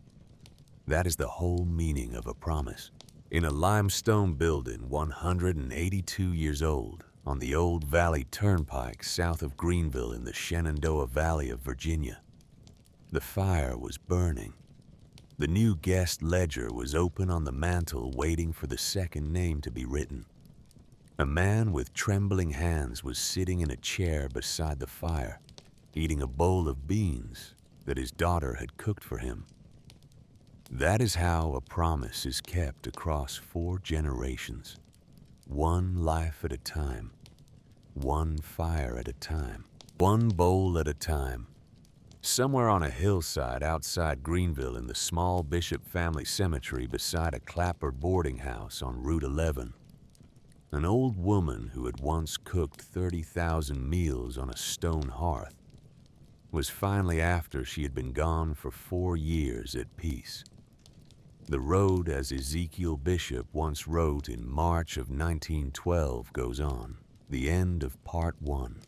That is the whole meaning of a promise. In a limestone building 182 years old on the Old Valley Turnpike south of Greenville in the Shenandoah Valley of Virginia, the fire was burning. The new guest ledger was open on the mantel waiting for the second name to be written. A man with trembling hands was sitting in a chair beside the fire, eating a bowl of beans that his daughter had cooked for him. That is how a promise is kept across 4 generations, one life at a time, one fire at a time, one bowl at a time. Somewhere on a hillside outside Greenville in the small Bishop family cemetery beside a Clapper boarding house on Route 11, an old woman who had once cooked 30,000 meals on a stone hearth was finally, after she had been gone for 4 years, at peace. The road, as Ezekiel Bishop once wrote in March of 1912, goes on. The end of Part 1.